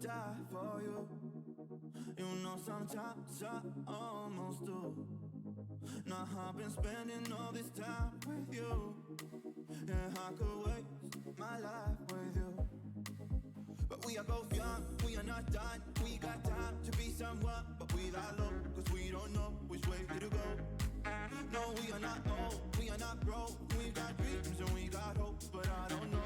die for you. You know sometimes I almost do. Now I've been spending all this time with you, and I could waste my life with you. But we are both young, we are not done. We got time to be someone, but we lie low, cause we don't know which way to go. No, we are not old, we are not broke. We got dreams and we got hope, but I don't know.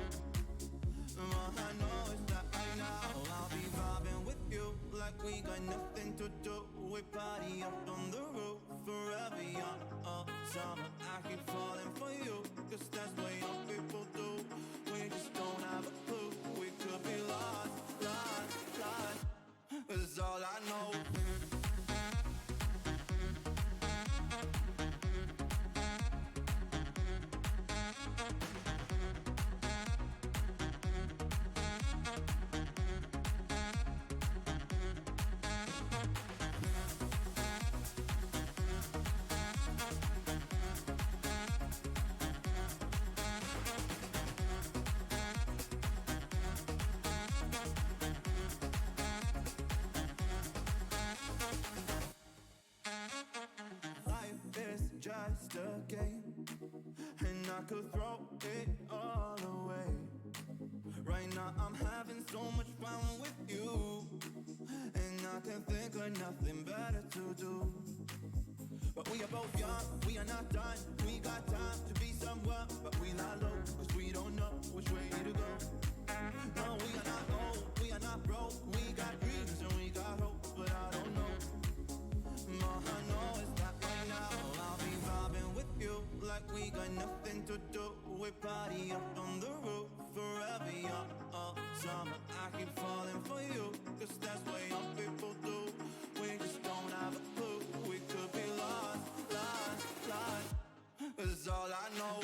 All I know is that right now I'll be vibing with you like we got nothing to do. We party up on the roof forever young, all summer. I keep falling for you, cause that's what young people do. We just don't have a clue. We could be lost, lost, lost. That's all I know. Just a game, and I could throw it all away. Right now I'm having so much fun with you, and I can think of nothing better to do. But we are both young, we are not done. We got time to be someone, but we lie low, cause we don't know which way to go. No, we are not old, we are not broke. We got dreams and we got hope, but I don't know. All I know is that right now I'll be vibing with you like we got nothing to do. We party up on the roof forever young, all summer. I keep falling for you, cause that's what young people do. We just don't have a clue. We could be lost, lost, lost. That's all I know.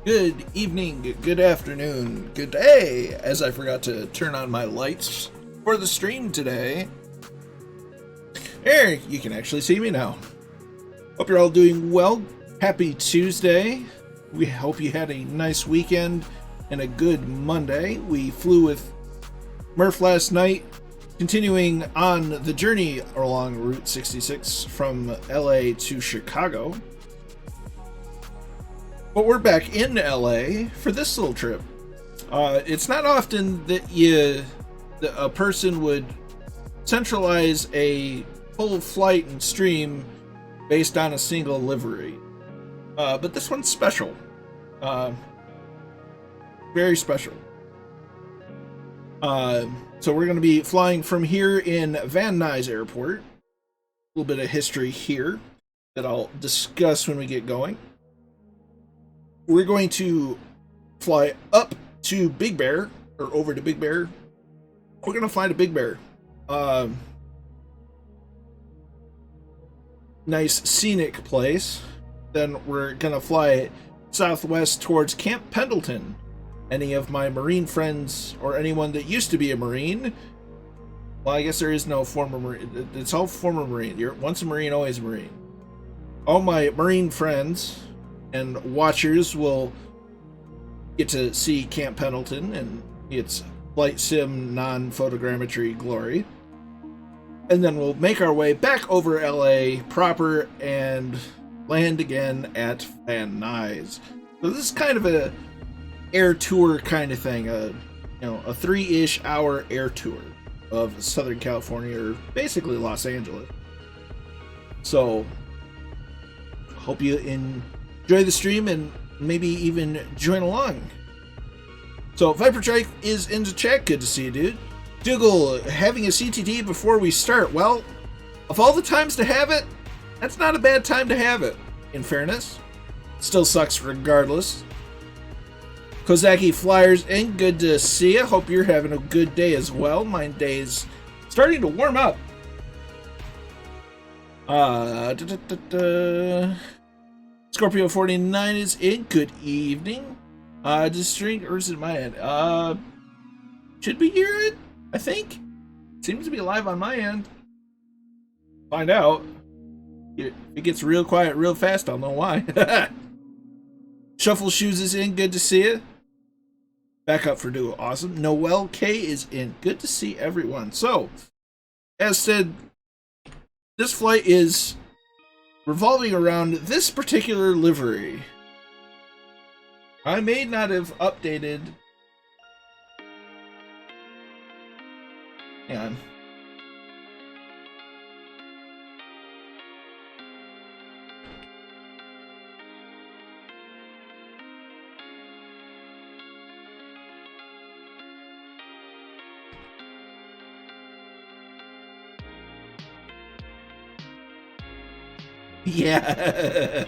Good evening, good afternoon, good day, as I forgot to turn on my lights for the stream today. There, you can actually see me now. Hope you're all doing well. Happy Tuesday. We hope you had a nice weekend and a good Monday. We flew with Murph last night, continuing on the journey along Route 66 from LA to Chicago. But we're back in LA for this little trip. It's not often that a person would centralize a full flight and stream based on a single livery. But this one's special. Very special. So we're going to be flying from here in Van Nuys Airport. A little bit of history here that I'll discuss when we get going. We're going to fly up to Big Bear, or over to Big Bear. We're going to fly to Big Bear. Nice scenic place. Then we're going to fly southwest towards Camp Pendleton. Any of my Marine friends, or anyone that used to be a Marine, well, I guess there is no former Marine. It's all former Marine. You're once a Marine, always a Marine. All my Marine friends and watchers will get to see Camp Pendleton and its flight sim non-photogrammetry glory. And then we'll make our way back over LA proper and land again at Van Nuys. So this is kind of a air tour kind of thing, a 3-ish hour air tour of Southern California, or basically Los Angeles. So hope you enjoy the stream and maybe even join along. So Viper Trike is in the chat. Good to see you, dude. Dougal, having a CTT before we start. Well, of all the times to have it, that's not a bad time to have it, in fairness. Still sucks regardless. Kozaki Flyers in, good to see you. Hope you're having a good day as well. My day's starting to warm up. Scorpio 49 is in. Good evening. Just string, or is it my end? Should be your end, I think. Seems to be live on my end. Find out. If it gets real quiet real fast, I'll know why. Shuffle Shoes is in. Good to see you. Back up for duo. Awesome. Noel K is in. Good to see everyone. So, as said, this flight is revolving around this particular livery. I may not have updated. Hang on. Yeah.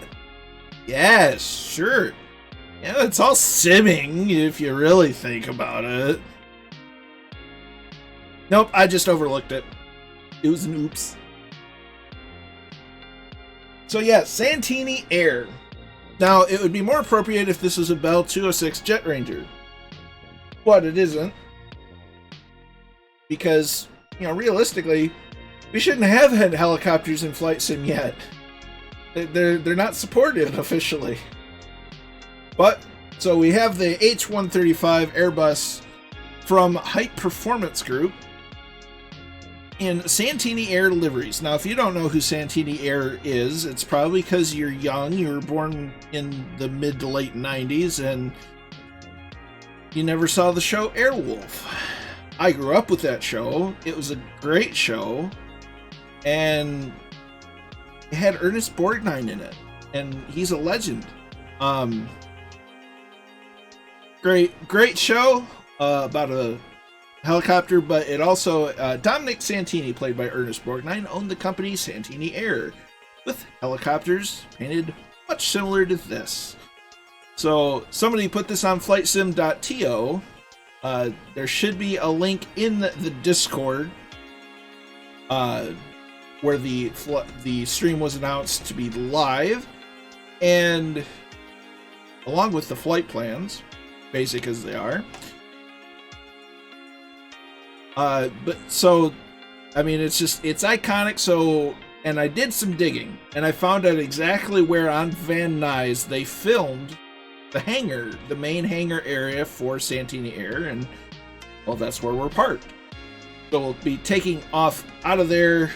Yes, sure. Yeah, it's all simming if you really think about it. Nope, I just overlooked it. It was an oops. So yeah, Santini Air. Now, it would be more appropriate if this was a Bell 206 Jet Ranger. But it isn't. Because, realistically, we shouldn't have had helicopters in flight sim yet. They're not supported officially. But, so we have the H135 Airbus from Height Performance Group in Santini Air liveries. Now, if you don't know who Santini Air is, it's probably because you're young, you were born in the mid to late 90s, and you never saw the show Airwolf. I grew up with that show. It was a great show, and it had Ernest Borgnine in it, and he's a legend. Great show about a helicopter, but it also Dominic Santini, played by Ernest Borgnine, owned the company Santini Air, with helicopters painted much similar to this. So somebody put this on flightsim.to. There should be a link in the Discord where the stream was announced to be live, and along with the flight plans, basic as they are. But so, I mean, it's iconic. So, and I did some digging, and I found out exactly where on Van Nuys they filmed the hangar, the main hangar area for Santini Air, and well, that's where we're parked. So we'll be taking off out of there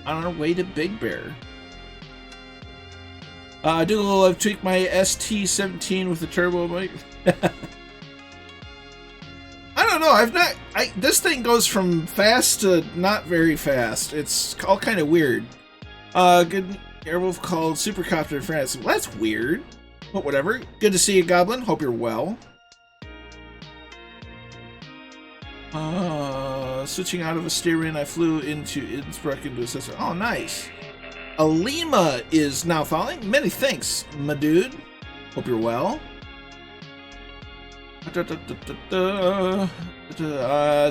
on our way to Big Bear. Dougal, I've tweaked my ST-17 with the turbo bike. I don't know. This thing goes from fast to not very fast. It's all kind of weird. Good Airwolf called Supercopter in France. Well, that's weird. But whatever. Good to see you, Goblin. Hope you're well. Switching out of a Styrian, I flew into Innsbruck into a system. Oh, nice. Alima is now following. Many thanks, my dude. Hope you're well.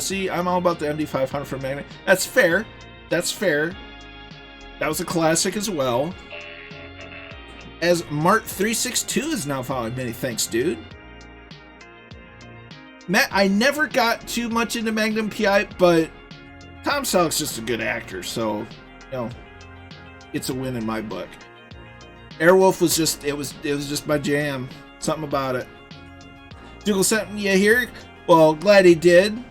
See, I'm all about the MD500 for Magnet. That's fair. That's fair. That was a classic as well. As Mart362 is now following. Many thanks, dude. Matt, I never got too much into Magnum PI, but Tom Selleck's just a good actor, so, you know, it's a win in my book. Airwolf was just, it was just my jam. Something about it. Dougal sent you here. Well, glad he did.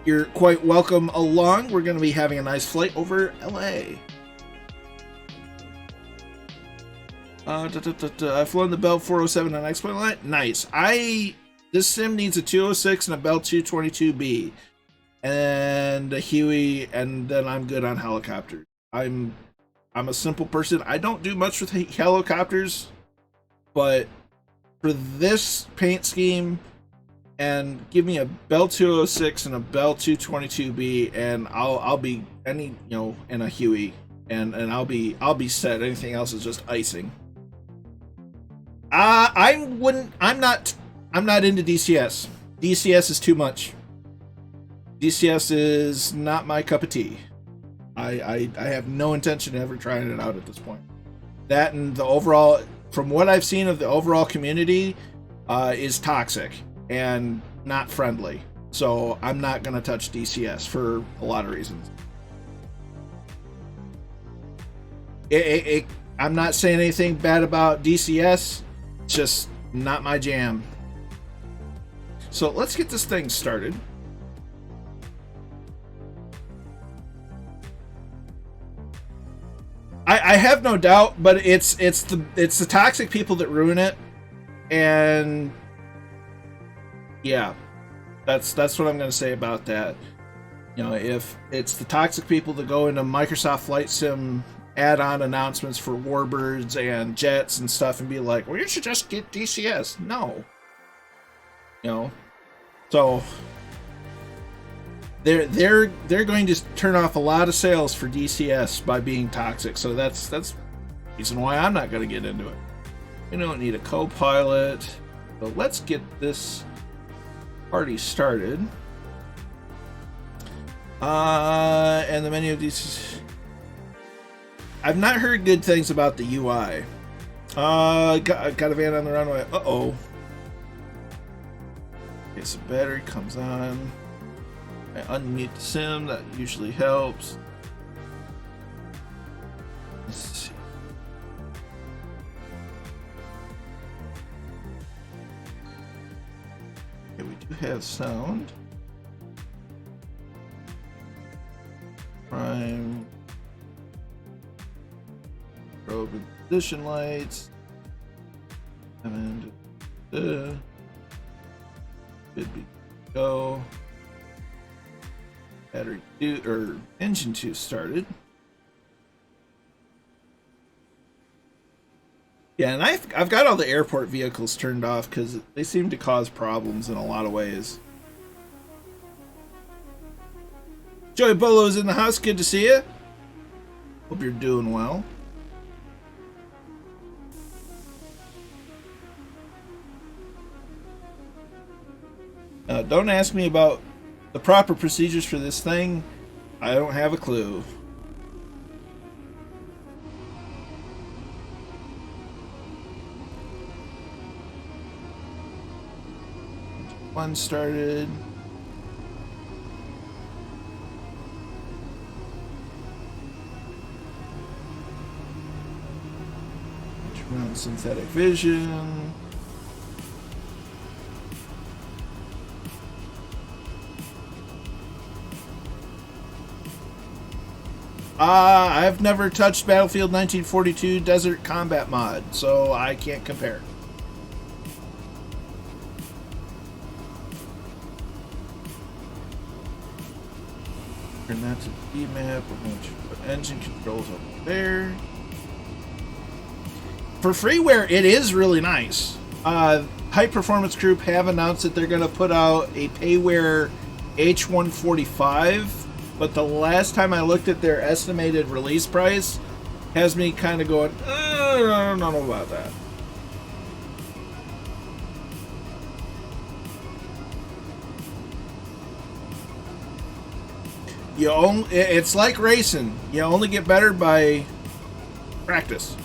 You're quite welcome along. We're going to be having a nice flight over LA. I've flown the Bell 407 on X-Plane line. Nice. This sim needs a 206 and a Bell 222B. And a Huey, and then I'm good on helicopters. I'm a simple person. I don't do much with helicopters, but for this paint scheme, and give me a Bell 206 and a Bell 222B, and I'll be and a Huey, and I'll be set. Anything else is just icing. I'm not into DCS. DCS is too much. DCS is not my cup of tea. I have no intention of ever trying it out at this point. That and the overall, from what I've seen of the overall community, is toxic and not friendly. So I'm not going to touch DCS for a lot of reasons. I'm not saying anything bad about DCS. It's just not my jam. So let's get this thing started. I have no doubt, but it's the toxic people that ruin it, and yeah, that's what I'm going to say about that. You know, if it's the toxic people that go into Microsoft Flight Sim add-on announcements for Warbirds and jets and stuff and be like, well, you should just get DCS. No, you know, so they're going to turn off a lot of sales for DCS by being toxic. So that's the reason why I'm not going to get into it. We don't need a co-pilot. So let's get this party started. And the menu of these, I've not heard good things about the UI. Got a van on the runway. Uh-oh. Okay, so battery comes on. I unmute the sim, that usually helps. Let's see. Okay, we do have sound. Prime. Probe and position lights. And should be go. Battery 2 or engine 2 started. Yeah, and I've got all the airport vehicles turned off because they seem to cause problems in a lot of ways. Joey Bolo's in the house. Good to see you. Hope you're doing well. Don't ask me about the proper procedures for this thing. I don't have a clue. one started. Turn on synthetic vision. I've never touched Battlefield 1942 Desert Combat Mod, so I can't compare. Turn that to the map. We're going to put engine controls over there. For freeware, it is really nice. High Performance Group have announced that they're going to put out a payware H145, but the last time I looked at their estimated release price has me kind of going, I don't know about that. It's like racing. You only get better by practice.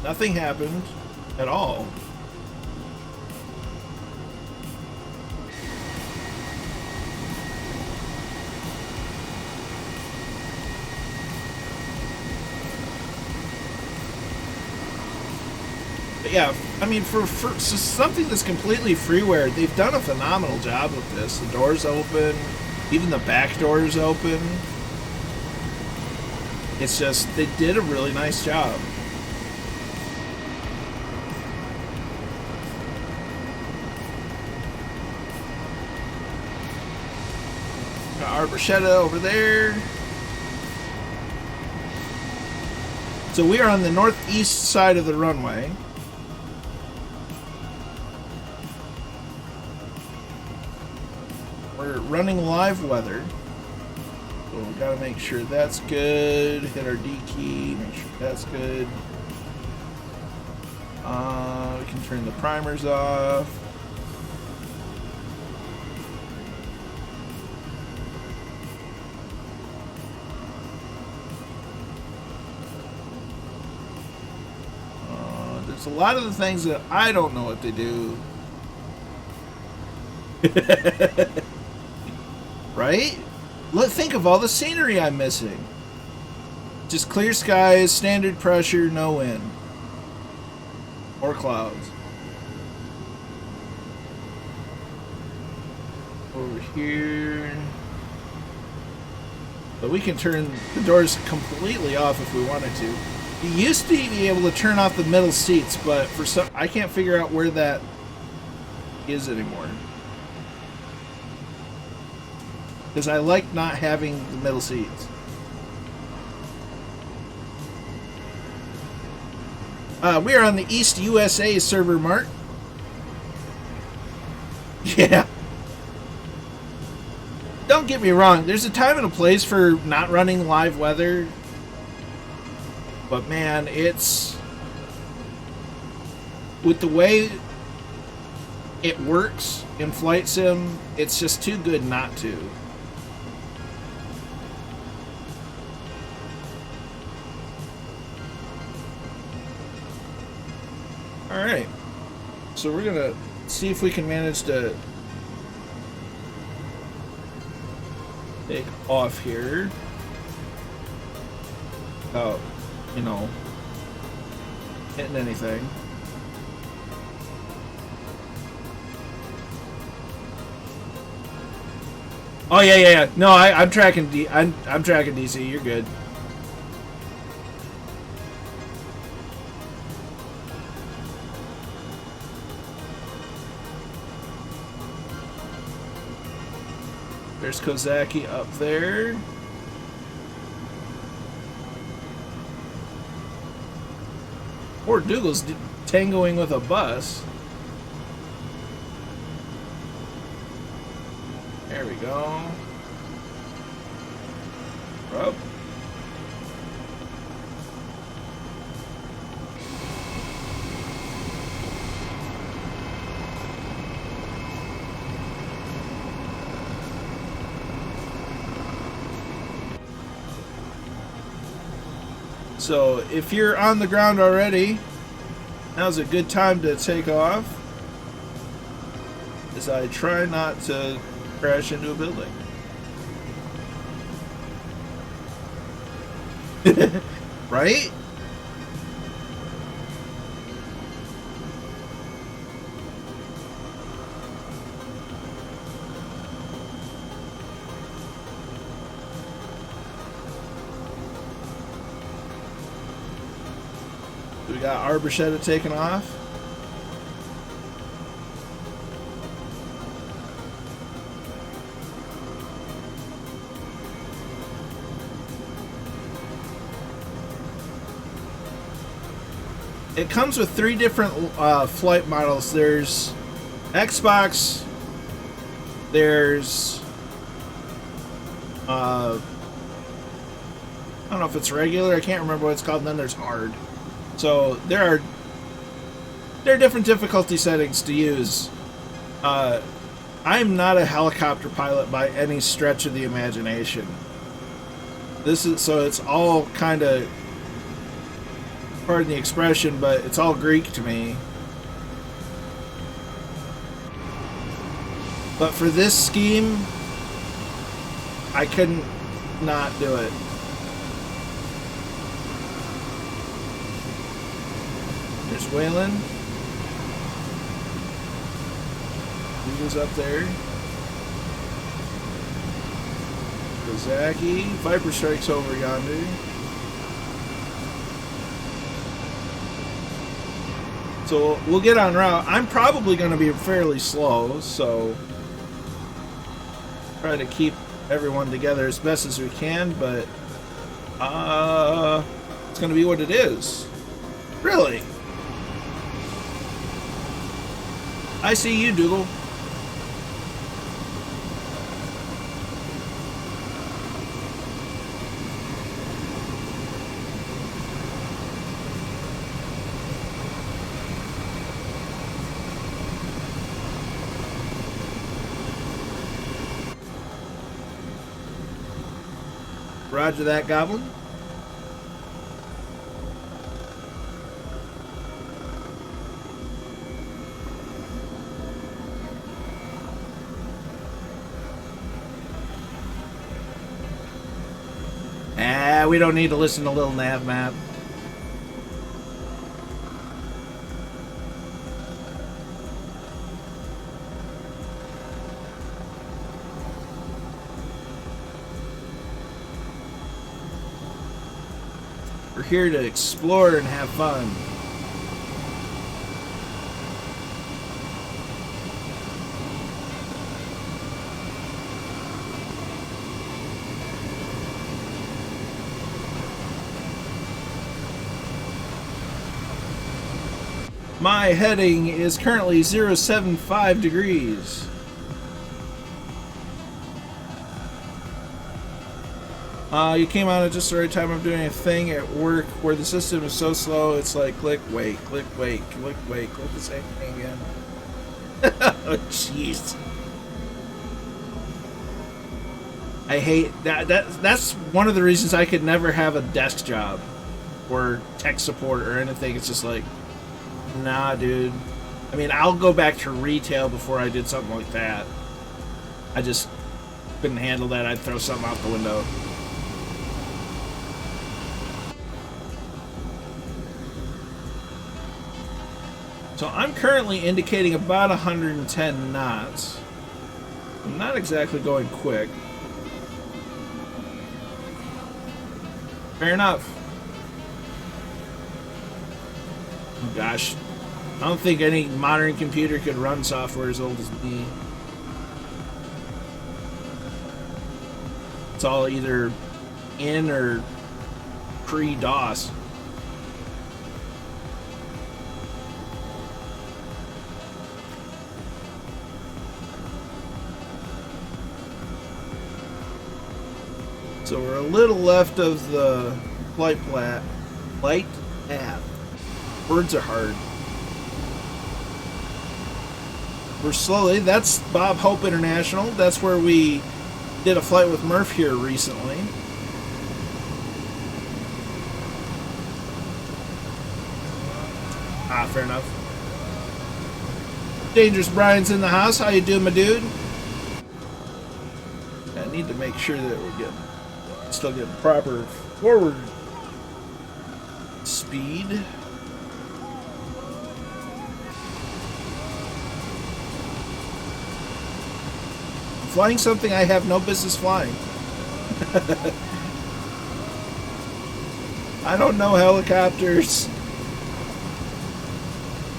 Nothing happened at all. But yeah, I mean, for something that's completely freeware, they've done a phenomenal job with this. The door's open, even the back door is open. It's just, they did a really nice job. Got our bruschetta over there. So we are on the northeast side of the runway. We're running live weather. So we gotta make sure that's good. Hit our D key, make sure that's good. We can turn the primers off. There's a lot of the things that I don't know what they do. Right? Think of all the scenery I'm missing. Just clear skies, standard pressure, no wind. Or clouds. Over here. But we can turn the doors completely off if we wanted to. You used to be able to turn off the middle seats, but for some, I can't figure out where that is anymore. Because I like not having the middle seats. We are on the East USA server, Mark. Yeah. Don't get me wrong. There's a time and a place for not running live weather. But man, it's... with the way it works in Flight Sim, it's just too good not to. Alright, so we're gonna see if we can manage to take off here without, you know, hitting anything. Oh yeah. No, I'm tracking I'm tracking DC. You're good. There's Kozaki up there. Poor Dougal's tangoing with a bus. There we go. Up. So if you're on the ground already, now's a good time to take off, as I try not to crash into a building. Right? We got Arborshetta taken off. It comes with 3 different flight models. There's Xbox, there's I don't know if it's regular, I can't remember what it's called, and then there's hard. So there are different difficulty settings to use. I'm not a helicopter pilot by any stretch of the imagination. So it's all kind of, pardon the expression, but it's all Greek to me. But for this scheme, I couldn't not do it. There's Waylon. He was up there. Kozaki. Viper strikes over yonder. So we'll get on route. I'm probably going to be fairly slow, so try to keep everyone together as best as we can, but it's going to be what it is. Really? I see you, Dougal. Roger that, Goblin. We don't need to listen to Lil Nav Map. We're here to explore and have fun. My heading is currently 075 degrees. You came on at just the right time. I'm doing a thing at work where the system is so slow, it's like click, wait, click, wait, click, wait, click the same thing again. Oh, jeez. I hate that. That's one of the reasons I could never have a desk job or tech support or anything. It's just like, nah, dude. I mean, I'll go back to retail before I did something like that. I just couldn't handle that. I'd throw something out the window. So I'm currently indicating about 110 knots. I'm not exactly going quick. Fair enough. Oh gosh. I don't think any modern computer could run software as old as me. It's all either in or pre-DOS. So we're a little left of the flight path. Words are hard. We're slowly. That's Bob Hope International. That's where we did a flight with Murph here recently. Ah, fair enough. Dangerous Brian's in the house. How you doing, my dude? I need to make sure that we're still getting proper forward speed. I'm flying something I have no business flying. I don't know helicopters.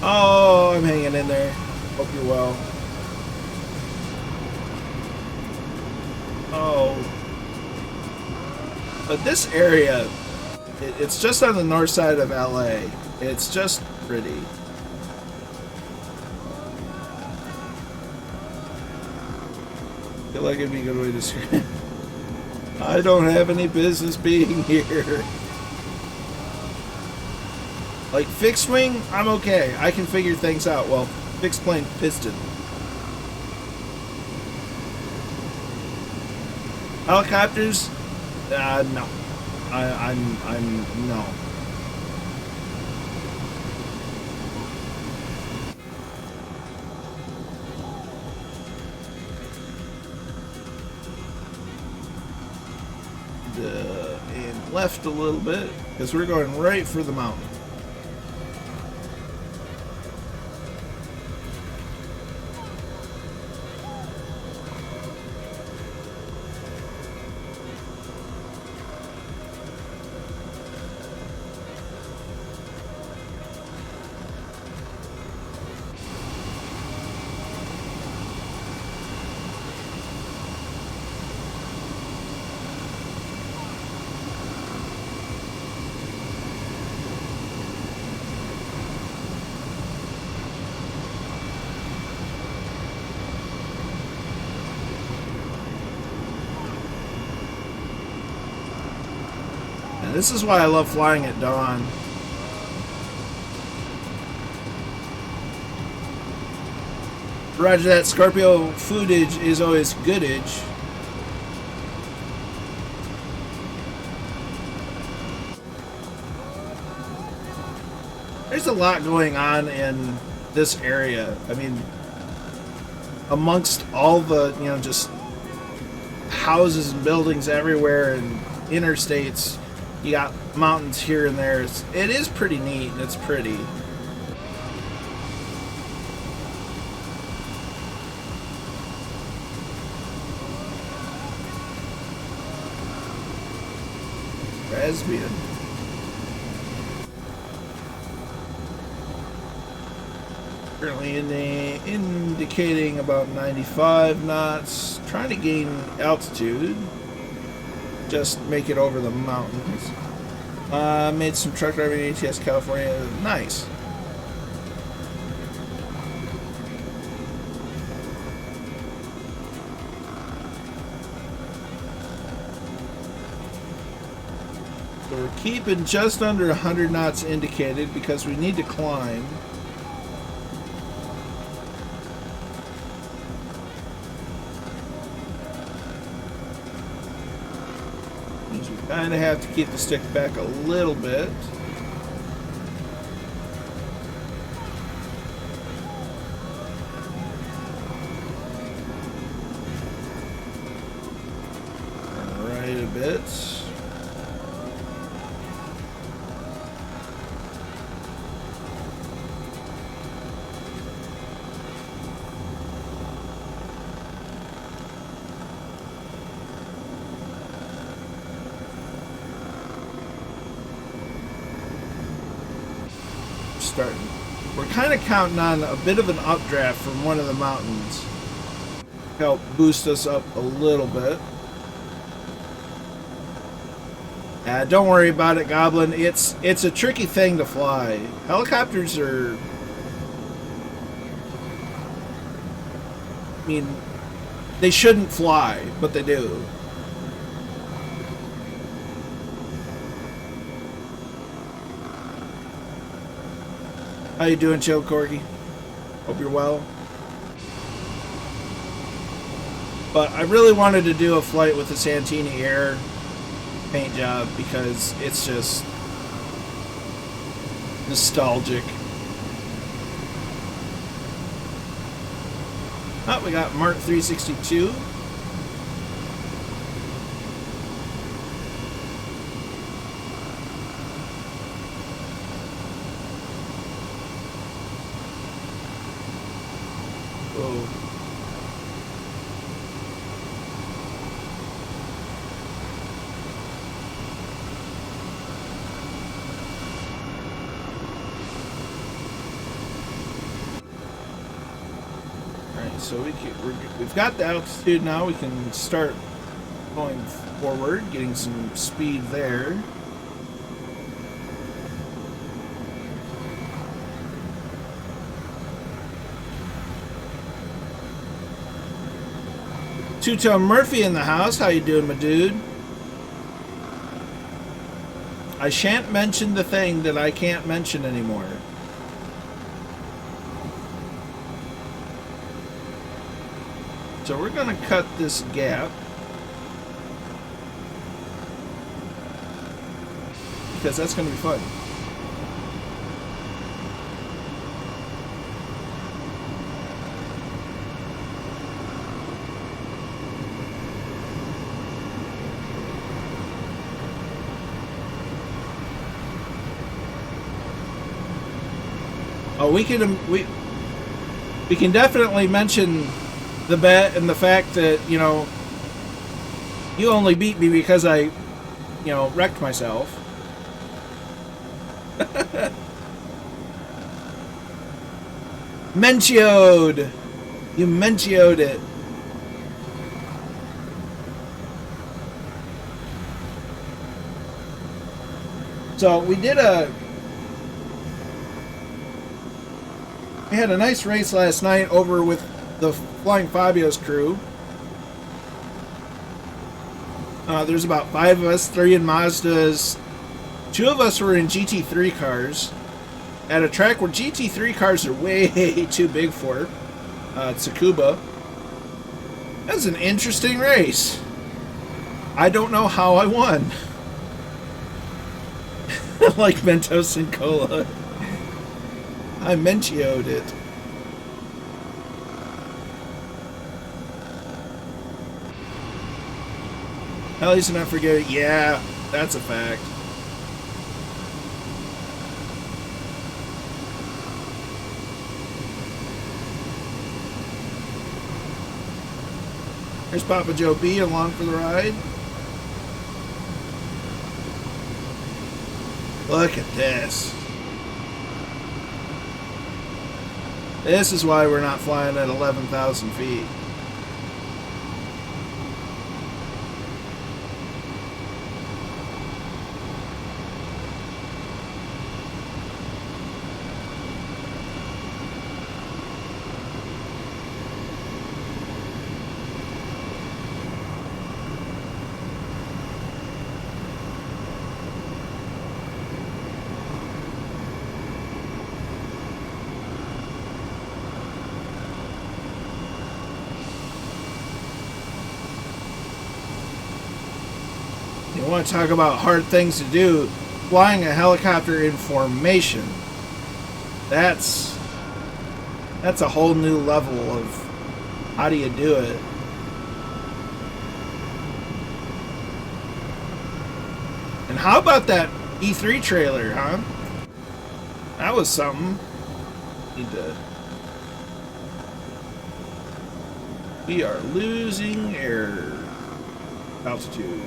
Oh, I'm hanging in there. Hope you're well. Oh. But this area, it's just on the north side of LA. It's just pretty. I feel like it'd be a good way to describe it. I don't have any business being here. Like, fixed wing, I'm okay. I can figure things out. Well, fixed plane piston. Helicopters? No. I'm no. And left a little bit, because we're going right for the mountain. This is why I love flying at dawn. Roger that. Scorpio footage is always goodage. There's a lot going on in this area. I mean, amongst all the, just houses and buildings everywhere and interstates, you got mountains here and there. It is pretty neat. It's pretty. Lesbian. Currently indicating about 95 knots. Trying to gain altitude. Just make it over the mountains. Made some truck driving in ATS, California. Nice. So we're keeping just under 100 knots indicated because we need to climb. Kind of have to keep the stick back a little bit. Right a bit. We're kind of counting on a bit of an updraft from one of the mountains. Help boost us up a little bit. Don't worry about it, Goblin. It's a tricky thing to fly. Helicopters are... I mean, they shouldn't fly, but they do. How you doing, Chill Corgi? Hope you're well. But I really wanted to do a flight with the Santini Air paint job because it's just nostalgic. Oh, we got Mark 362. So we've got the altitude now. We can start going forward, getting some speed there. Two-Tone Murphy in the house. How you doing, my dude? I shan't mention the thing that I can't mention anymore. So we're going to cut this gap because that's going to be fun. Oh, we can definitely mention the bet and the fact that, you know, you only beat me because I, you know, wrecked myself. Mentioed! You mentioed it. So we had a nice race last night over with the Flying Fabio's crew. There's about 5 of us, 3 in Mazdas. 2 of us were in GT3 cars at a track where GT3 cars are way too big for. Tsukuba. That was an interesting race. I don't know how I won. Like Mentos and Cola. I mentioed it. Hell, he's not forget it. Yeah, that's a fact. Here's Papa Joe B along for the ride. Look at this. This is why we're not flying at 11,000 feet. You want to talk about hard things to do? Flying a helicopter in formation. That's a whole new level of how do you do it. And how about that E3 trailer, huh? That was something. We are losing air altitude.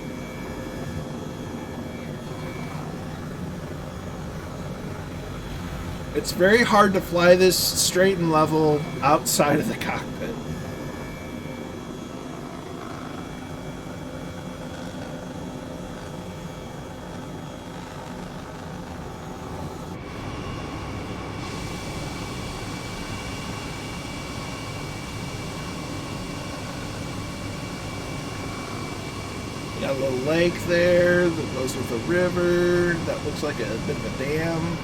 It's very hard to fly this straight and level outside of the cockpit. Got a little lake there that goes with a river. That looks like a bit of a dam.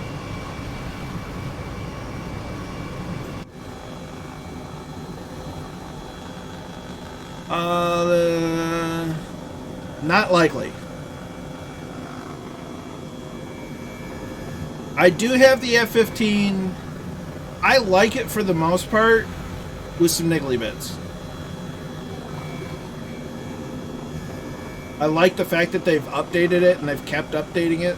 Not likely. I do have the F-15. I like it for the most part. with some niggly bits. I like the fact that they've updated it and they've kept updating it.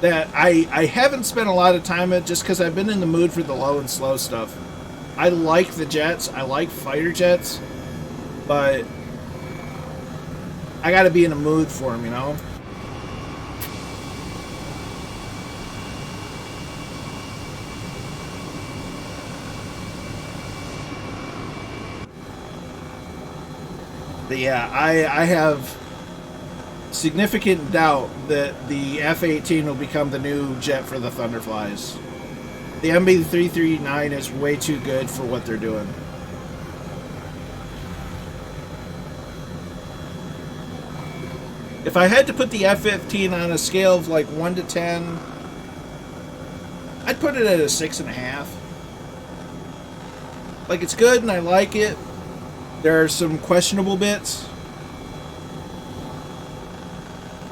That I haven't spent a lot of time at just because I've been in the mood for the low and slow stuff. I like the jets, I like fighter jets, but I gotta be in a mood for them, you know? But yeah, I have significant doubt that the F-18 will become the new jet for the Thunderflies. The MB-339 is way too good for what they're doing. If I had to put the F-15 on a scale of like 1 to 10, I'd put it at a 6.5. Like, it's good and I like it. There are some questionable bits.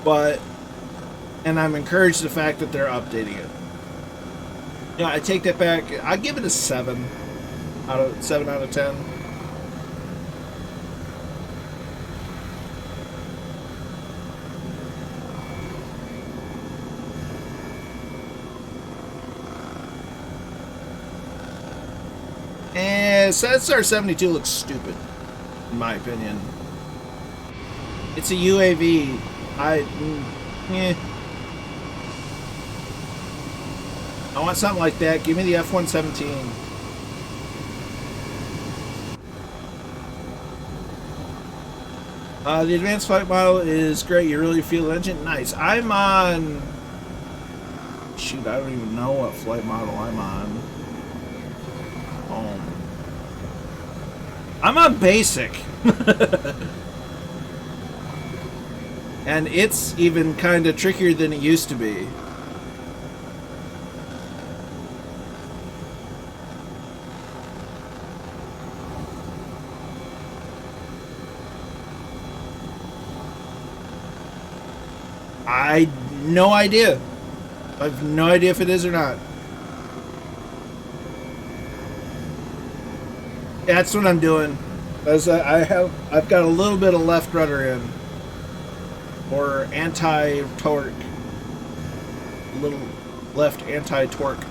But, and I'm encouraged the fact that they're updating it. You know, I take that back. I give it a 7 out of 10. And SR-72 looks stupid, in my opinion. It's a UAV. I want something like that. Give me the F-117. The advanced flight model is great. You really feel the engine. Nice. I'm on... Shoot, I don't even know what flight model I'm on. I'm on basic. And it's even kind of trickier than it used to be. I no idea. I have no idea if it is or not. That's what I'm doing. As I've got a little bit of left rudder in, or anti-torque, a little left anti-torque.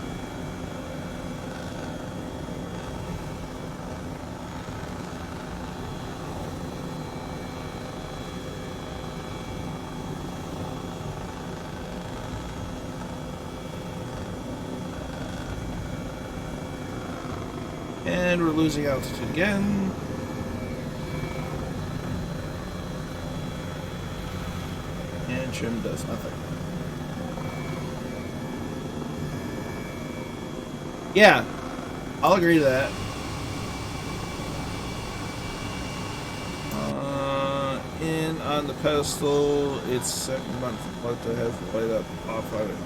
And we're losing altitude again. And trim does nothing. Yeah, I'll agree to that. In on the pedestal, it's second month what to have light up off on it.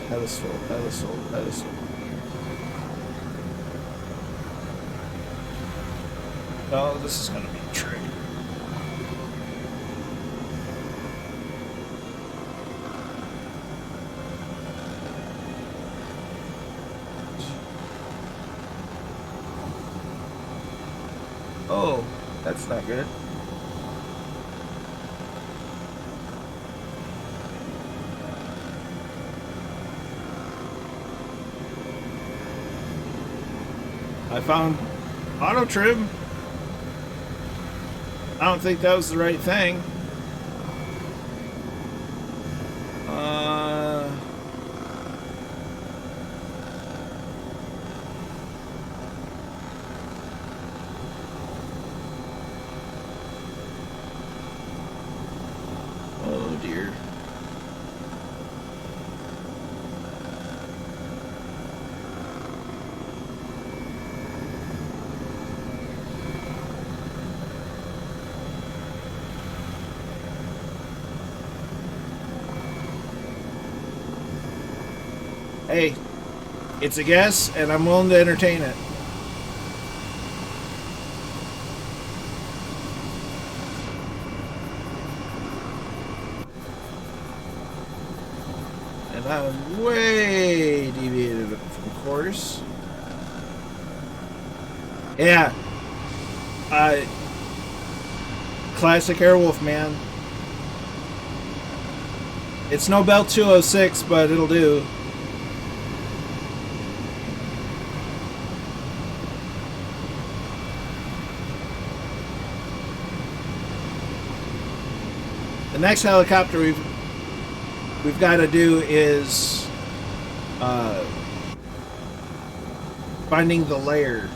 Pedestal. No, this is gonna be a tree. Oh, that's not good. I found auto trim. I don't think that was the right thing. Oh dear. Hey, it's a guess, and I'm willing to entertain it. And I'm way deviated from course. Yeah. Classic Airwolf, man. It's no Belt 206, but it'll do. The next helicopter we've got to do is finding the lair.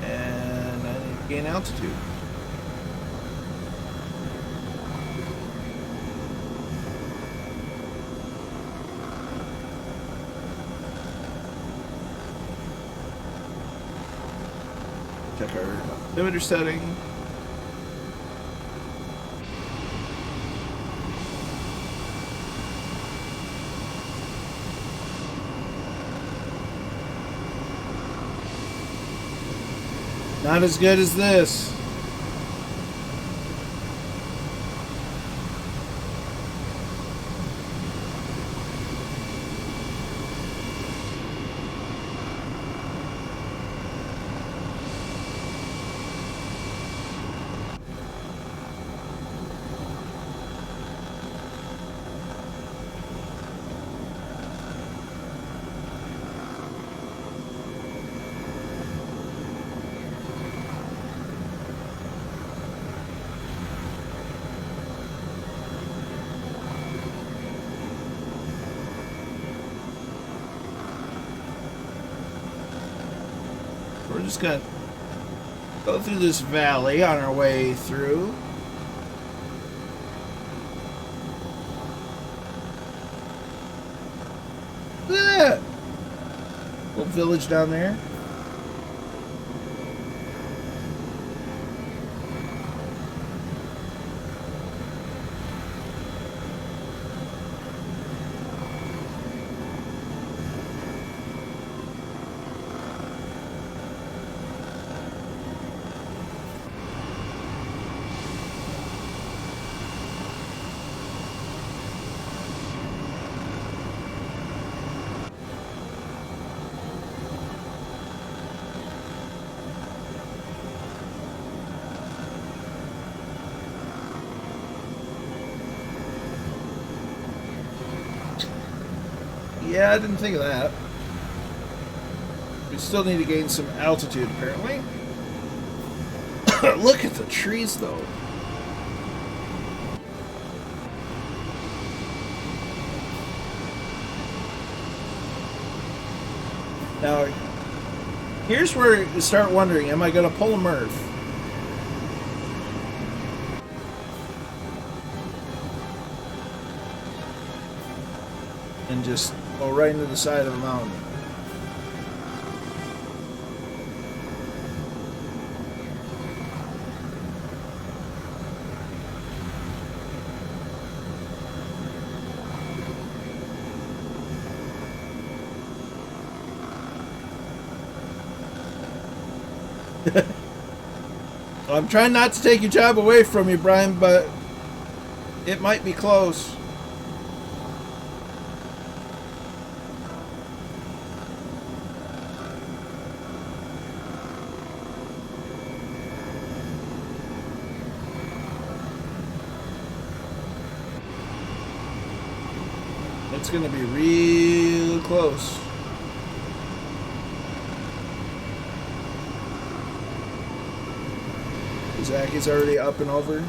And I need to gain altitude. Check our limiter setting. Not as good as this. We're just gonna go through this valley on our way through. Look at that little village down there. Yeah, I didn't think of that. We still need to gain some altitude, apparently. Look at the trees, though. Now, here's where you start wondering, am I going to pull a Murph? And just go right into the side of the mountain. I'm trying not to take your job away from you, Brian, but it might be close. It's going to be real close. Zach is already up and over.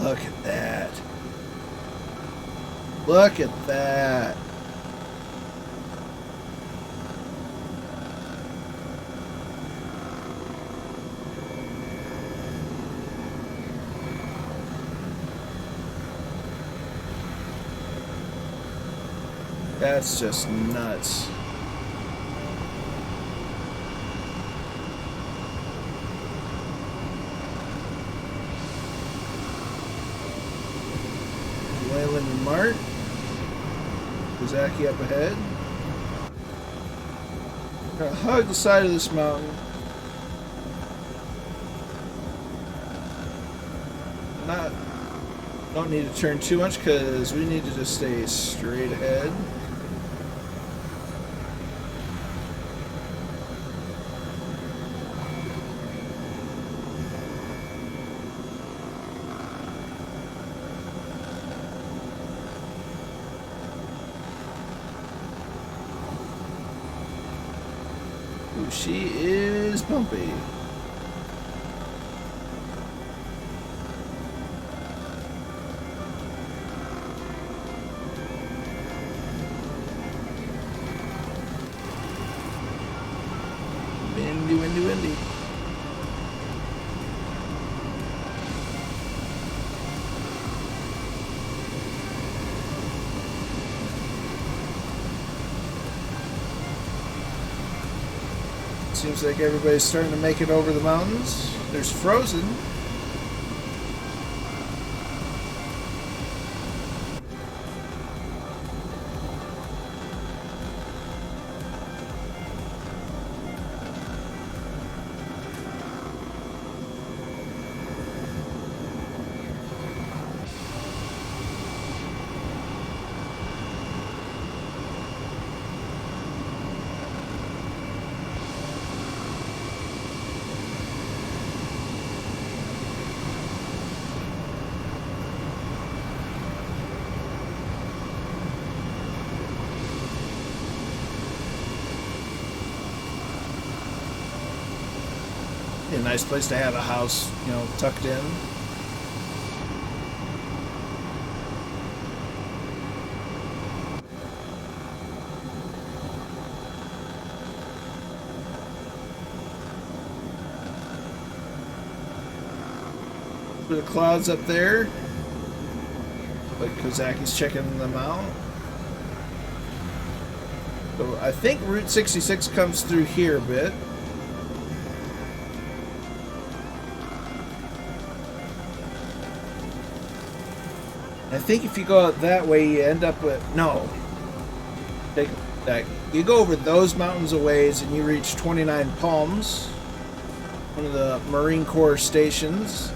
Look at that. Look at that. That's just nuts. Wayland and Mart. Kozaki up ahead. Gonna hug the side of this mountain. Don't need to turn too much because we need to just stay straight ahead. Ooh, she is bumpy. Windy. Seems like everybody's starting to make it over the mountains. There's Frozen. A nice place to have a house, you know, tucked in. Bit of clouds up there. Like Kozaki's checking them out. So I think Route 66 comes through here a bit. I think if you go out that way, you end up with... No. Take that. You go over those mountains a ways and you reach 29 Palms. One of the Marine Corps stations.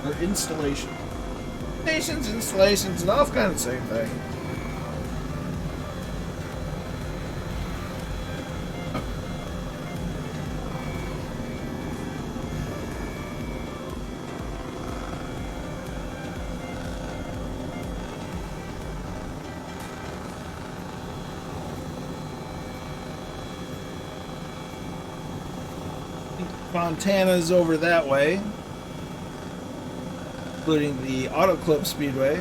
Or installations. Stations, installations, and all kind of the same thing. Fontana's over that way, including the Auto Club Speedway.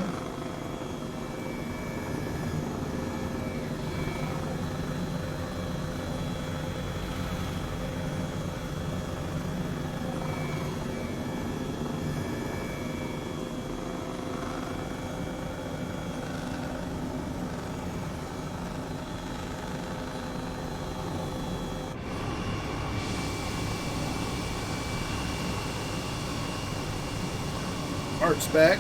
Art's back.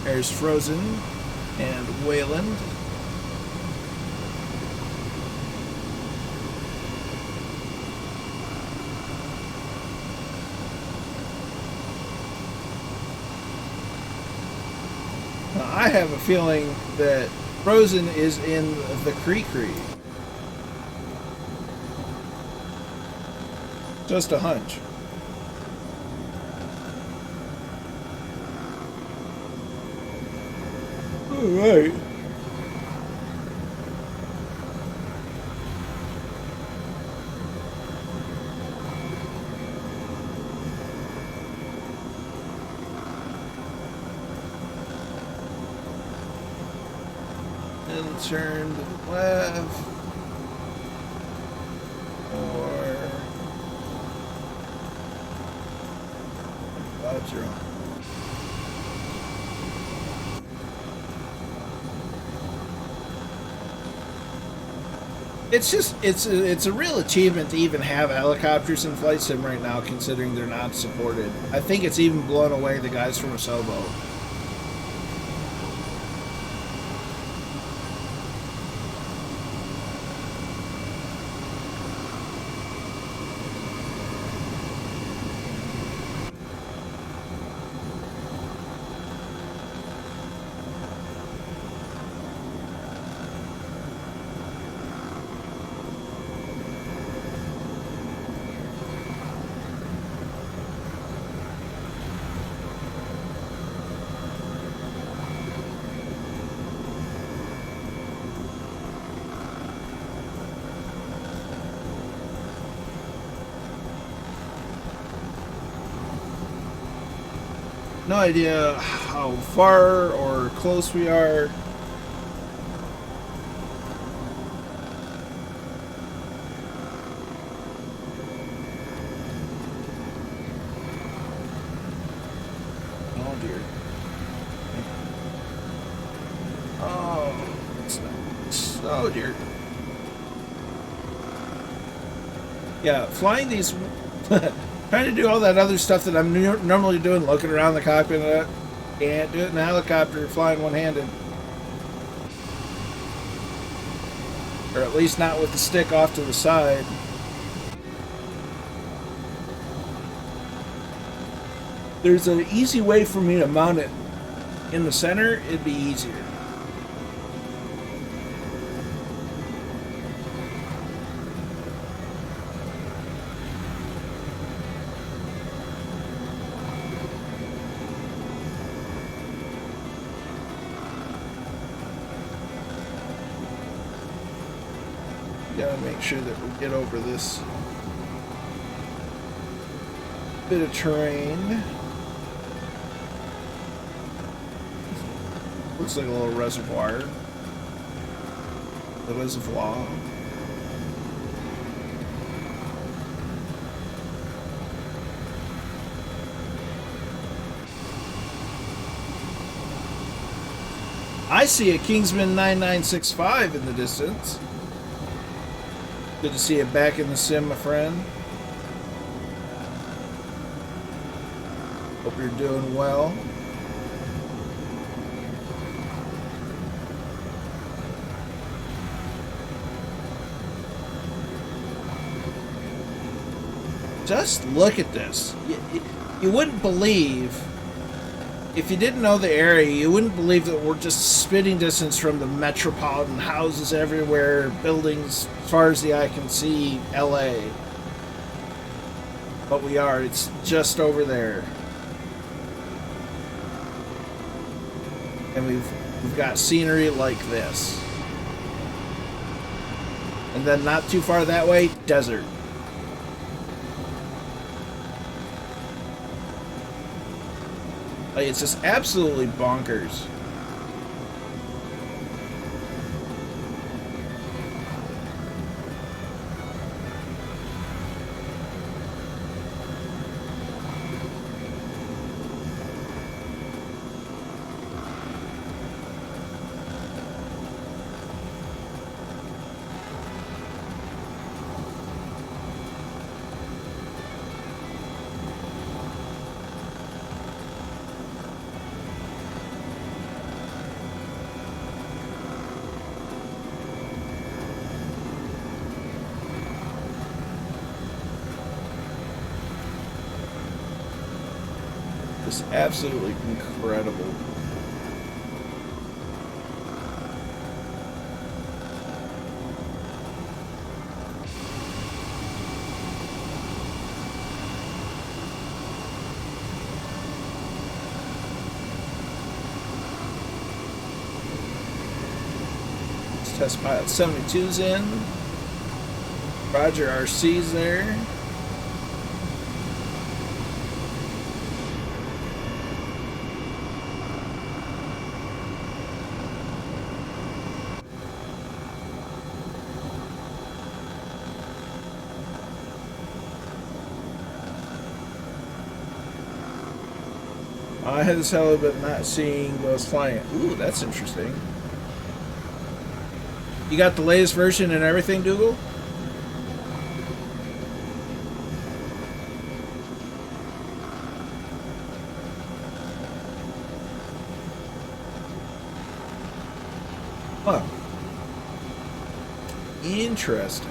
There's Frozen and Wayland. Now, I have a feeling that Frozen is in the Cree-Cree. Just a hunch. All right. And turn to the left. 50. It's a real achievement to even have helicopters in Flight Sim right now, considering they're not supported. I think it's even blown away the guys from Asobo. No idea how far or close we are. Oh dear. Oh, it's not. Oh dear. Yeah, flying these. Trying to do all that other stuff that I'm normally doing, looking around the cockpit, can't do it in a helicopter flying one-handed. Or at least not with the stick off to the side. There's an easy way for me to mount it in the center, it'd be easier. Gotta make sure that we get over this bit of terrain. Looks like a little reservoir. The reservoir. I see a Kingsman 9965 in the distance. Good to see you back in the sim, my friend. Hope you're doing well. Just look at this. You wouldn't believe, if you didn't know the area, you wouldn't believe that we're just spitting distance from the metropolitan houses everywhere, buildings as far as the eye can see, LA. But we are, it's just over there. And we've got scenery like this. And then not too far that way, desert. Like, it's just absolutely bonkers. Just absolutely incredible. Test pilot 72's in. Roger, RC's there. I had this hell but not seeing those flying. Ooh, that's interesting. You got the latest version and everything, Dougal? Huh. Interesting.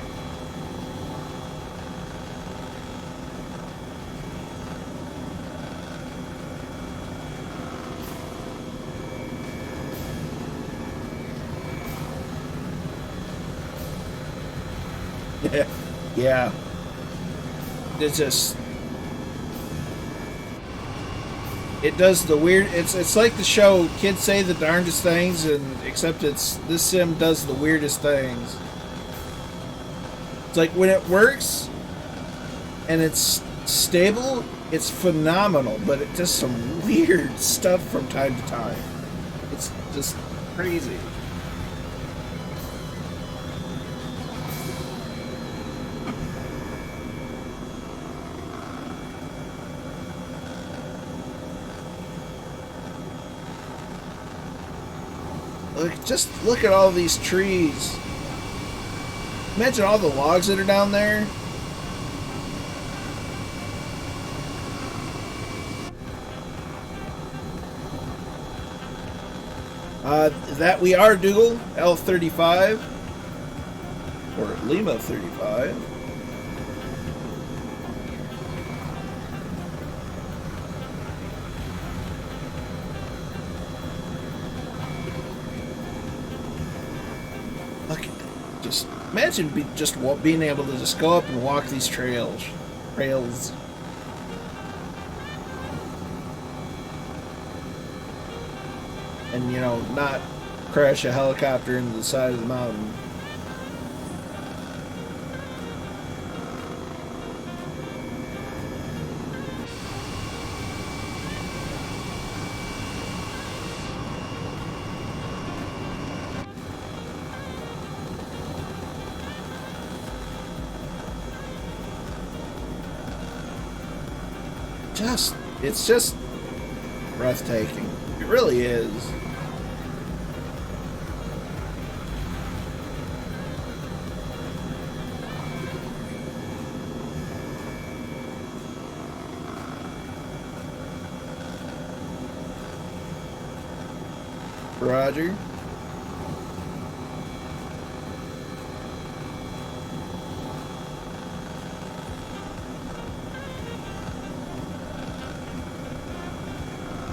Yeah. Yeah. It's just... It does the weird... It's like the show Kids Say the Darndest Things, and except this sim does the weirdest things. It's like when it works and it's stable, it's phenomenal, but it does some weird stuff from time to time. It's just crazy. Just look at all these trees. Imagine all the logs that are down there. That we are Dougal, L35. Or Lima 35. Look, just imagine being able to just go up and walk these trails. And, you know, not crash a helicopter into the side of the mountain. It's just breathtaking. It really is. Roger.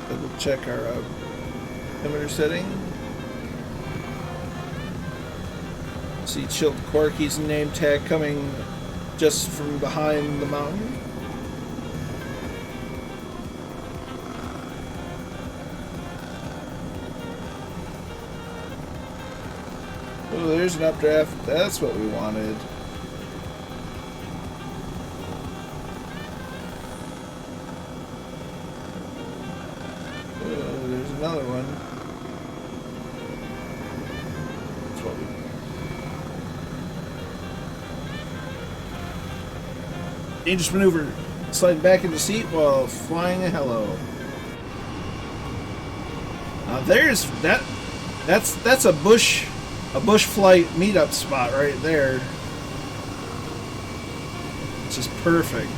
Double check our limiter setting. See Chilled Corky's name tag coming just from behind the mountain. Oh, there's an updraft. That's what we wanted. Oh, there's another one. That's what we... Dangerous maneuver. Slide back in the seat while flying a hello. There's that. That's a bush flight meetup spot right there. It's just perfect.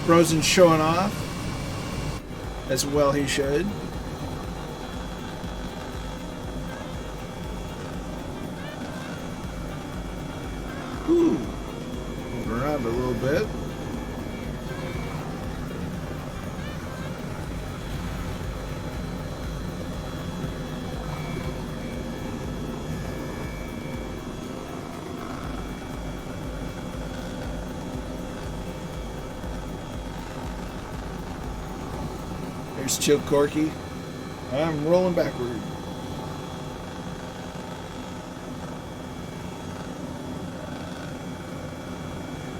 Rosen showing off, as well he should. Ooh, moving around a little bit. There's Chill Corky. I'm rolling backward.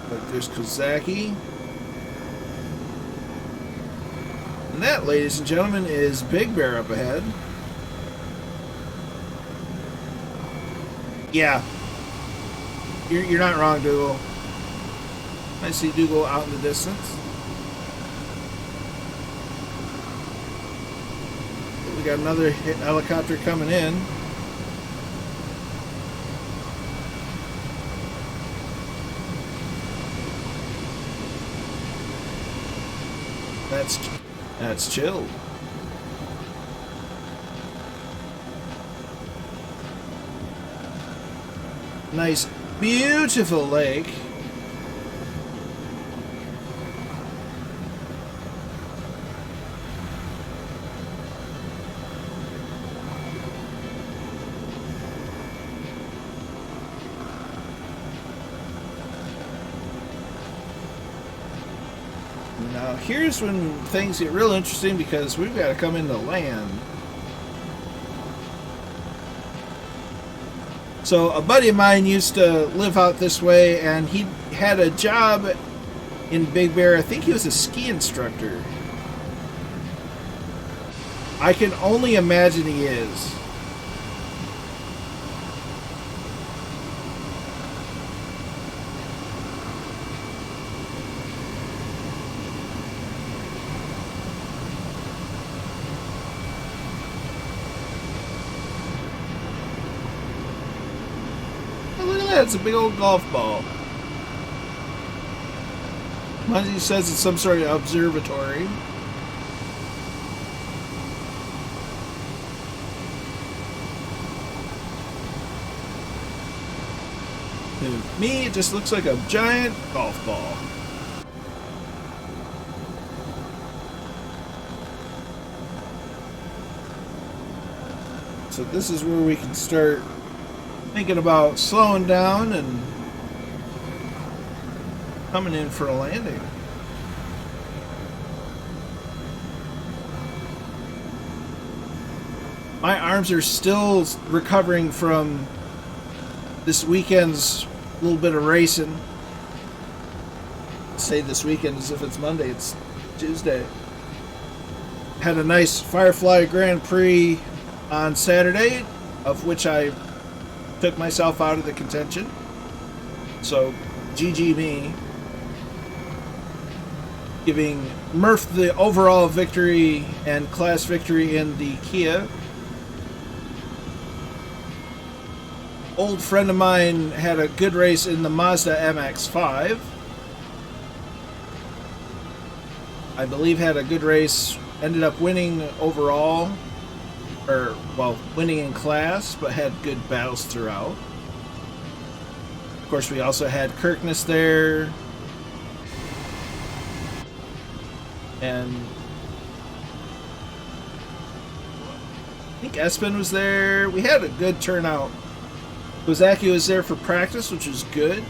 But there's Kozaki. And that, ladies and gentlemen, is Big Bear up ahead. Yeah. You're not wrong, Dougal. I see Dougal out in the distance. got another helicopter coming in. That's chilled. Nice, beautiful lake. Now here's when things get real interesting because we've got to come into land. So a buddy of mine used to live out this way, and he had a job in Big Bear. I think he was a ski instructor. I can only imagine he is. It's a big old golf ball. Munzie says it's some sort of observatory. To me, it just looks like a giant golf ball. So this is where we can start thinking about slowing down and coming in for a landing. My arms are still recovering from this weekend's little bit of racing. I say this weekend as if it's Monday, it's Tuesday. Had a nice Firefly Grand Prix on Saturday, of which I took myself out of the contention. So, GG me. Giving Murph the overall victory and class victory in the Kia. Old friend of mine had a good race in the Mazda MX-5. I believe had a good race, ended up winning overall. Or, well, winning in class, but had good battles throughout. Of course, we also had Kirkness there. And I think Espen was there. We had a good turnout. Kozaki was there for practice, which was good.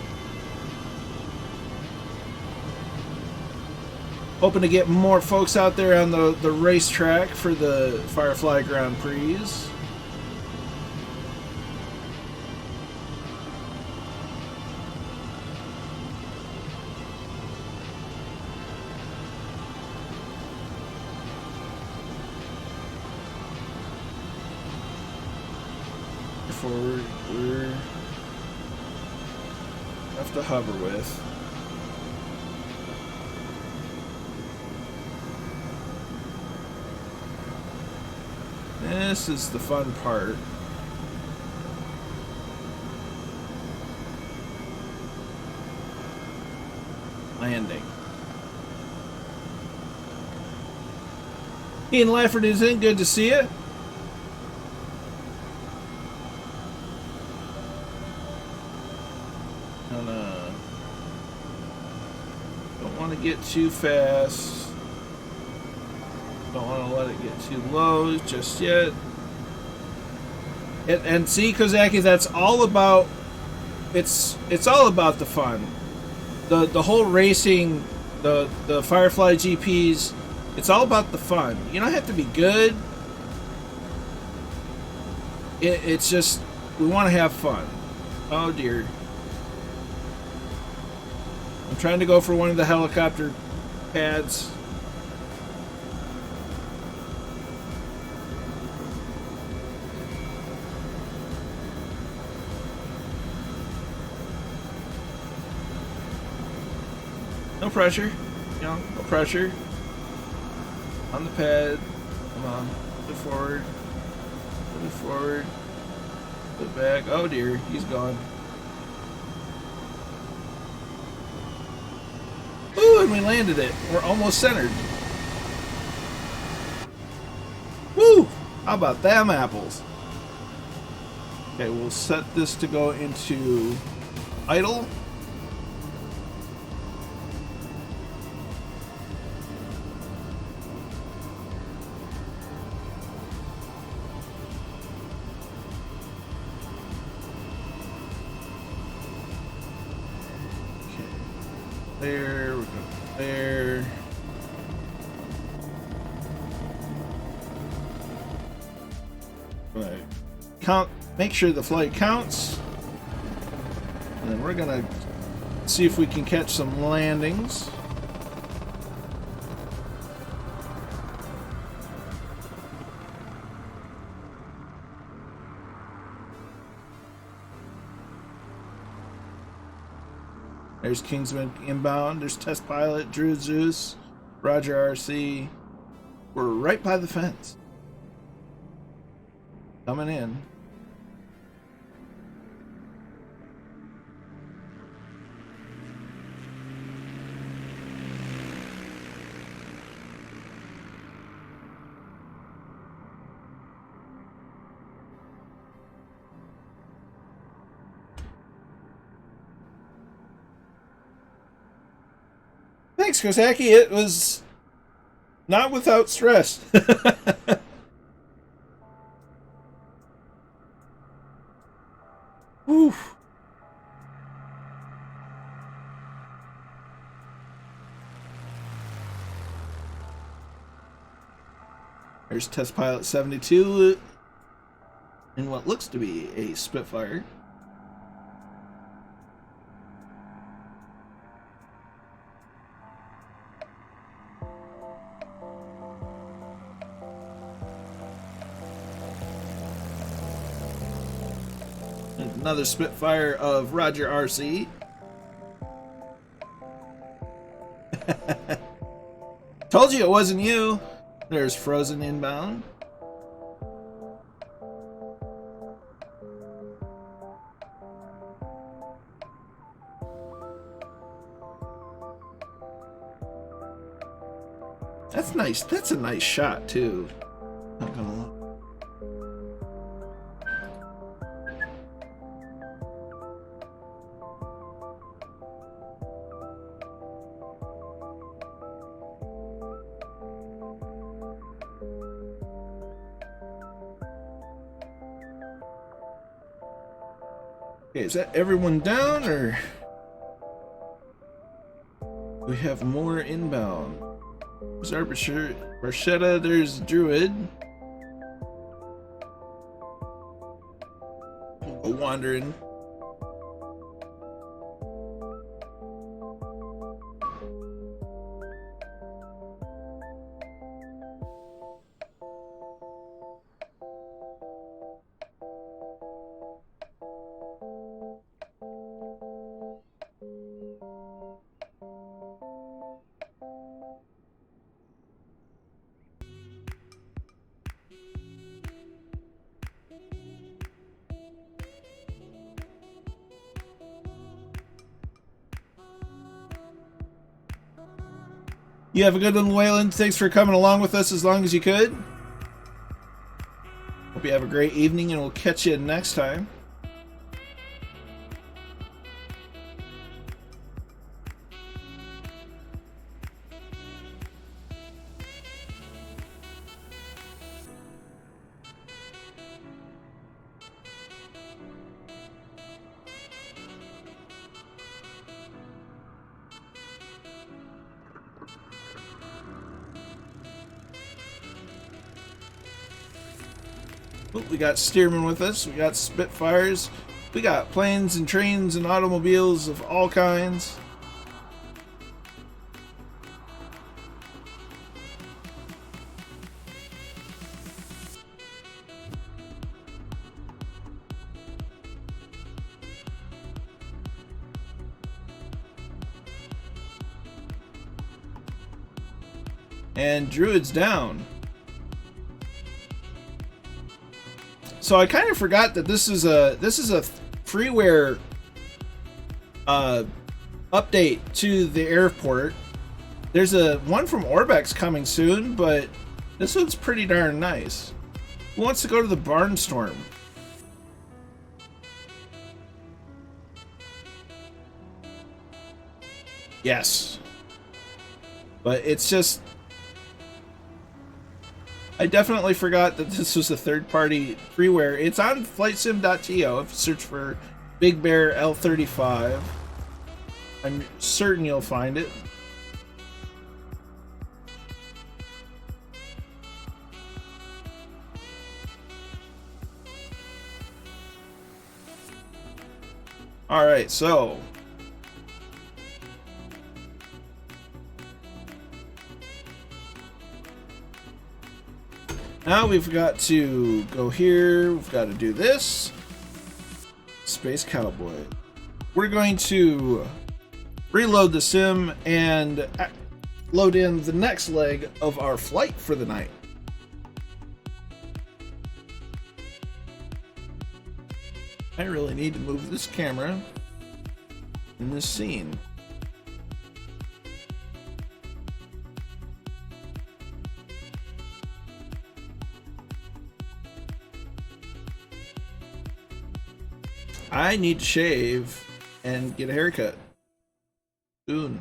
Hoping to get more folks out there on the racetrack for the Firefly Grand Prix. Forward, we're have to hover with. This is the fun part. Landing. Ian Lafford is in. Good to see you. Don't want to get too fast. Don't want to let it get too low just yet. And see, Kozaki, that's all about. It's all about the fun. The whole racing, the Firefly GPs. It's all about the fun. You don't have to be good. It's just we want to have fun. Oh dear. I'm trying to go for one of the helicopter pads. No pressure, you know, no pressure. On the pad, come on. Move forward. Move forward. Put back. Oh dear, he's gone. Ooh, and we landed it. We're almost centered. Woo! How about them apples? Okay, we'll set this to go into idle. There, we're going there. Right. Count, make sure the flight counts. And then we're gonna see if we can catch some landings. There's Kingsman inbound. There's Test Pilot, Drew Zeus, Roger RC. We're right by the fence. Coming in. Thanks, Kosaki. It was not without stress. Whew. There's Test Pilot 72 in what looks to be a Spitfire. Another Spitfire of Roger RC. Told you it wasn't you. There's Frozen inbound. That's nice. That's a nice shot too. Not gonna lie. Okay, is that everyone down, or we have more inbound? There's Barchetta, there's Druid. A wandering. You have a good one, Wayland. Thanks for coming along with us as long as you could. Hope you have a great evening, and we'll catch you next time. We got Stearman with us, we got Spitfires, we got planes and trains and automobiles of all kinds. And Druid's down. So I kind of forgot that this is a freeware update to the airport. There's a one from Orbex coming soon, but this one's pretty darn nice. Who wants to go to the Barnstorm? Yes. But it's just... I definitely forgot that this was a third-party freeware. It's on flightsim.to. If you search for Big Bear L35, I'm certain you'll find it. Alright, so... now we've got to go here, we've got to do this. Space Cowboy. We're going to reload the sim and load in the next leg of our flight for the night. I really need to move this camera in this scene. I need to shave and get a haircut soon.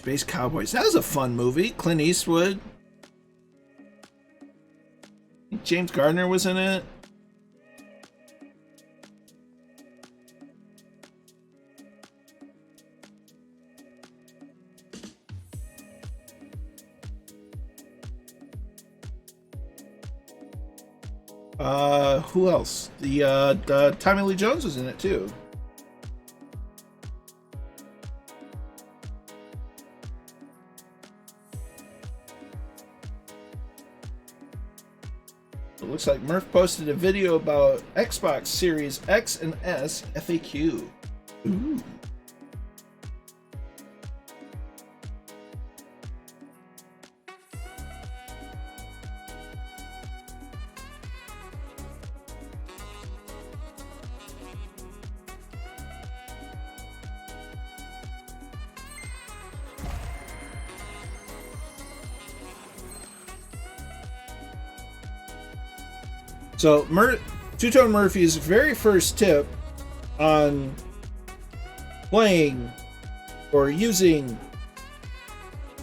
Space Cowboys. That was a fun movie. Clint Eastwood. I think James Gardner was in it. Who else? The Tommy Lee Jones was in it too. It looks like Murph posted a video about Xbox Series X and S FAQ. Ooh. So, Two-Tone Murphy's very first tip on playing or using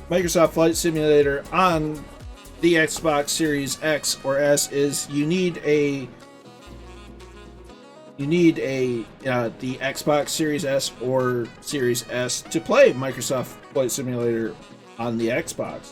Microsoft Flight Simulator on the Xbox Series X or S is you need the Xbox Series S or Series S to play Microsoft Flight Simulator on the Xbox.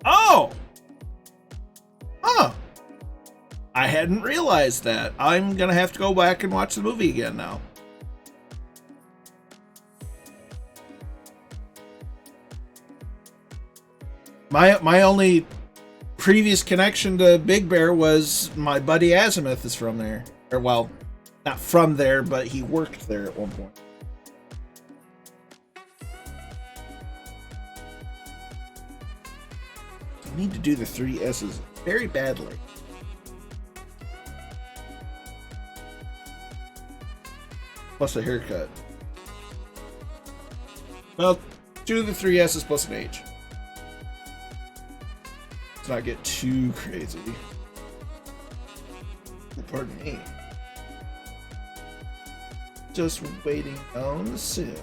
Oh! Huh. I hadn't realized that. I'm gonna have to go back and watch the movie again now. My only previous connection to Big Bear was my buddy Azimuth is from there. Or, well, not from there, but he worked there at one point. I need to do the 3 S's very badly. Plus a haircut. Well, do the 3 S's plus an H. Let's not get too crazy. Pardon me. Just waiting on the sim.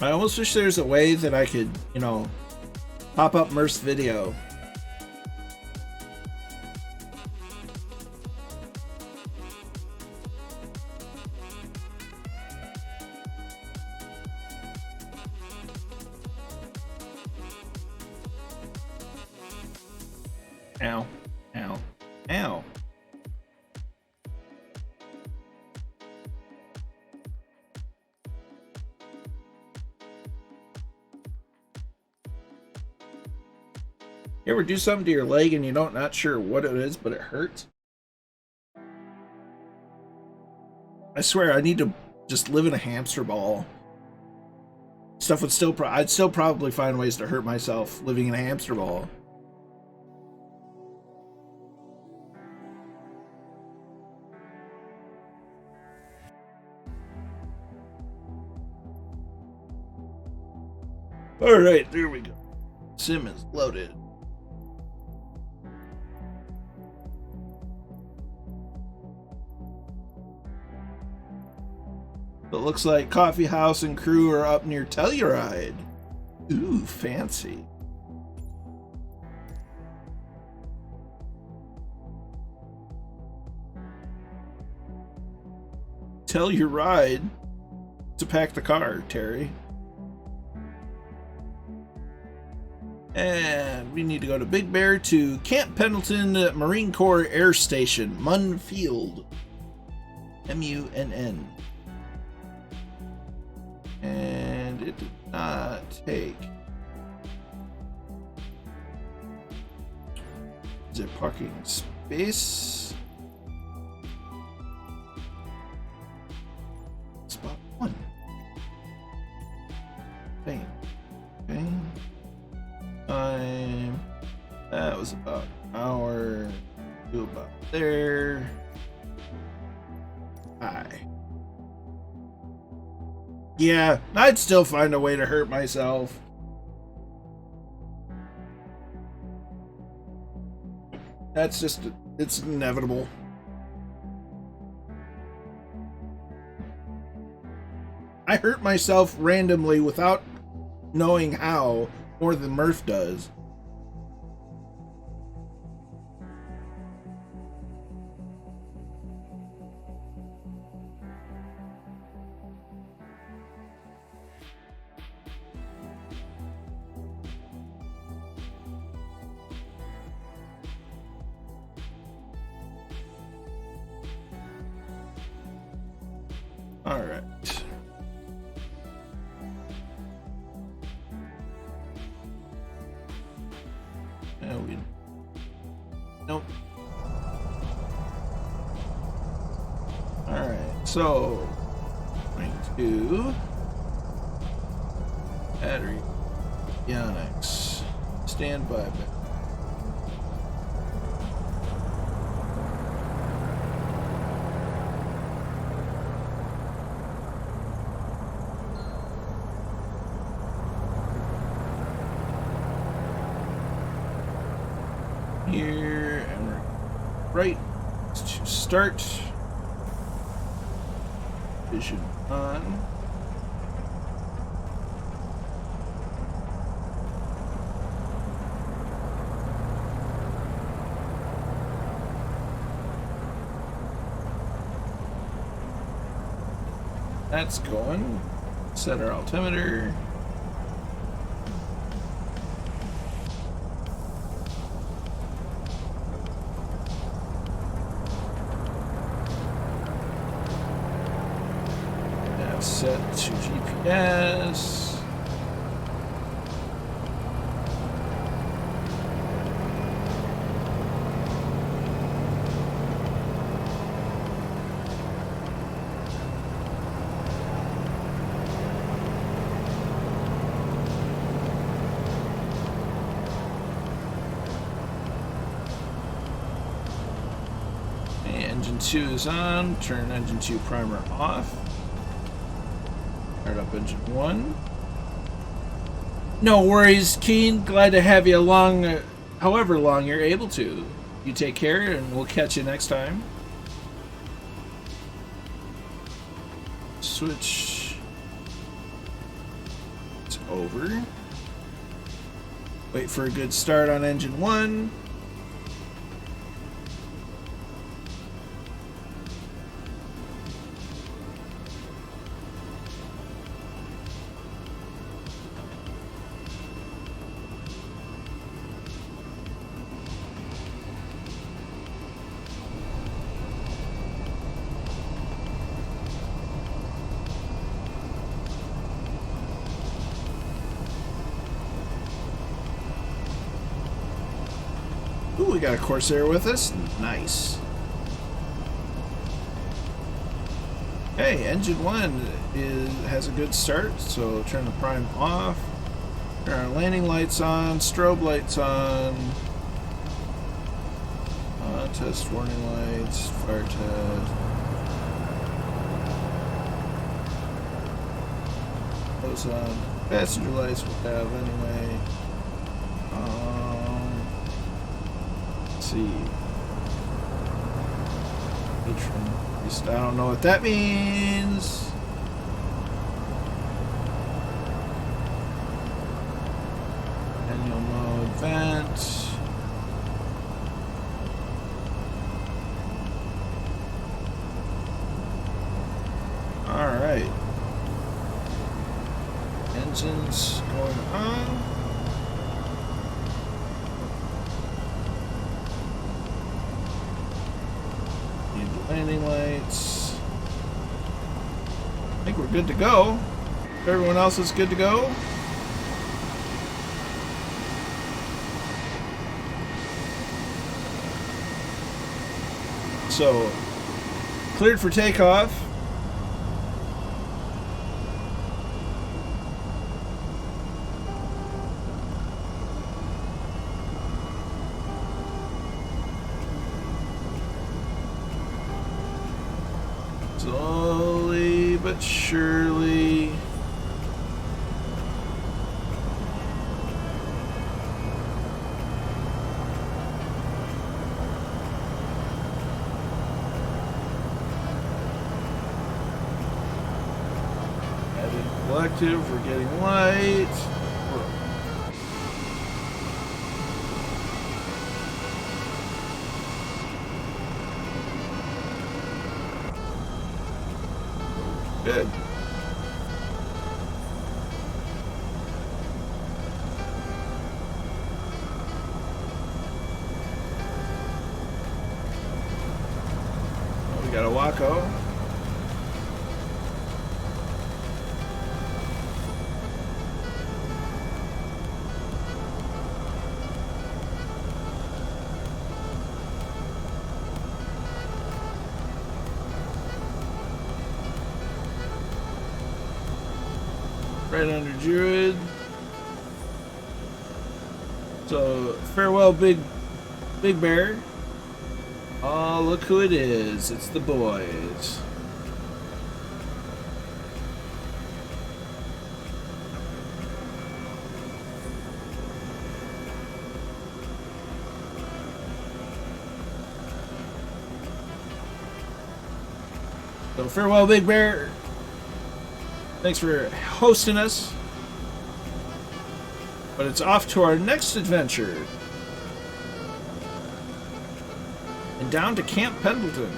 I almost wish there's a way that I could, you know, pop up Murph's video. Ow. Ow. Ow. You ever do something to your leg and not sure what it is, but it hurts? I swear, I need to just live in a hamster ball. Stuff would still I'd still probably find ways to hurt myself living in a hamster ball. Alright, there we go. Sim is loaded. It looks like Coffee House and crew are up near Telluride. Ooh, fancy. Telluride to pack the car, Terry. And we need to go to Big Bear to Camp Pendleton Marine Corps Air Station, Munn Field. M-U-N-N. And it did not take. Is it parking space? Spot 1. Bang. Bang. Time. That was about an hour. Do about there. Hi. Yeah, I'd still find a way to hurt myself. That's just, it's inevitable. I hurt myself randomly without knowing how more than Murph does. All right. No, we. Nope. All right. So, going to battery Yanix standby. Here, and we're right to start. Vision on. That's going. Set our altimeter. Set to GPS. Engine 2 is on. Turn engine 2 primer off. Start up engine 1. No worries, Keen. Glad to have you along, however long you're able to. You take care, and we'll catch you next time. Switch over. Wait for a good start on engine 1. Ooh, we got a Corsair with us. Nice. Hey, engine 1 has a good start, so turn the prime off. Turn our landing lights on, strobe lights on. Test warning lights, fire test. Those on. Passenger lights we'll have anyway. See. I don't know what that means. Manual mode vent. Alright. Engines going on. Landing lights. I think we're good to go. Everyone else is good to go. So, cleared for takeoff. Slowly but surely. Heading collective, we're getting light. Good. We got a Waco. Right under Druid. So farewell, Big Bear. Oh, look who it is! It's the boys. So farewell, Big Bear. Thanks for hosting us. But it's off to our next adventure. And down to Camp Pendleton.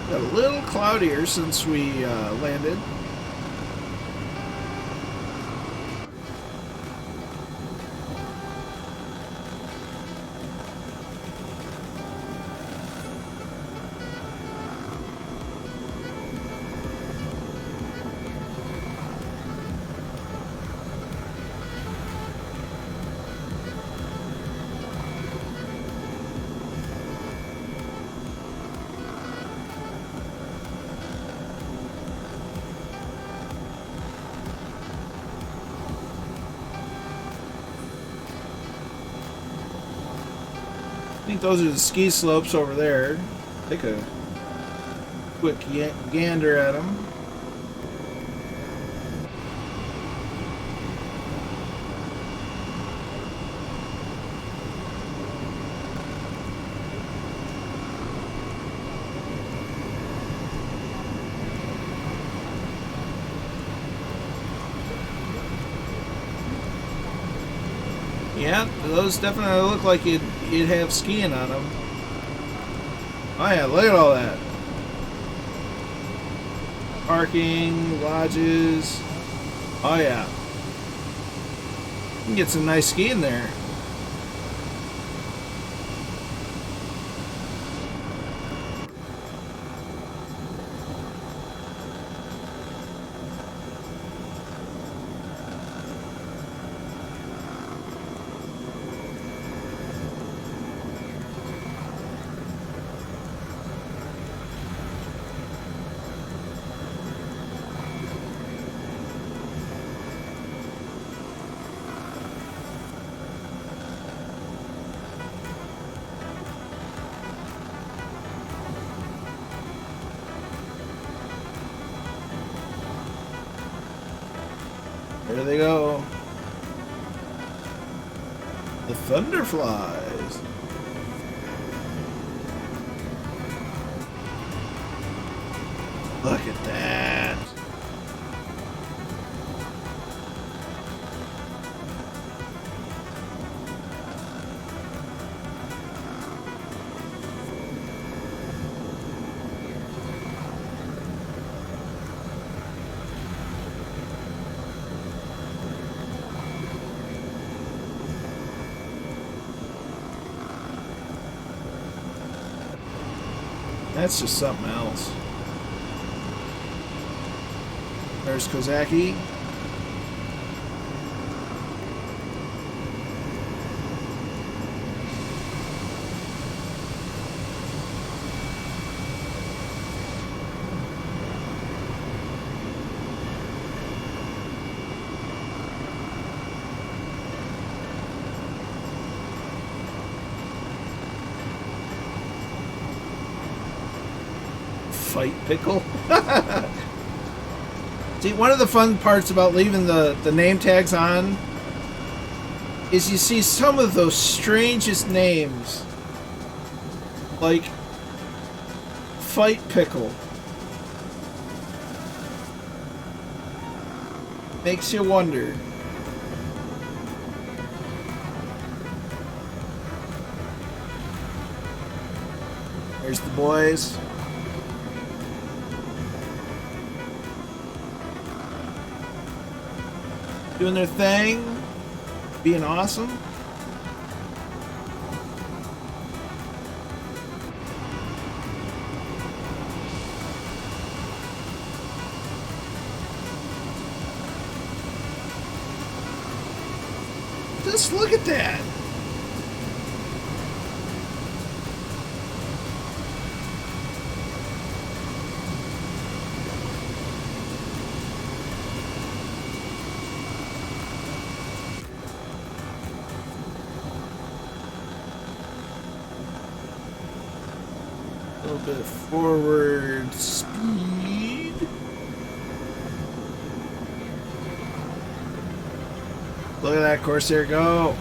Got a little cloudier since we landed. I think those are the ski slopes over there. Take a quick gander at them. Yeah, those definitely look like you'd have skiing on them. Oh yeah, look at all that. Parking, lodges. Oh yeah. You can get some nice skiing there. There they go. The Thunderflies. Look at that. That's just something else. There's Kozaki. Fight Pickle. See, one of the fun parts about leaving the name tags on is you see some of those strangest names. Like Fight Pickle. Makes you wonder. There's the boys. Doing their thing, being awesome. Just look at that. A little bit of forward speed. Look at that Corsair go.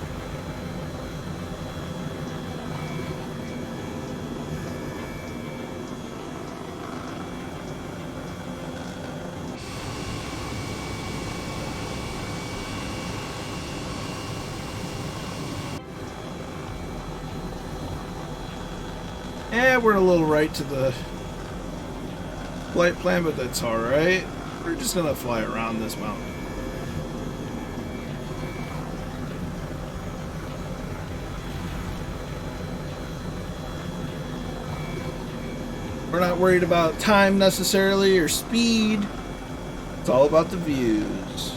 Yeah, we're a little right to the flight plan, but that's alright. We're just gonna fly around this mountain. We're not worried about time necessarily or speed. It's all about the views.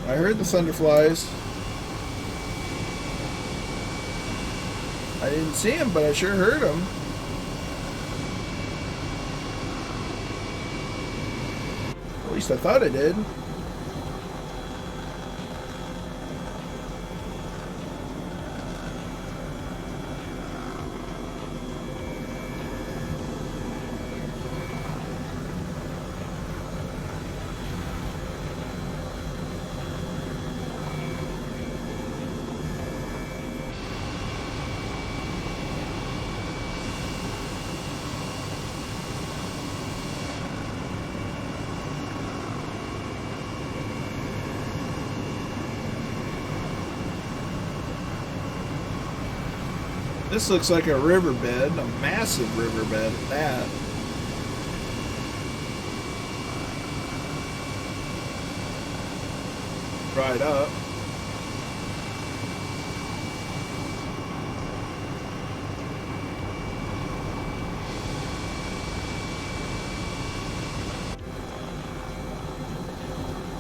I heard the Thunderflies. I didn't see him, but I sure heard him. At least I thought I did. This looks like a riverbed, a massive riverbed at that. Dried up.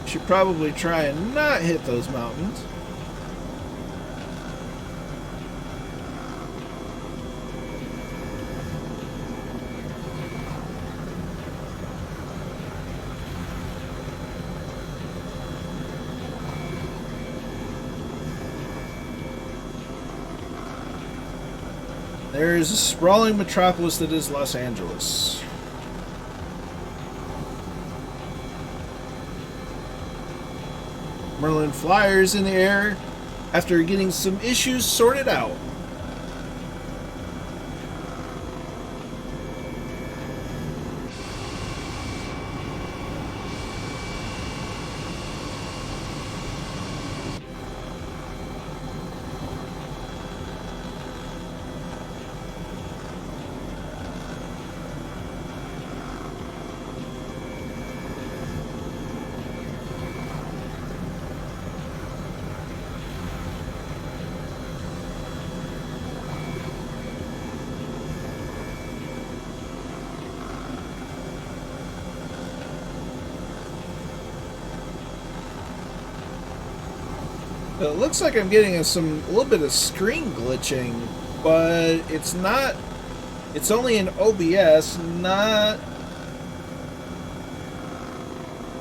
Should probably try and not hit those mountains. There is a sprawling metropolis that is Los Angeles. Merlin flyers in the air after getting some issues sorted out. It looks like I'm getting a little bit of screen glitching, but it's not. It's only in OBS, not.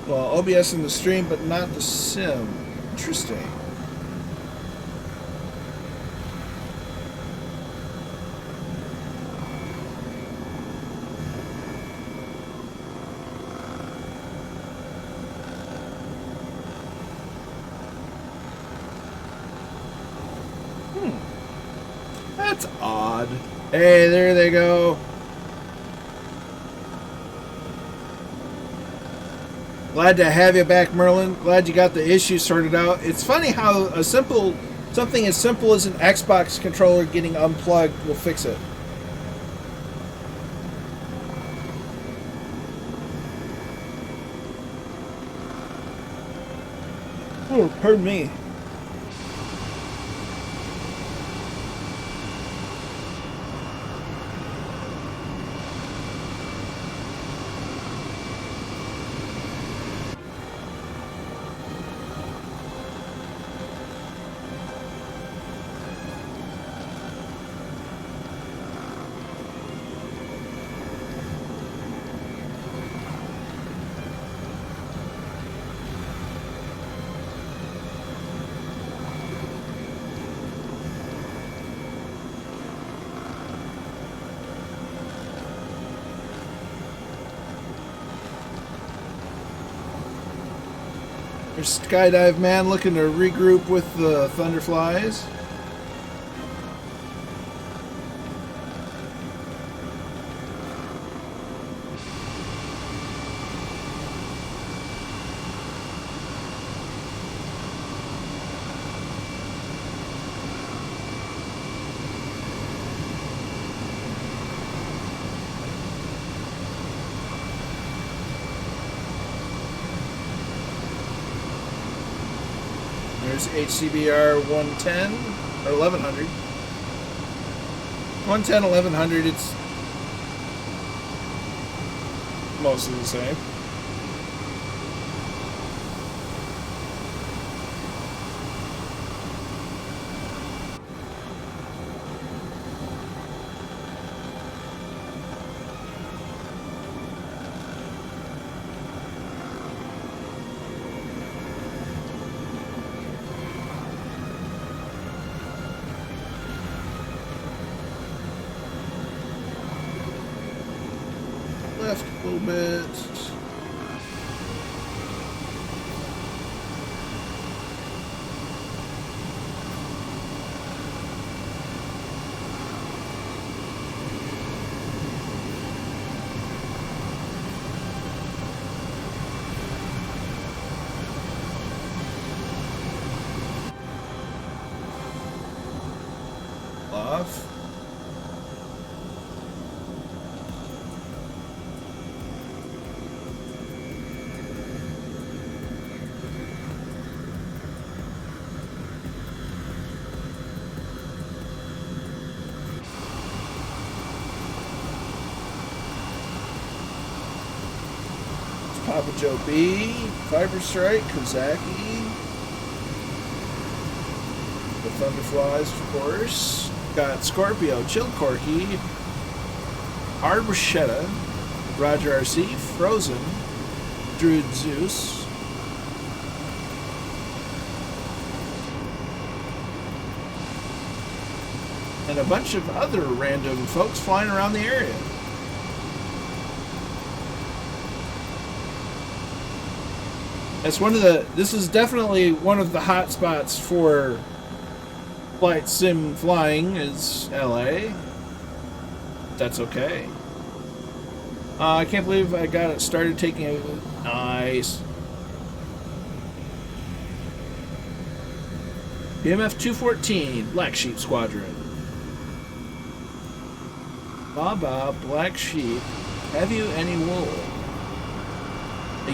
Well, OBS in the stream, but not the sim. Interesting. That's odd. Hey, there they go. Glad to have you back, Merlin. Glad you got the issue sorted out. It's funny how something as simple as an Xbox controller getting unplugged will fix it. Oh, pardon me. There's Skydive Man looking to regroup with the Thunderflies. There's HCBR 110 or 1100. 110, 1100, it's mostly the same. Left a little bit. Off. Papa Joe B, Fiber Strike, Kozaki, the Thunderflies, of course. Got Scorpio, Chill Corky, Arborchetta, Roger RC, Frozen, Druid Zeus, and a bunch of other random folks flying around the area. It's this is definitely one of the hot spots for flight sim flying is LA. That's okay. I can't believe I got it started taking a nice. BMF 214, Black Sheep Squadron. Baba, Black Sheep, have you any wool?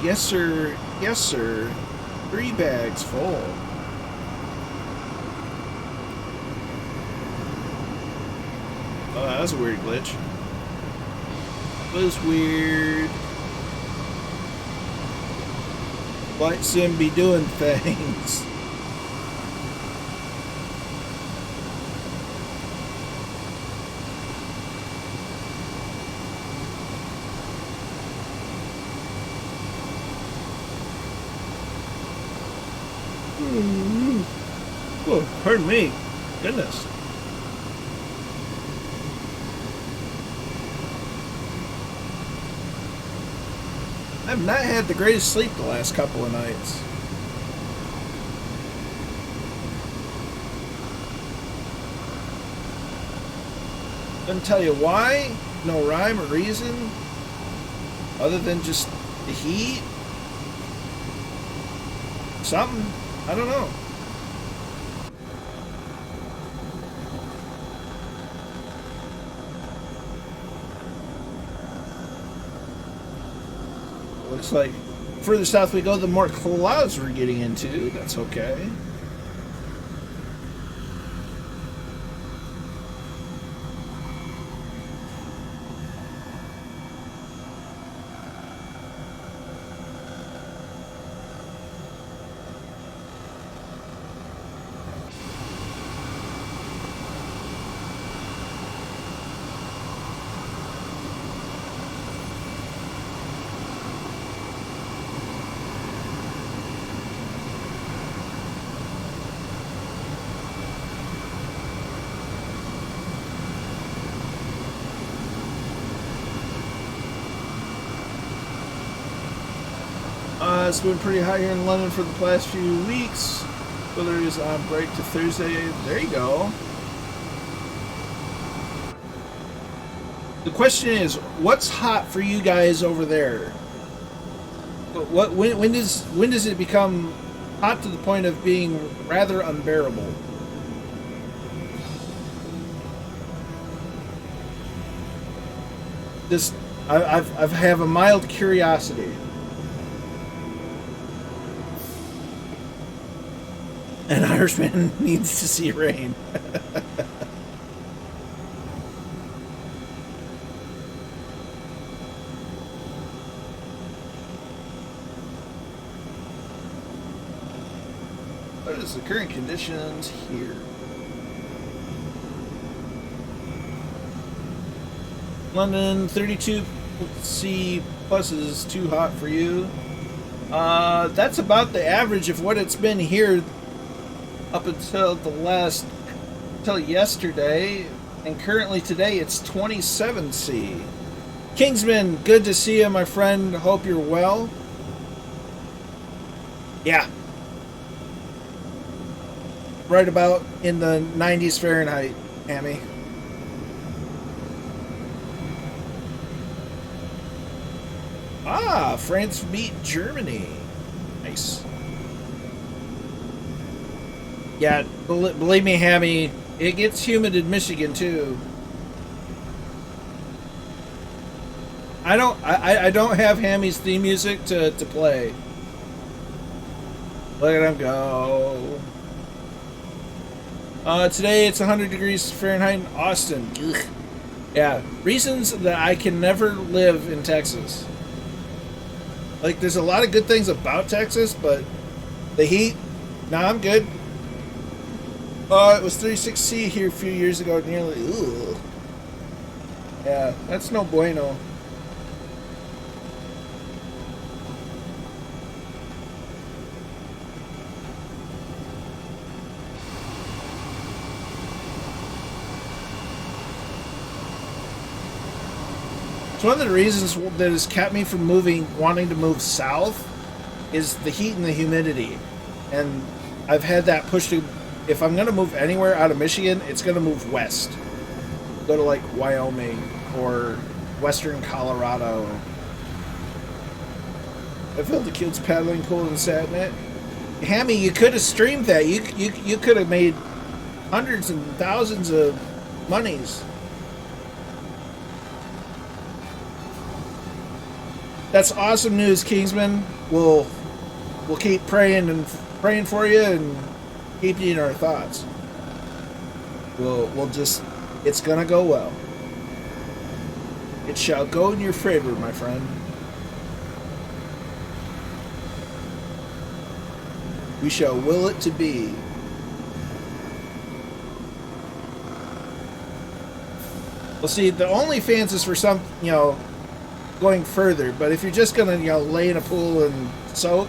Yes, sir. Yes, sir. 3 bags full. Oh, that was a weird glitch. That was weird. Flight sim be doing things. Oh, pardon me. Goodness. I've not had the greatest sleep the last couple of nights. Couldn't tell you why. No rhyme or reason. Other than just the heat. Something. I don't know. Looks like further south we go, the more clouds we're getting into. That's okay. It's been pretty hot here in London for the past few weeks. Weather is on break to Thursday. There you go. The question is, what's hot for you guys over there? When does it become hot to the point of being rather unbearable? Just I have a mild curiosity. An Irishman needs to see rain. What is the current conditions here? London, 32 C plus is too hot for you. That's about the average of what it's been here up until yesterday, and currently today it's 27 C. Kingsman, good to see you, my friend. Hope you're well. Yeah. Right about in the 90s Fahrenheit, Hammy. Ah, France beat Germany. Nice. Yeah, believe me, Hammy, it gets humid in Michigan too. I don't have Hammy's theme music to play. Look at him go. Today it's 100 degrees Fahrenheit in Austin. Ugh. Yeah, reasons that I can never live in Texas. Like, there's a lot of good things about Texas, but the heat, nah, I'm good. It was 36C here a few years ago, nearly, ugh. Yeah, that's no bueno. It's one of the reasons that has kept me from wanting to move south, is the heat and the humidity. And I've had that push to, if I'm going to move anywhere out of Michigan, it's going to move west. Go to like Wyoming or western Colorado. I felt the kids paddling pool and sat in it. Hammy, you could have streamed that. You could have made hundreds and thousands of monies. That's awesome news, Kingsman. We'll keep praying for you and keep you in our thoughts. We'll just, it's gonna go well. It shall go in your favor, my friend. We shall will it to be. Well, see, the OnlyFans is for some, going further, but if you're just gonna, lay in a pool and soak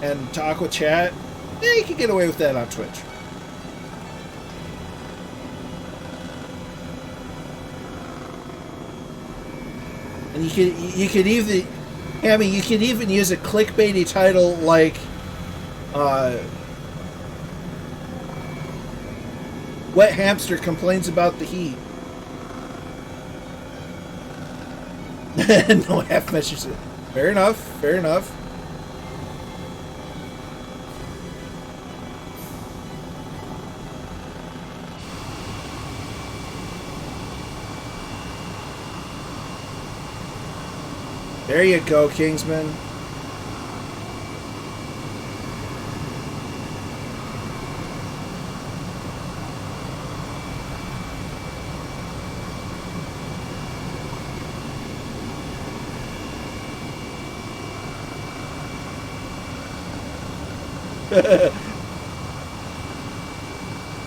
and talk with chat, you can get away with that on Twitch. And you could even, you could even use a clickbaity title like, Wet Hamster complains about the heat. No half measures. Fair enough. Fair enough. There you go, Kingsman.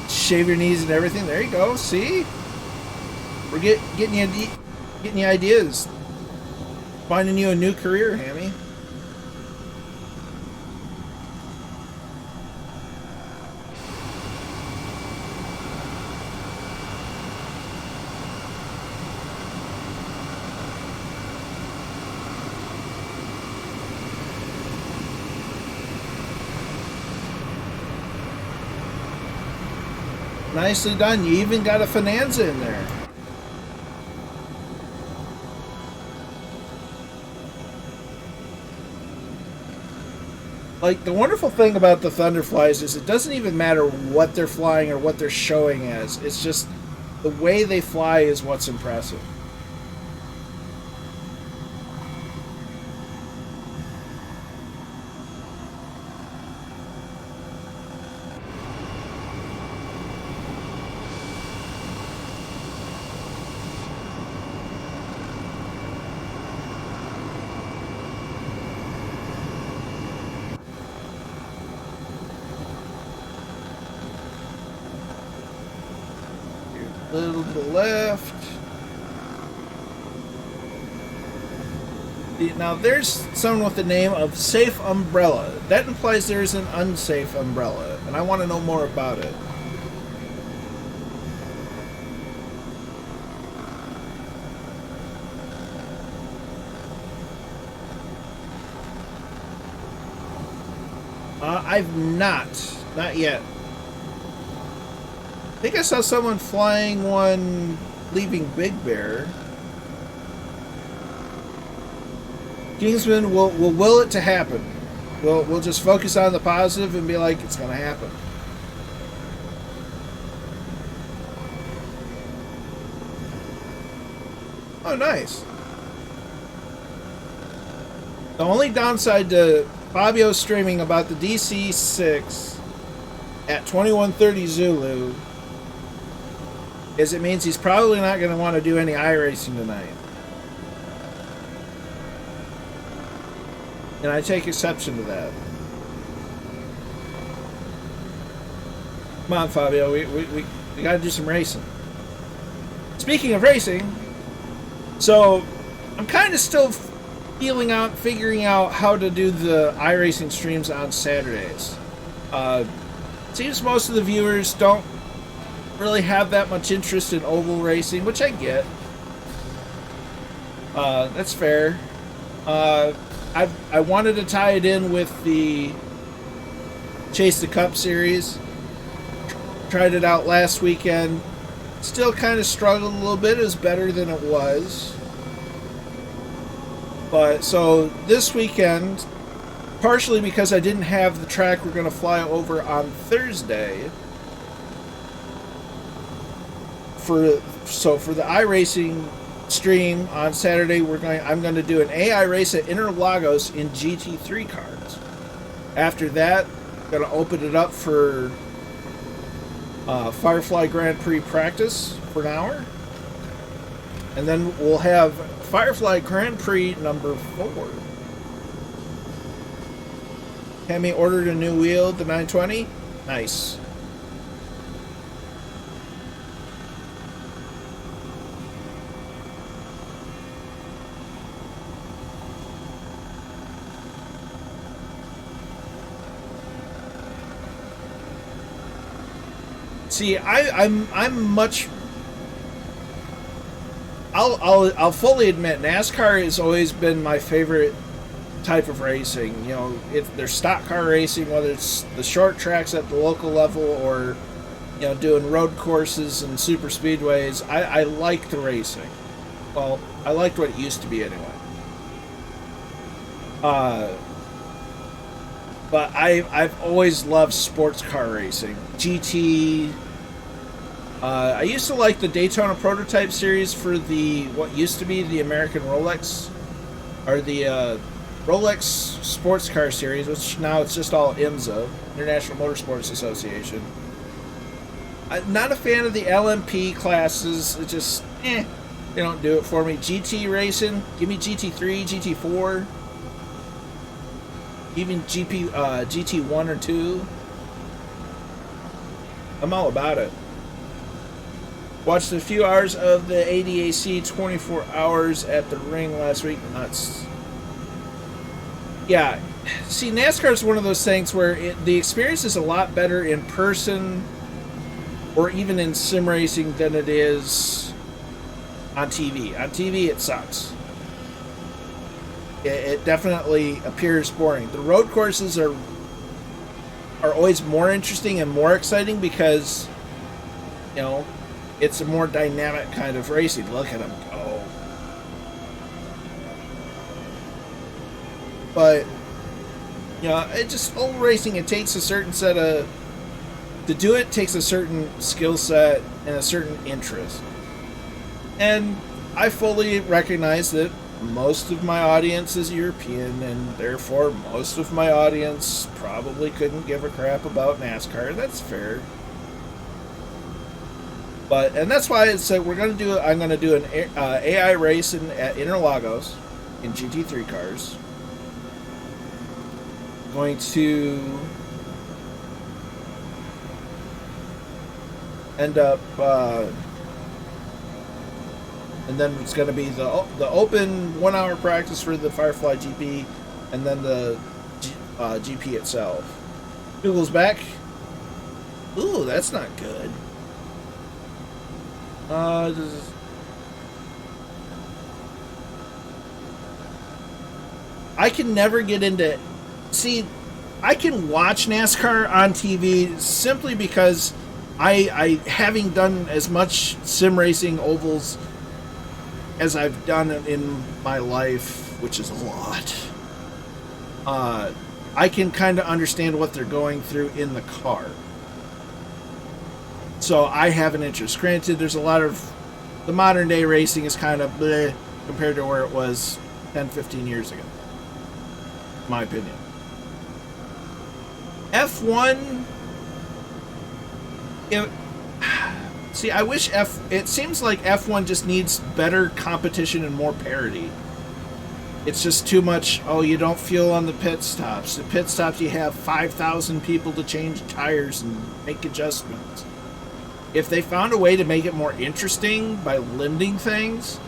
Shave your knees and everything. There you go. See, we're getting you ideas. Finding you a new career, Hammy. Nicely done. You even got a Finanza in there. Like, the wonderful thing about the Thunderflies is it doesn't even matter what they're flying or what they're showing as. It's just the way they fly is what's impressive. A little to the left. Now there's someone with the name of Safe Umbrella. That implies there's an unsafe umbrella, and I want to know more about it. I've not yet. I think I saw someone flying one leaving Big Bear. Kingsman will will it to happen. We'll just focus on the positive and be like, it's gonna happen. Oh, nice. The only downside to Fabio streaming about the DC-6 at 2130 Zulu is it means he's probably not going to want to do any iRacing tonight. and I take exception to that. Come on, Fabio, we gotta do some racing. Speaking of racing, so I'm kind of still figuring out how to do the iRacing streams on Saturdays. Seems most of the viewers don't really have that much interest in oval racing, which I get. That's fair. I wanted to tie it in with the Chase the Cup series. Tried it out last weekend. Still kind of struggled a little bit. It was better than it was. But so this weekend, partially because I didn't have the track we're going to fly over on Thursday. For the iRacing stream on Saturday, I'm going to do an AI race at Interlagos in GT3 cars. After that, I'm going to open it up for Firefly Grand Prix practice for an hour. And then we'll have Firefly Grand Prix number 4. Hemi ordered a new wheel, the 920. Nice. See, I'm much. I'll fully admit NASCAR has always been my favorite type of racing. You know, if there's stock car racing, whether it's the short tracks at the local level or, you know, doing road courses and super speedways, I like the racing. Well, I liked what it used to be anyway. But I've always loved sports car racing. GT. I used to like the Daytona Prototype Series for what used to be the American Rolex, or the Rolex Sports Car Series, which now it's just all IMSA, International Motorsports Association. I'm not a fan of the LMP classes. It just, they don't do it for me. GT racing, give me GT3, GT4, even GT1 or 2. I'm all about it. Watched a few hours of the ADAC 24 hours at the ring last week. Nuts. Yeah. See, NASCAR is one of those things where the experience is a lot better in person or even in sim racing than it is on TV. On TV, it sucks. It definitely appears boring. The road courses are always more interesting and more exciting because, you know, it's a more dynamic kind of racing. Look at them go. But, you know, it just, old racing, it takes a certain set of, to do it takes a certain skill set and a certain interest. And I fully recognize that most of my audience is European, and therefore most of my audience probably couldn't give a crap about NASCAR. That's fair. And that's why I said I'm going to do an AI race at Interlagos in GT3 cars. Going to end up, and then it's going to be the open 1 hour practice for the Firefly GP, and then the GP itself. Google's back. Ooh, that's not good. I can never get into. See, I can watch NASCAR on TV simply because I having done as much sim racing ovals as I've done in my life, which is a lot. I can kind of understand what they're going through in the car. So I have an interest. Granted, there's a lot of the modern day racing is kind of bleh compared to where it was 10, 15 years ago. My opinion. F1. See, I wish it seems like F1 just needs better competition and more parity. It's just too much. Oh, you don't fuel on the pit stops. The pit stops, you have 5,000 people to change tires and make adjustments. If they found a way to make it more interesting by limiting things,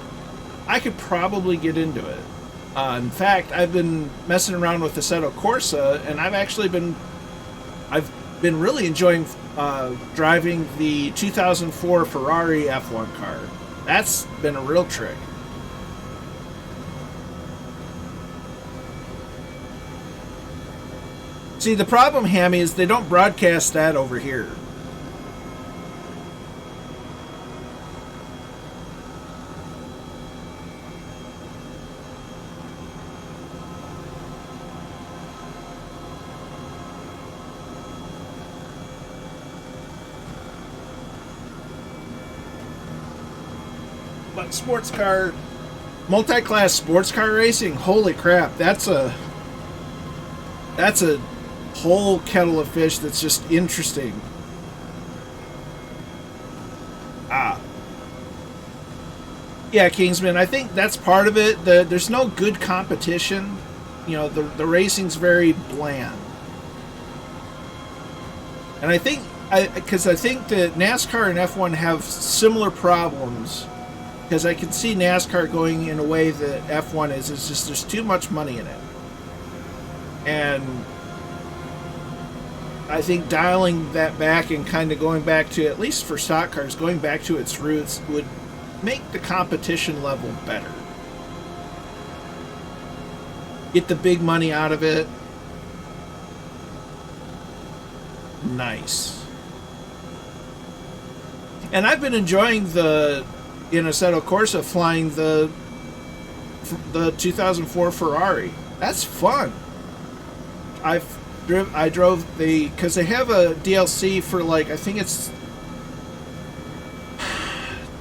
I could probably get into it. In fact, I've been messing around with the Assetto Corsa, and I've been really enjoying driving the 2004 Ferrari F1 car. That's been a real trick. See, the problem, Hammy, is they don't broadcast that over here. But sports car, multi-class sports car racing, holy crap, that's a whole kettle of fish that's just interesting. Yeah, Kingsman, I think that's part of it. There's no good competition. You know, the racing's very bland. And I think that NASCAR and F1 have similar problems, because I can see NASCAR going in a way that F1 is. It's just there's too much money in it. And I think dialing that back and kind of going back to, at least for stock cars, going back to its roots would make the competition level better. Get the big money out of it. Nice. And I've been enjoying in Assetto Corsa flying the 2004 Ferrari. That's fun. I drove because they have a DLC for, like, I think it's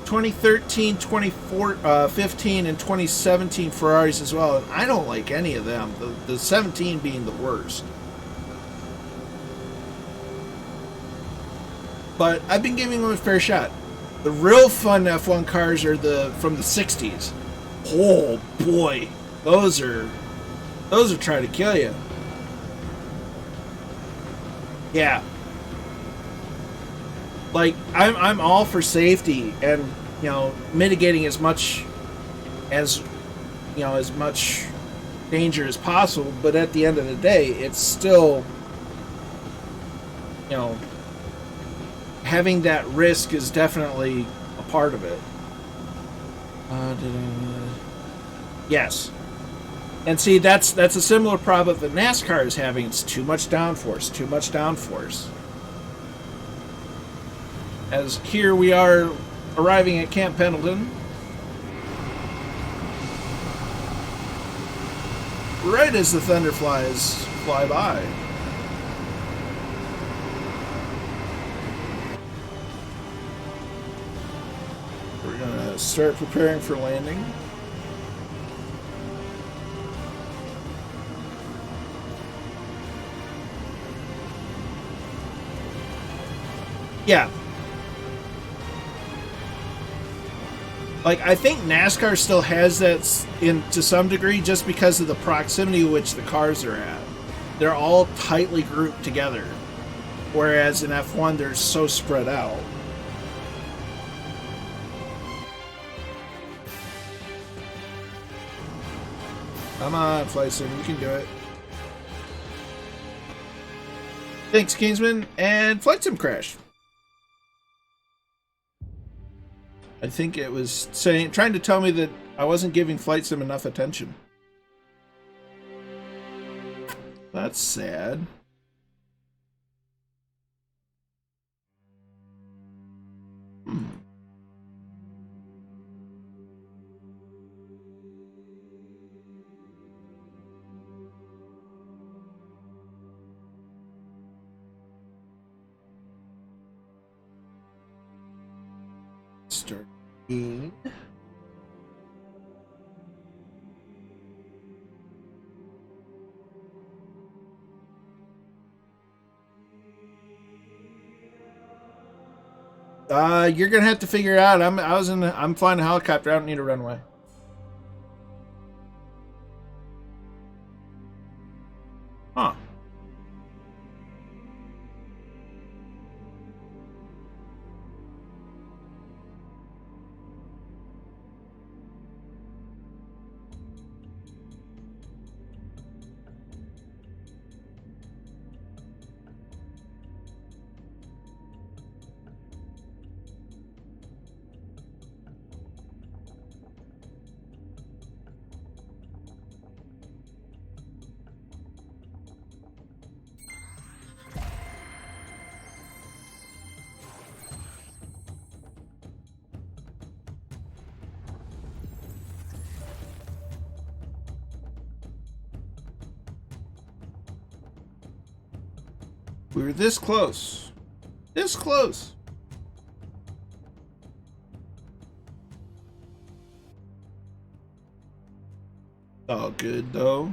2013, 2015, and 2017 Ferraris as well, and I don't like any of them. The 17 being the worst. But I've been giving them a fair shot. The real fun F1 cars are from the 60s. Oh boy, those are trying to kill you. Yeah. Like, I'm all for safety and, you know, mitigating as much danger as possible, but at the end of the day, it's still, you know, having that risk is definitely a part of it. Yes. And see, that's a similar problem that NASCAR is having. It's too much downforce, too much downforce. As here we are arriving at Camp Pendleton. Right as the Thunderflies fly by. We're gonna start preparing for landing. Yeah. Like, I think NASCAR still has that to some degree just because of the proximity to which the cars are at. They're all tightly grouped together. Whereas in F1, they're so spread out. Come on, Flight Sim, you can do it. Thanks, Kingsman, and Flight Sim crashed. I think it was trying to tell me that I wasn't giving Flight Sim enough attention. That's sad. Starting. You're gonna have to figure it out. I'm flying a helicopter. I don't need a runway. We were this close. This close. All good, though.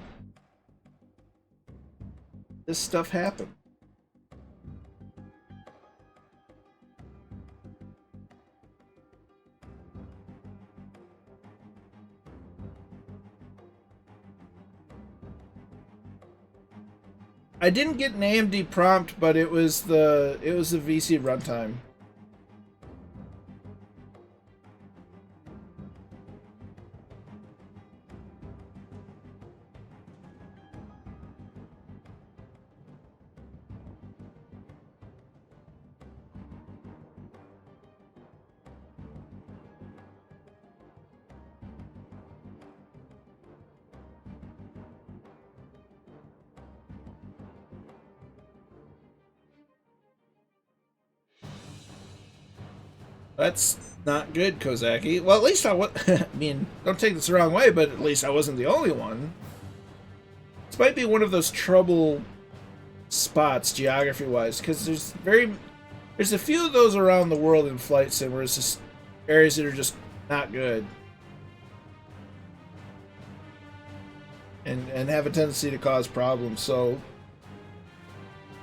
This stuff happened. I didn't get an AMD prompt, but it was the VC runtime. That's not good, Kozaki. Well, at least I mean, don't take this the wrong way, but at least I wasn't the only one. This might be one of those trouble spots, geography-wise, because there's a few of those around the world in Flight Sim where it's just areas that are just not good. And have a tendency to cause problems, so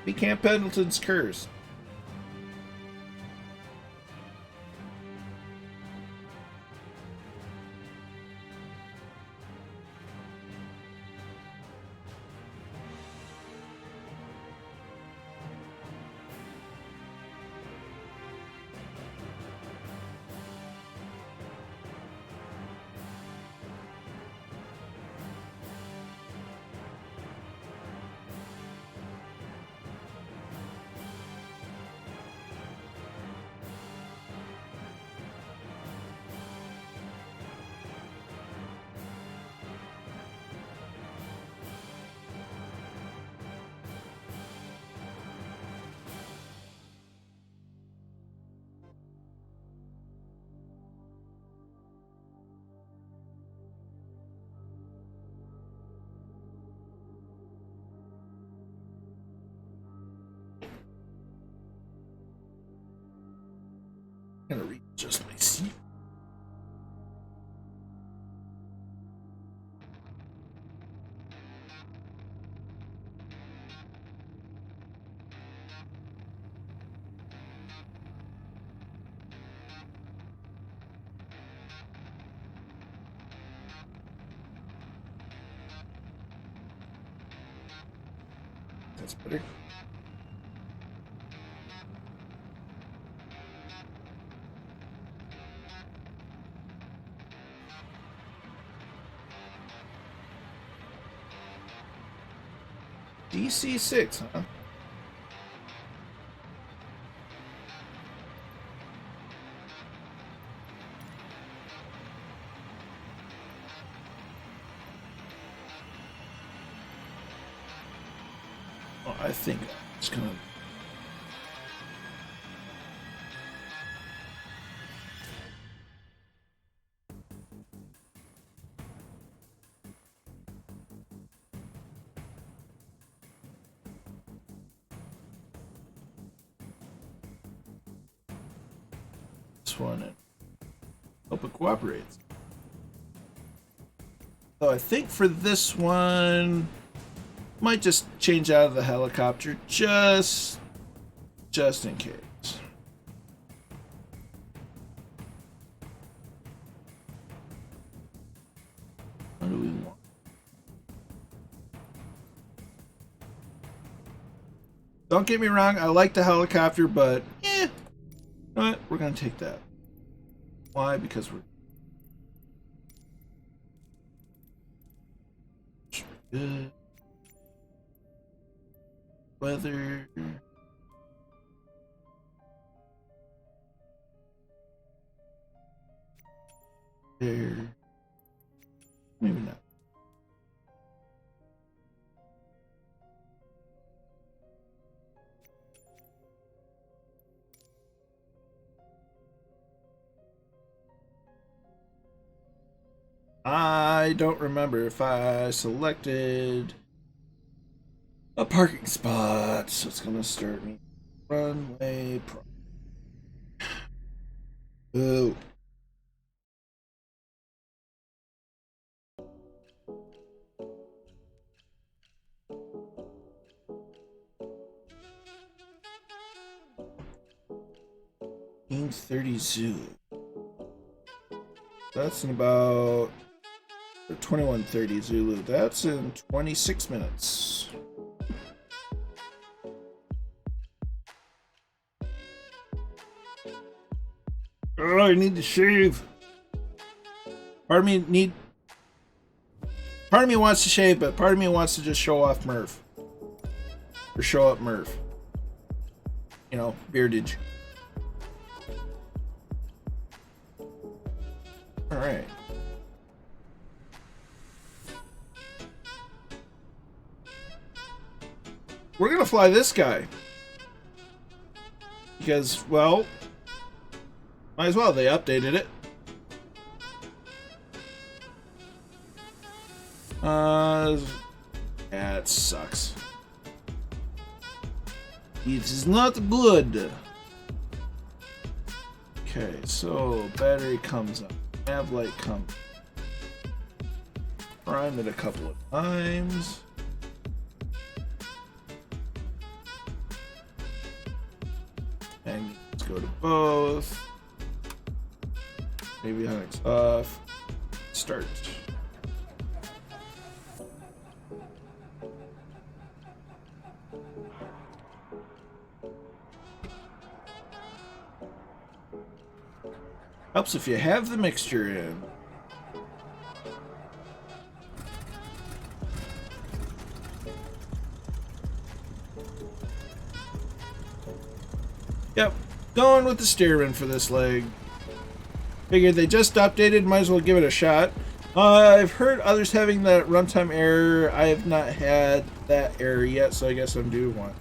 be Camp Pendleton's curse. I'm gonna readjust my seat. That's better. DC6, huh? Oh, I think it's gonna... one and hope it cooperates. So I think for this one, might just change out of the helicopter just in case. What do we want? Don't get me wrong, I like the helicopter, but you know what? We're gonna take that. Why? Because we're good. Weather. There. Maybe not. I don't remember if I selected... a parking spot. So it's gonna start me runway. Ooh. Game 30 Zulu. That's in about 21:30 Zulu. That's in 26 minutes. Oh, I need to shave. Part of me wants to shave, but part of me wants to just show off Murph. Or show up Murph. You know, beardage. Alright. We're gonna fly this guy. Because, well, might as well. They updated it. Yeah, it sucks. It is not good. Okay, so battery comes up. Nav light comes. Prime it a couple of times. And let's go to both. Avionics off. Start. Helps if you have the mixture in. Yep, going with the steerman for this leg. Figured they just updated, might as well give it a shot. I've heard others having that runtime error. I have not had that error yet, so I guess I'm due one.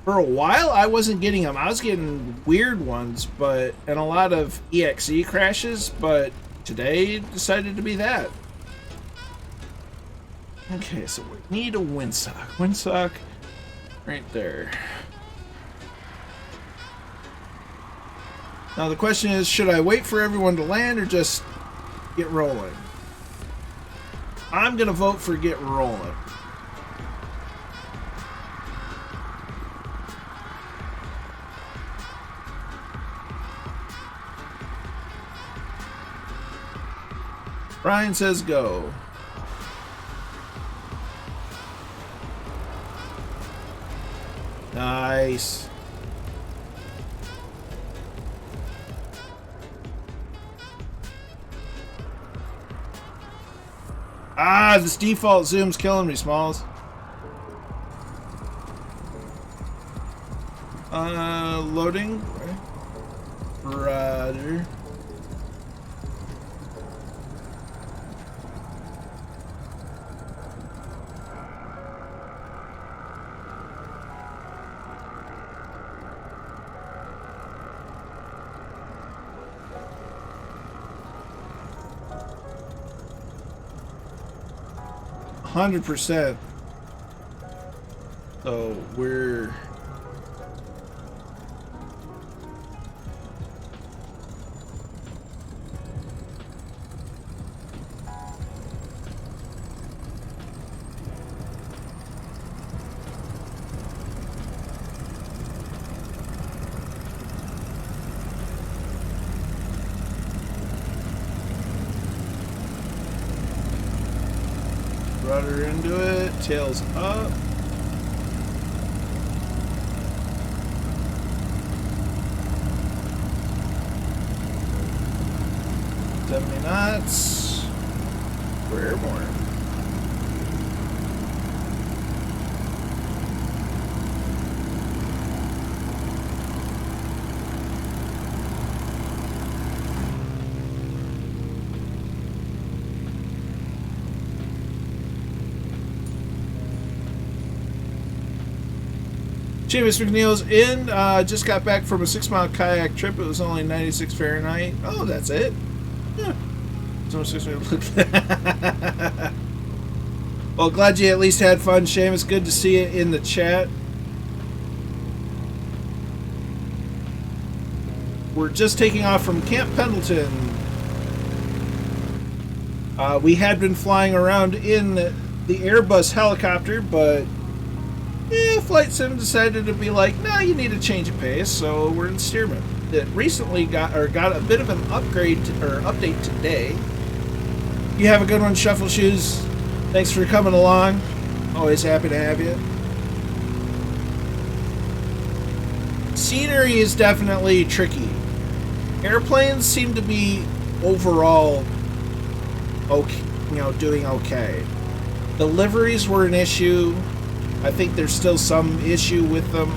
For a while, I wasn't getting them. I was getting weird ones, and a lot of EXE crashes, but today decided to be that. Okay, so we need a windsock. Windsock right there. Now the question is, should I wait for everyone to land or just get rolling? I'm gonna vote for get rolling. Brian says go. Nice. Ah, this default zoom's killing me, Smalls. Loading. Roger. %. So we're rudder into it, tails up. $70 knots. We're airborne. Seamus McNeil's in. Just got back from a 6-mile kayak trip. It was only 96 Fahrenheit. Oh, that's it? Yeah. So 6 minutes. Well, glad you at least had fun, Seamus. Good to see it in the chat. We're just taking off from Camp Pendleton. We had been flying around in the Airbus helicopter, but Flight Sim decided to be like, nah, you need a change of pace, so we're in Stearman. It recently got a bit of an upgrade or update today. You have a good one, Shuffle Shoes. Thanks for coming along. Always happy to have you. Scenery is definitely tricky. Airplanes seem to be overall okay, doing okay. Deliveries were an issue. I think there's still some issue with them.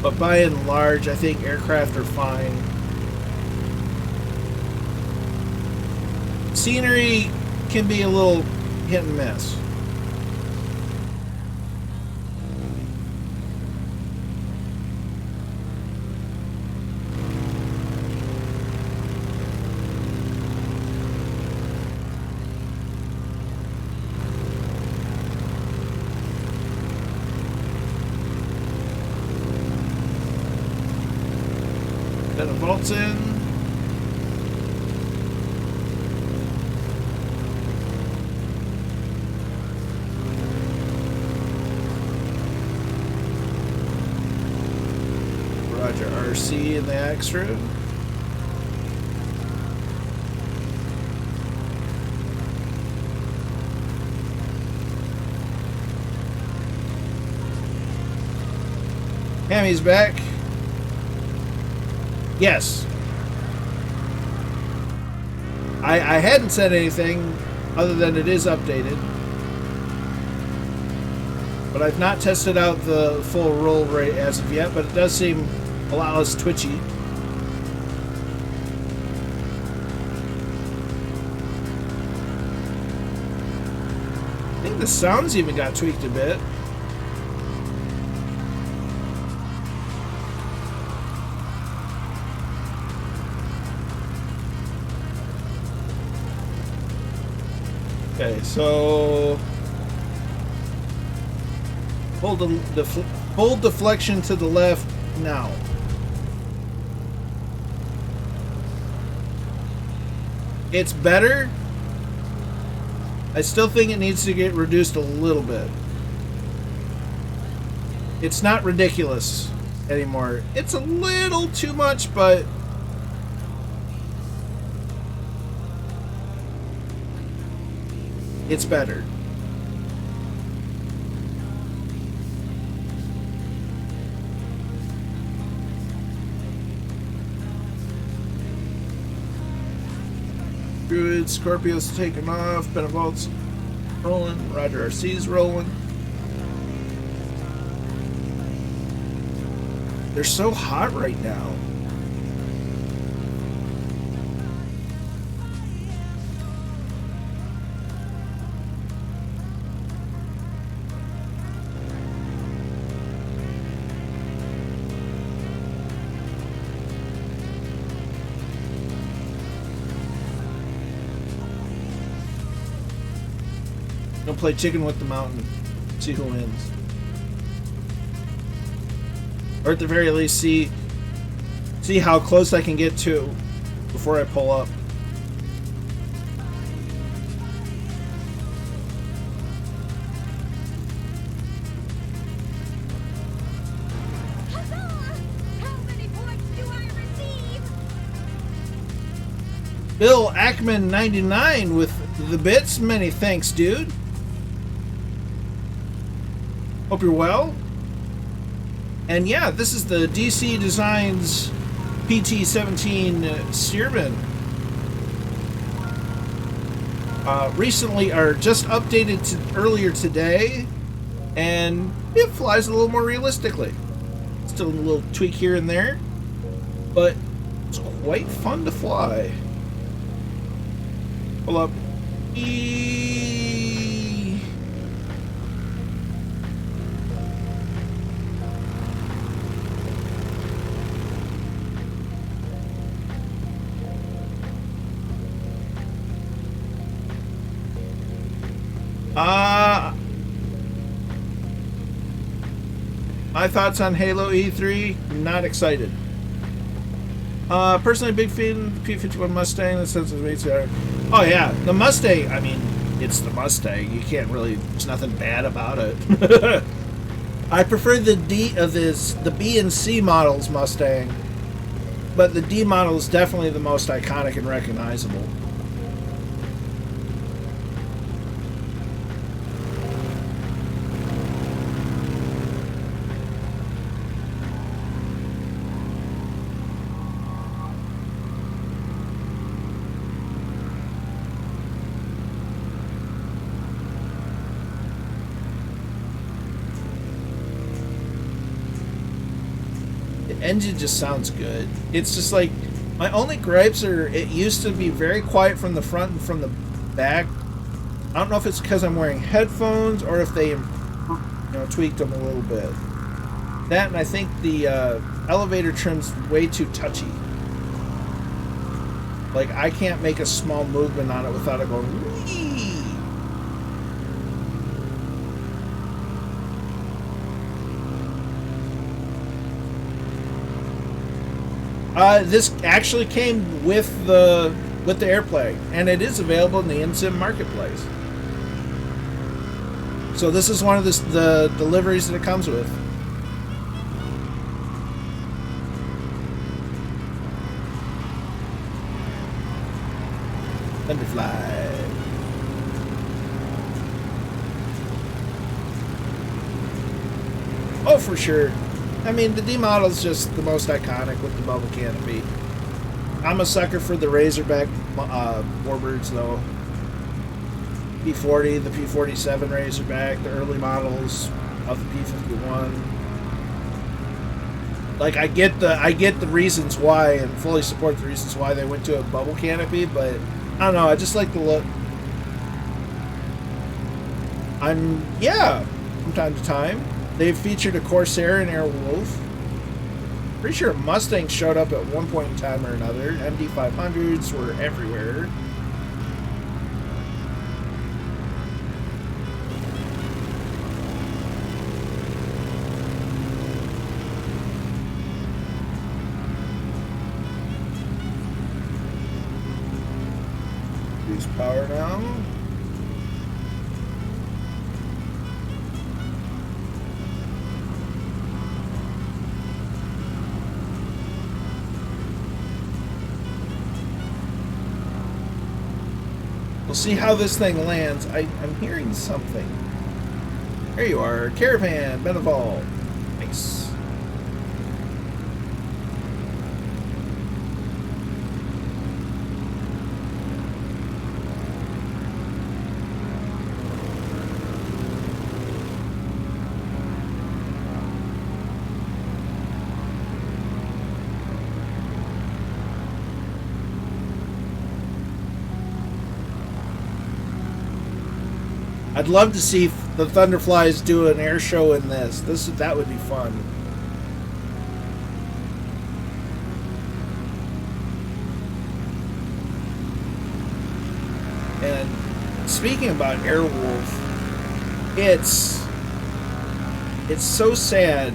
But by and large, I think aircraft are fine. Scenery can be a little hit and miss. Then the vaults in. Roger RC in the extra. Hammy's back. Yes. I hadn't said anything other than it is updated. But I've not tested out the full roll rate as of yet, but it does seem a lot less twitchy. I think the sounds even got tweaked a bit. Okay, so full deflection to the left now. It's better. I still think it needs to get reduced a little bit. It's not ridiculous anymore. It's a little too much, but it's better. Good. Scorpio's taking off. Benevolt's rolling. Roger RC's rolling. They're so hot right now. Don't play chicken with the mountain. See who wins. Or at the very least, see how close I can get to before I pull up. Bill Ackman 99 with the bits. Many thanks, dude. Hope you're well. And yeah, this is the DC Designs PT-17 Stearman. Recently, or just updated earlier today, and it flies a little more realistically. Still a little tweak here and there, but it's quite fun to fly. Pull up. My thoughts on Halo E3, not excited. Personally, big fan of the P-51 Mustang, the sense of ATR. Oh yeah, the Mustang, I mean, it's the Mustang. You can't really, there's nothing bad about it. I prefer the B and C models Mustang, but the D model is definitely the most iconic and recognizable. Engine just sounds good. It's just like, my only gripes are it used to be very quiet from the front and from the back. I don't know if it's because I'm wearing headphones or if they tweaked them a little bit. That, and I think the elevator trim's way too touchy. Like, I can't make a small movement on it without it going whee. This actually came with the AirPlay, and it is available in the InSim marketplace. So this is one of the deliveries that it comes with. Thunderfly. Oh, for sure. I mean, the D model is just the most iconic with the bubble canopy. I'm a sucker for the Razorback warbirds, though. P40, the P47 Razorback, the early models of the P51. Like, I get the reasons why, and fully support the reasons why they went to a bubble canopy, but I don't know. I just like the look. From time to time. They've featured a Corsair and Airwolf. Pretty sure Mustangs showed up at one point in time or another. MD500s were everywhere. Use power now. We'll see how this thing lands. I'm hearing something. There you are. Caravan, Beneval. Nice. I'd love to see the Thunderflies do an air show in this. That would be fun. And speaking about Airwolf, it's so sad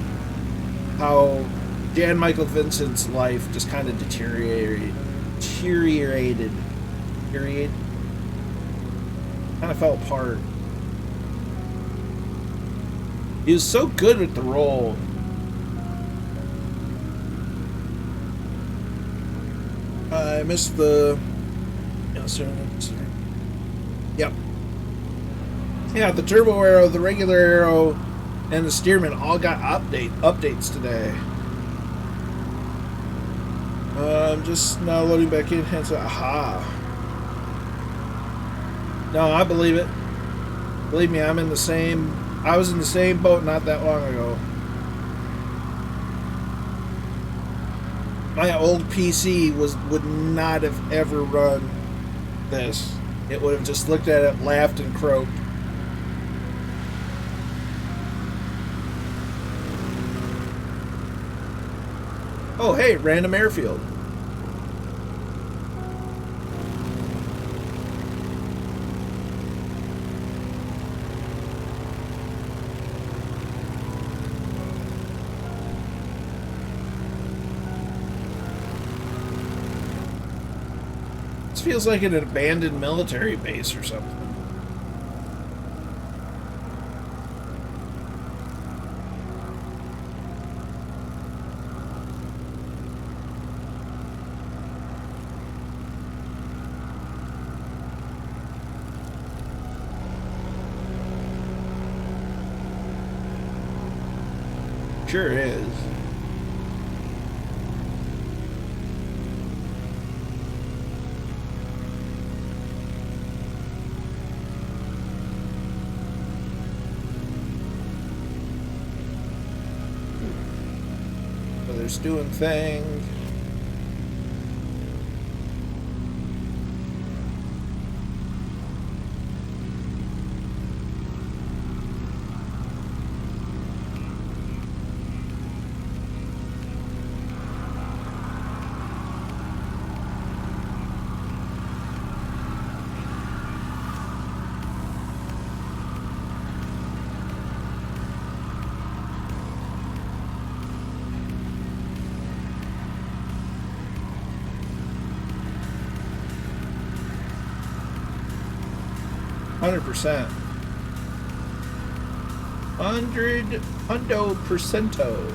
how Jan Michael Vincent's life just kind of deteriorated. Kind of fell apart. He was so good with the role. I missed the... Yep. Yeah, the turbo arrow, the regular arrow, and the Stearman all got updates today. I'm just now loading back in. Aha. No, I believe it. Believe me, I'm in the same... I was in the same boat not that long ago. My old PC would not have ever run this. It would have just looked at it, laughed, and croaked. Oh, hey, random airfield. feels like an abandoned military base or something. Sure is. Others doing things. %. Hundo percento.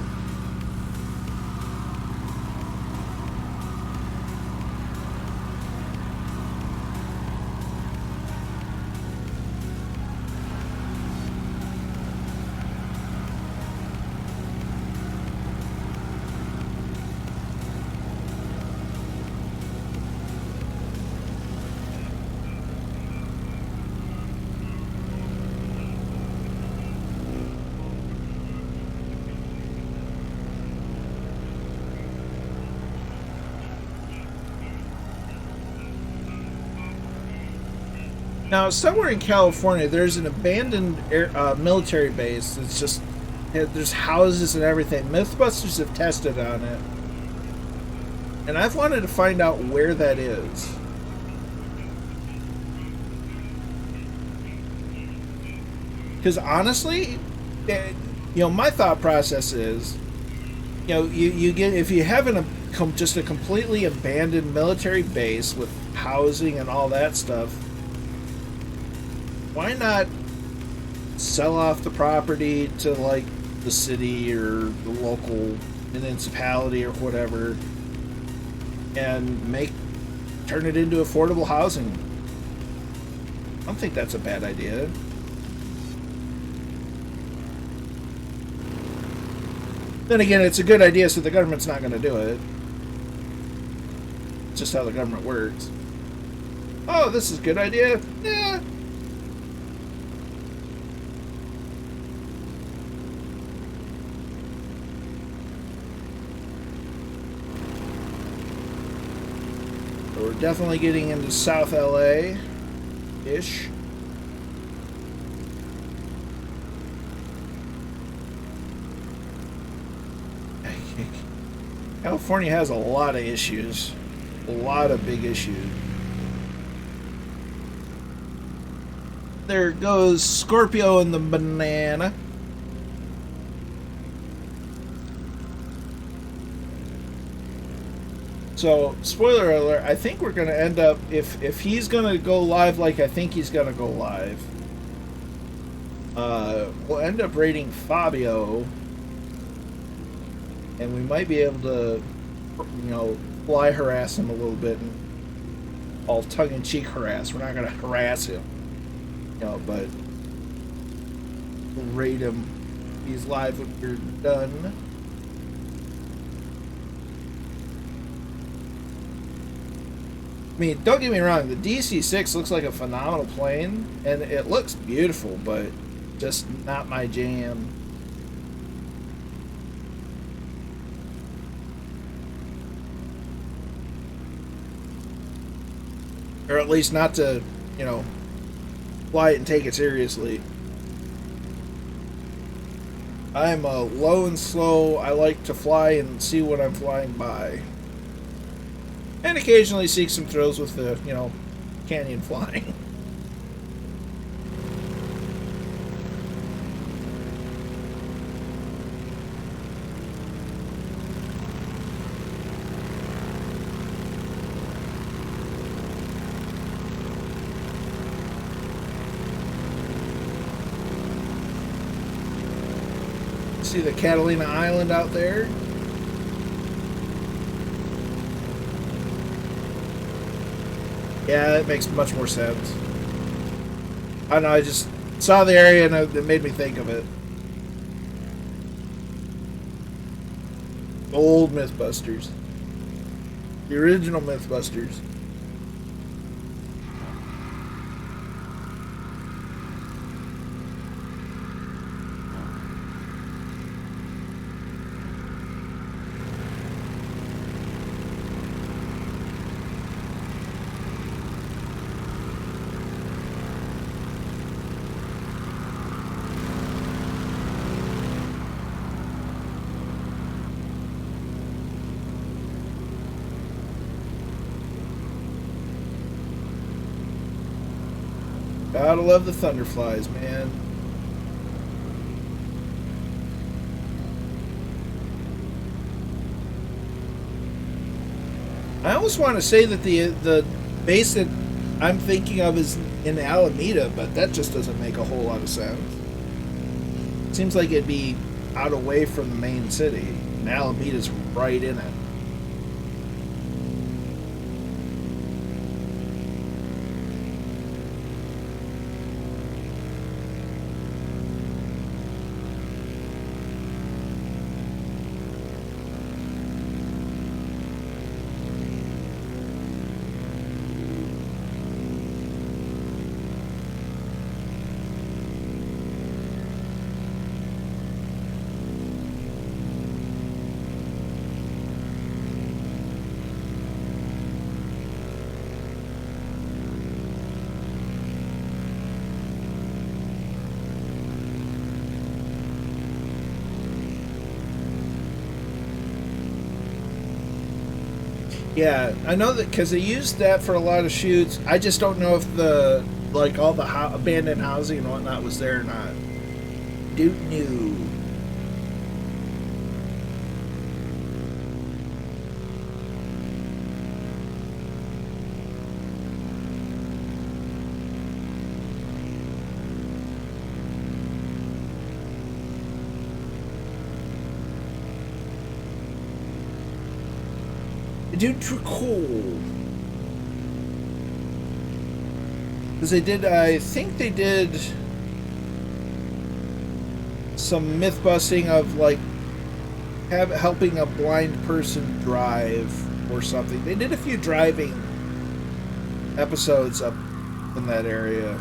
Now, somewhere in California, there's an abandoned military base. It's just, there's houses and everything. Mythbusters have tested on it. And I've wanted to find out where that is. Because honestly, my thought process is, you get, if you have just a completely abandoned military base with housing and all that stuff, why not sell off the property to, like, the city or the local municipality or whatever and turn it into affordable housing? I don't think that's a bad idea. Then again, it's a good idea, so the government's not going to do it. It's just how the government works. Oh, this is a good idea? Yeah. We're definitely getting into South LA-ish. California has a lot of issues. A lot of big issues. There goes Scorpio and the banana. So, spoiler alert, I think we're going to end up, if he's going to go live like I think he's going to go live, we'll end up raiding Fabio, and we might be able to, fly harass him a little bit, and all tongue-in-cheek harass. We're not going to harass him, but we'll raid him. He's live when we're done. I mean, don't get me wrong, the DC-6 looks like a phenomenal plane, and it looks beautiful, but just not my jam. Or at least not to, fly it and take it seriously. I'm low and slow. I like to fly and see what I'm flying by. And occasionally seek some thrills with the, canyon flying. See the Catalina Island out there? Yeah, it makes much more sense. I don't know, I just saw the area and it made me think of it. Old Mythbusters. The original Mythbusters. Gotta love the Thunderflies, man. I almost want to say that the base that I'm thinking of is in Alameda, but that just doesn't make a whole lot of sense. It seems like it'd be out away from the main city, and Alameda's right in it. Yeah, I know that because they used that for a lot of shoots. I just don't know if the all the abandoned housing and whatnot was there or not. Don't know. Cool. Because they did, I think they did some myth busting of helping a blind person drive or something. They did a few driving episodes up in that area.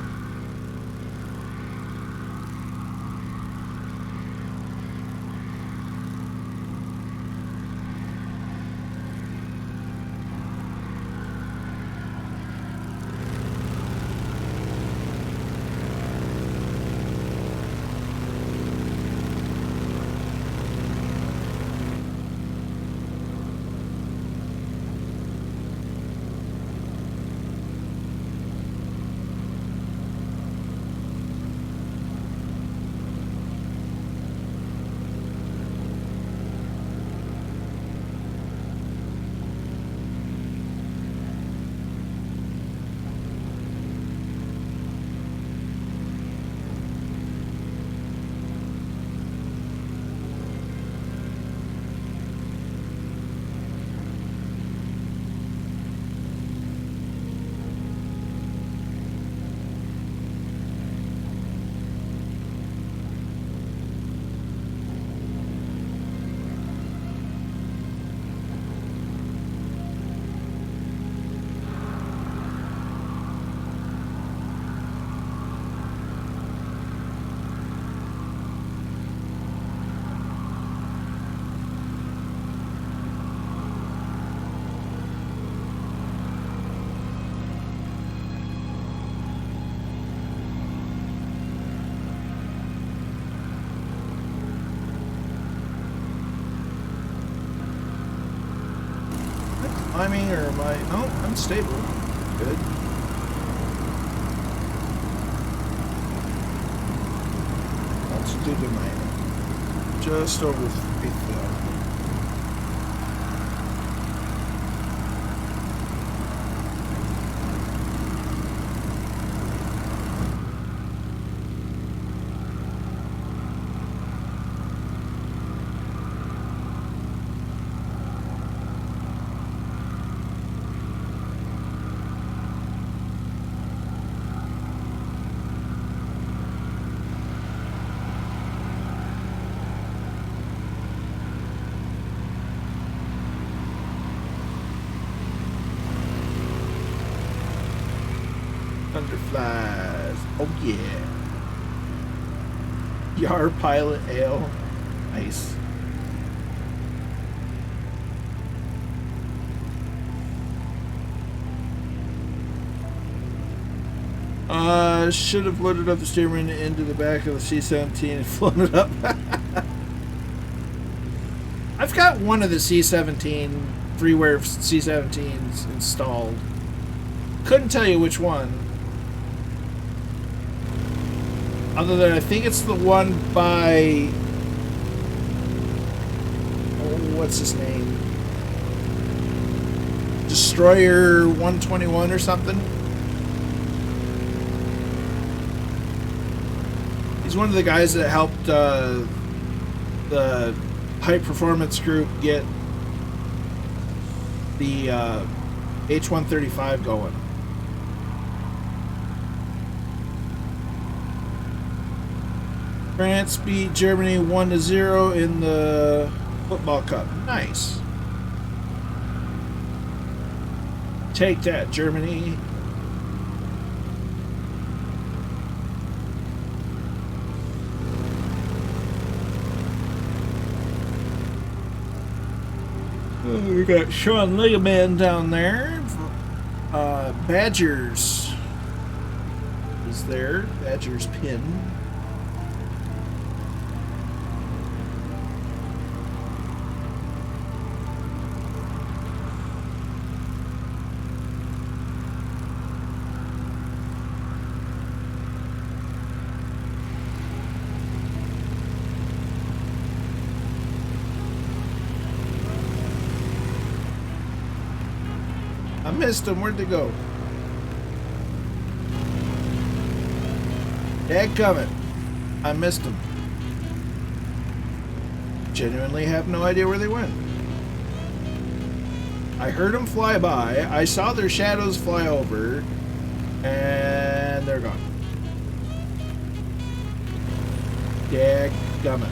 Climbing or am I? Oh, unstable. Good. Altitude tonight. Just over 3,000. Oh yeah. Yar Pilot Ale. Nice. Should have loaded up the steering into the back of the C-17 and flown it up. I've got one of the C-17, freeware C-17s installed. Couldn't tell you which one. Other than I think it's the one by... Oh, what's his name? Destroyer 121 or something? He's one of the guys that helped the high performance group get the H-135 going. France beat Germany 1-0 in the football cup. Nice. Take that, Germany. We got Sean Ligaman down there. Badgers is there. Badgers pin. I missed him. Where'd they go? Dadgummit. I missed them. Genuinely have no idea where they went. I heard them fly by. I saw their shadows fly over. And they're gone. Dadgummit.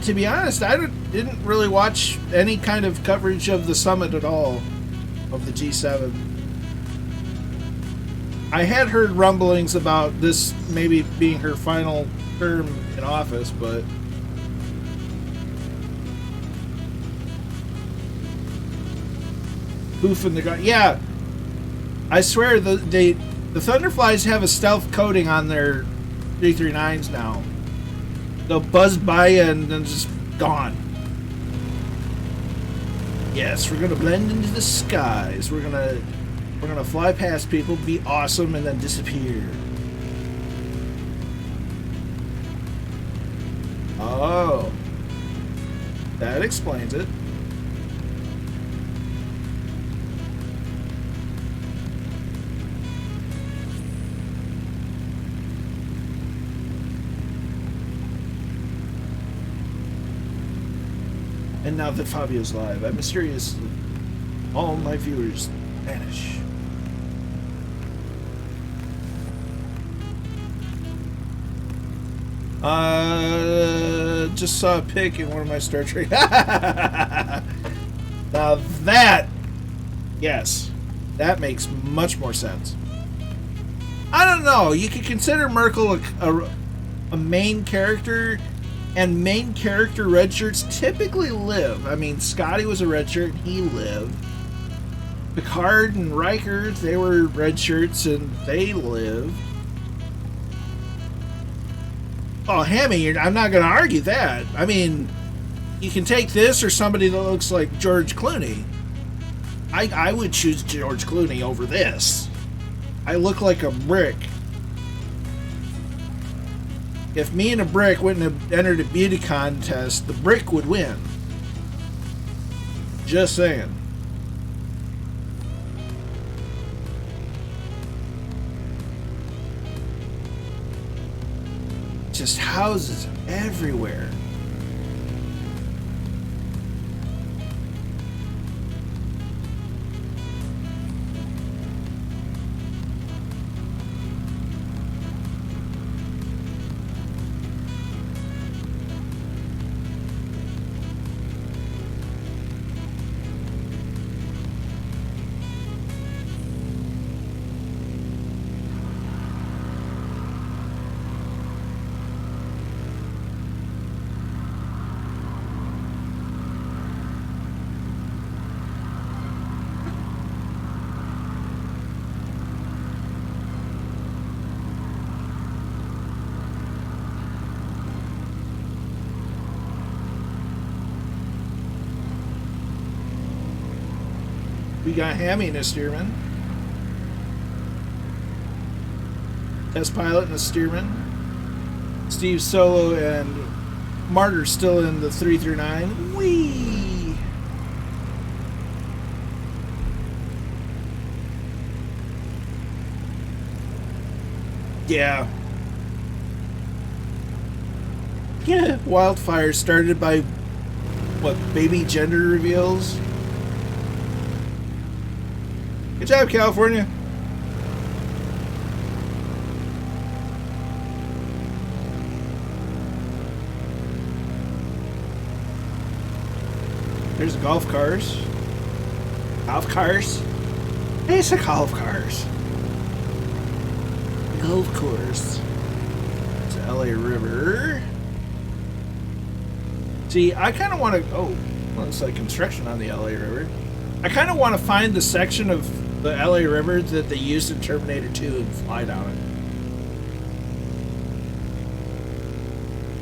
To be honest, I didn't really watch any kind of coverage of the summit at all, of the G7. I had heard rumblings about this maybe being her final term in office, but boofing the guy. Yeah, I swear the Thunderflies have a stealth coating on their 339s now. They'll buzz by you and then just gone. Yes, we're gonna blend into the skies. We're gonna fly past people, be awesome, and then disappear. Oh, that explains it. And now that Fabio's live, I mysteriously, all my viewers vanish. Just saw a pic in one of my Star Trek. Now that, yes, that makes much more sense. I don't know. You could consider Merkel a main character. And main character red shirts typically live. I mean, Scotty was a red shirt and he lived. Picard and Riker, they were red shirts and they lived. Oh, Hammy, I'm not going to argue that. I mean, you can take this or somebody that looks like George Clooney. I would choose George Clooney over this. I look like a brick. If me and a brick went and entered a beauty contest, the brick would win. Just saying. Just houses everywhere. We got Hammy and a steerman. Test pilot and a steerman. Steve Solo and Martyr still in the 339. Whee! Yeah. Yeah. Wildfire started by, what, baby gender reveals? Good job, California. There's golf cars. Golf cars? It's a golf cars. Golf course. It's the LA River. See, I kind of want to... Oh, well, it's like construction on the LA River. I kind of want to find the section of the LA River that they used in Terminator 2 and fly down it.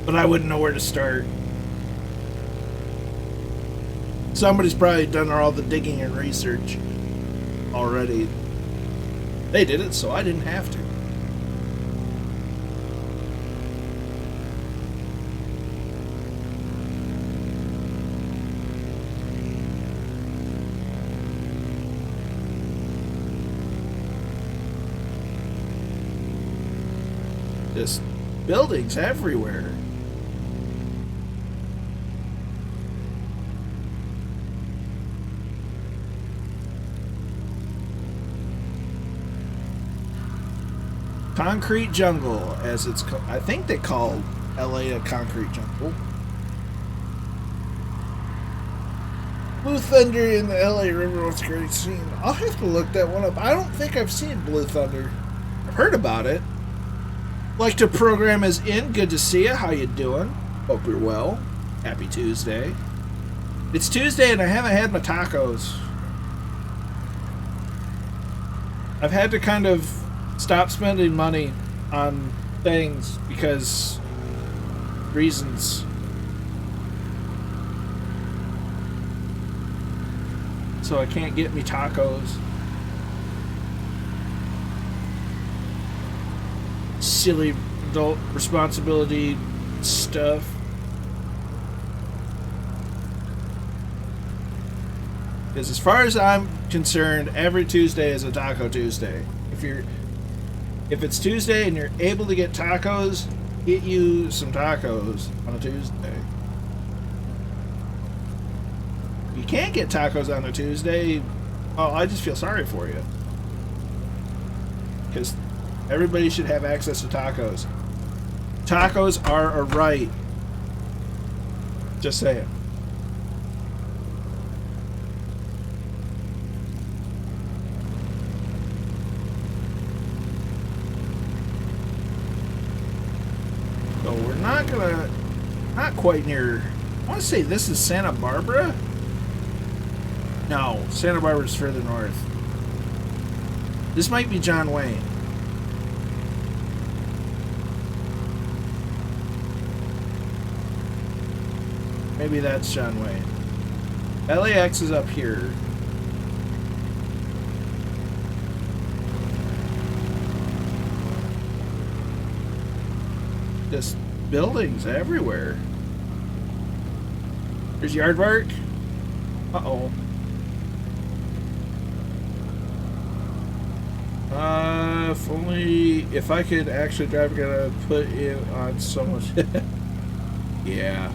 But I wouldn't know where to start. Somebody's probably done all the digging and research already. They did it, so I didn't have to. Just buildings everywhere. Concrete jungle, as it's I think they call LA a concrete jungle. Blue Thunder in the LA River was a great scene. I'll have to look that one up. I don't think I've seen Blue Thunder. I've heard about it. Like to program is in. Good to see you. How you doing? Hope you're well. Happy Tuesday. It's Tuesday and I haven't had my tacos. I've had to kind of stop spending money on things because reasons. So I can't get me tacos. Silly adult responsibility stuff. Because as far as I'm concerned, every Tuesday is a Taco Tuesday. If it's Tuesday and you're able to get tacos, get you some tacos on a Tuesday. If you can't get tacos on a Tuesday, well, I just feel sorry for you. Because everybody should have access to tacos. Tacos are a right. Just saying. So we're not quite near, I want to say this is Santa Barbara? No, Santa Barbara's further north. This might be John Wayne. Maybe that's John Wayne. LAX is up here. Just buildings everywhere. There's Yardbark. Uh-oh. If I could actually drive, I gotta put it on so much. Yeah.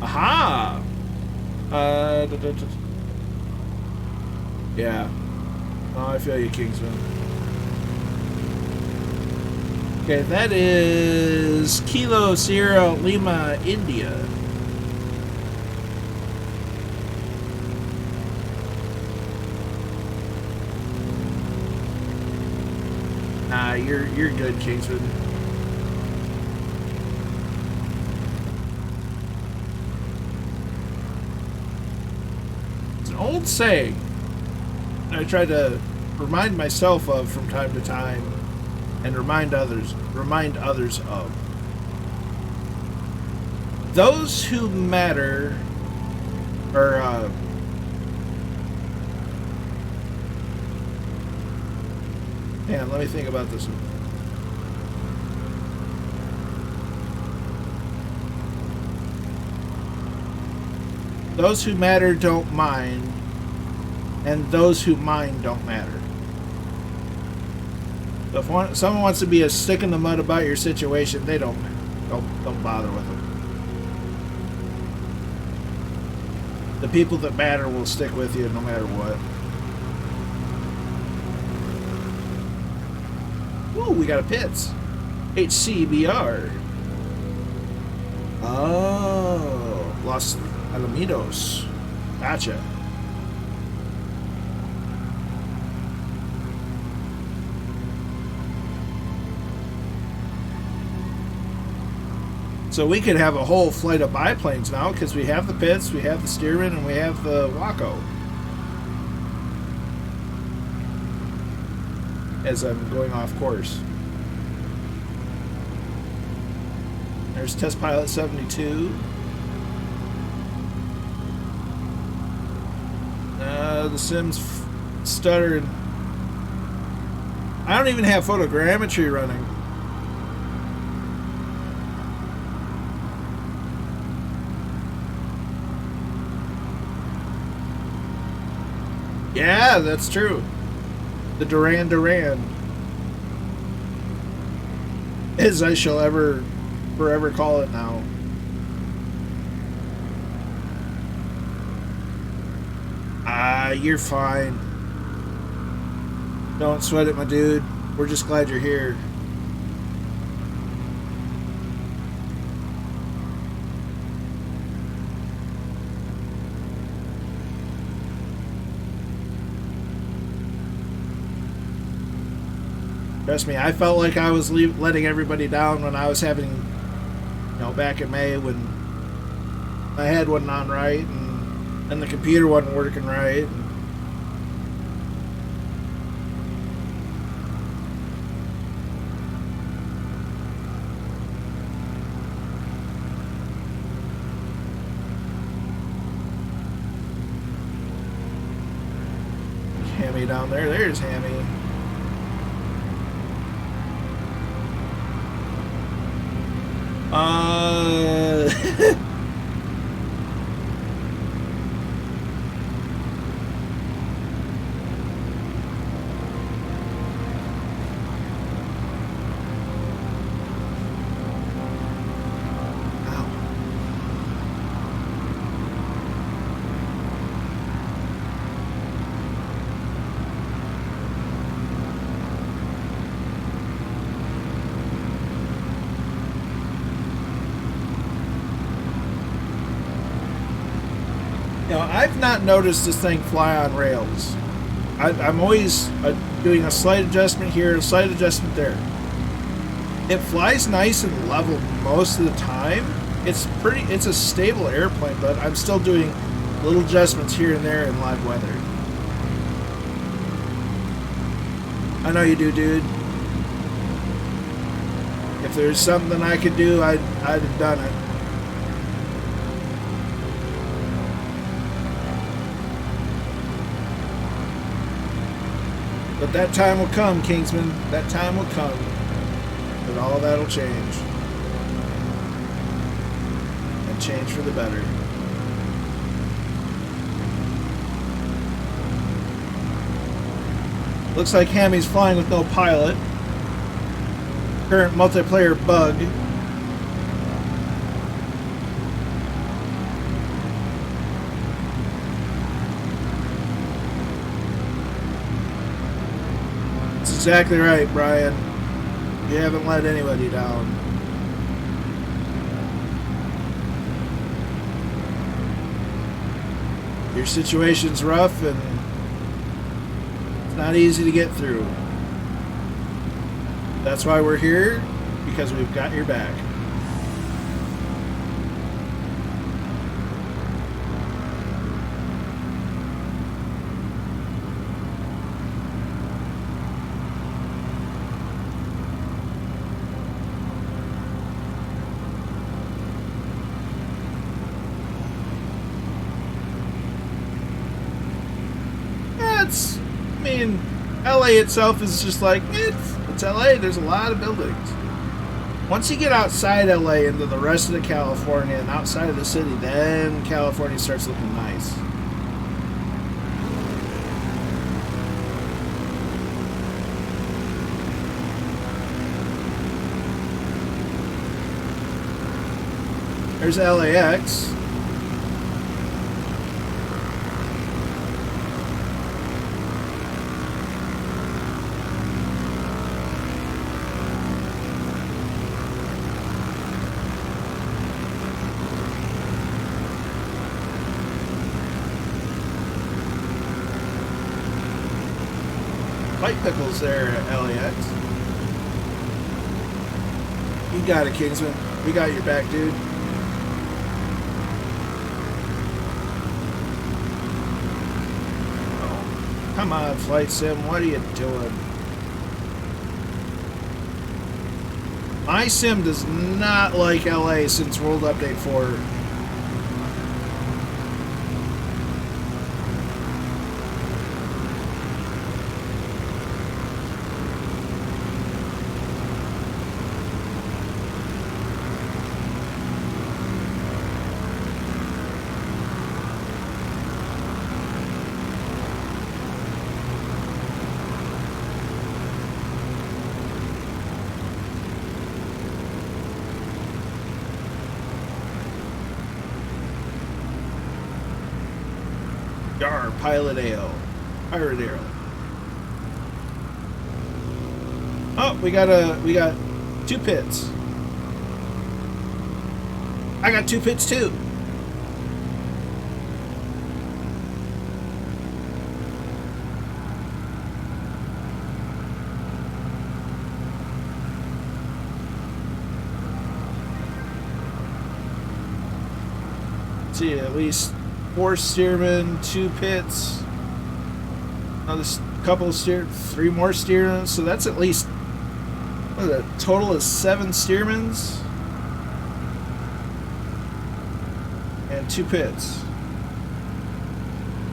Aha! Yeah. Oh, I feel you, Kingsman. Okay, that is Kilo Sierra Lima, India. Nah, you're good, Kingsman. It's an old saying I try to remind myself of from time to time. And remind others of. Those who matter Or, man, let me think about this one. Those who matter don't mind, and those who mind don't matter. So if someone wants to be a stick in the mud about your situation, they don't bother with them. The people that matter will stick with you no matter what. Ooh, we got a pits. HCBR. Oh, Los Alamitos. Gotcha. So we could have a whole flight of biplanes now because we have the pits, we have the steerman, and we have the Waco. As I'm going off course. There's Test Pilot 72. The Sims stuttered. I don't even have photogrammetry running. Yeah, that's true. The Duran Duran. As I shall forever call it now. You're fine. Don't sweat it, my dude. We're just glad you're here. Trust me, I felt like I was letting everybody down when I was having, back in May when my head wasn't on right and the computer wasn't working right. Hammy down there. There's Hammy. I've not noticed this thing fly on rails. I'm always doing a slight adjustment here, a slight adjustment there. It flies nice and level most of the time. It's a stable airplane, but I'm still doing little adjustments here and there in live weather. I know you do, dude. If there's something I could do, I'd have done it. But that time will come, Kingsman. That time will come. But all that'll change. And change for the better. Looks like Hammy's flying with no pilot. Current multiplayer bug. Exactly right, Brian. You haven't let anybody down. Your situation's rough and it's not easy to get through. That's why we're here, because we've got your back. mean, LA itself is just like, it's LA. There's a lot of buildings. Once you get outside LA into the rest of the California and outside of the city, then California starts looking nice. There's LAX. White pickles there at LAX. You got it, Kingsman. We got your back, dude. Oh, come on, Flight Sim. What are you doing? My sim does not like LA since World Update 4. Yar, Pilot Ale. Pirate Ale. Oh, we got 2 pits. I got 2 pits too. Let's see, at least 4 steermen, 2 pits, another couple of 3 more steermen, so that's at least a total of 7 steermans and 2 pits.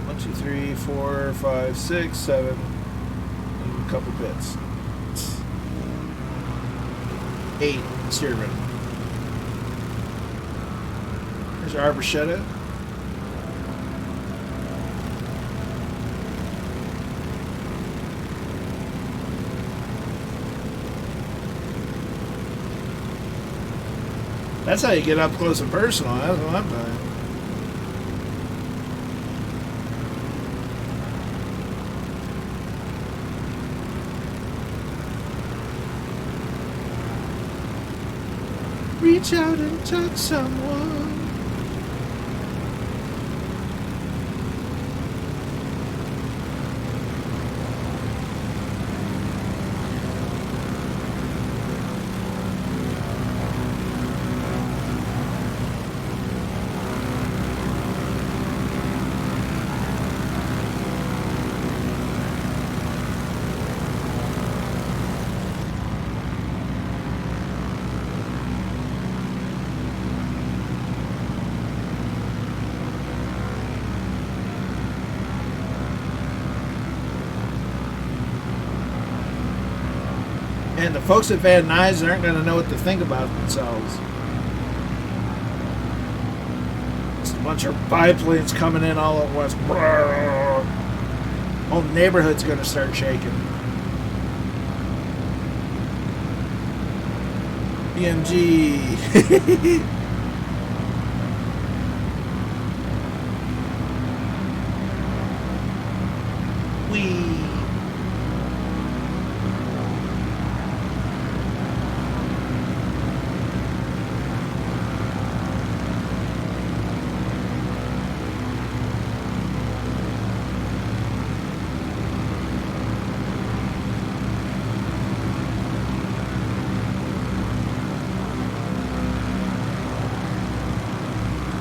1, 2, 3, 4, 5, 6, 7, and a couple pits. 8 steermen. There's our Arborchetta. That's how you get up close and personal. That's what I'm doing. Reach out and touch someone. And the folks at Van Nuys aren't going to know what to think about themselves. Just a bunch of biplanes coming in all at once. Whole neighborhood's going to start shaking. BMG.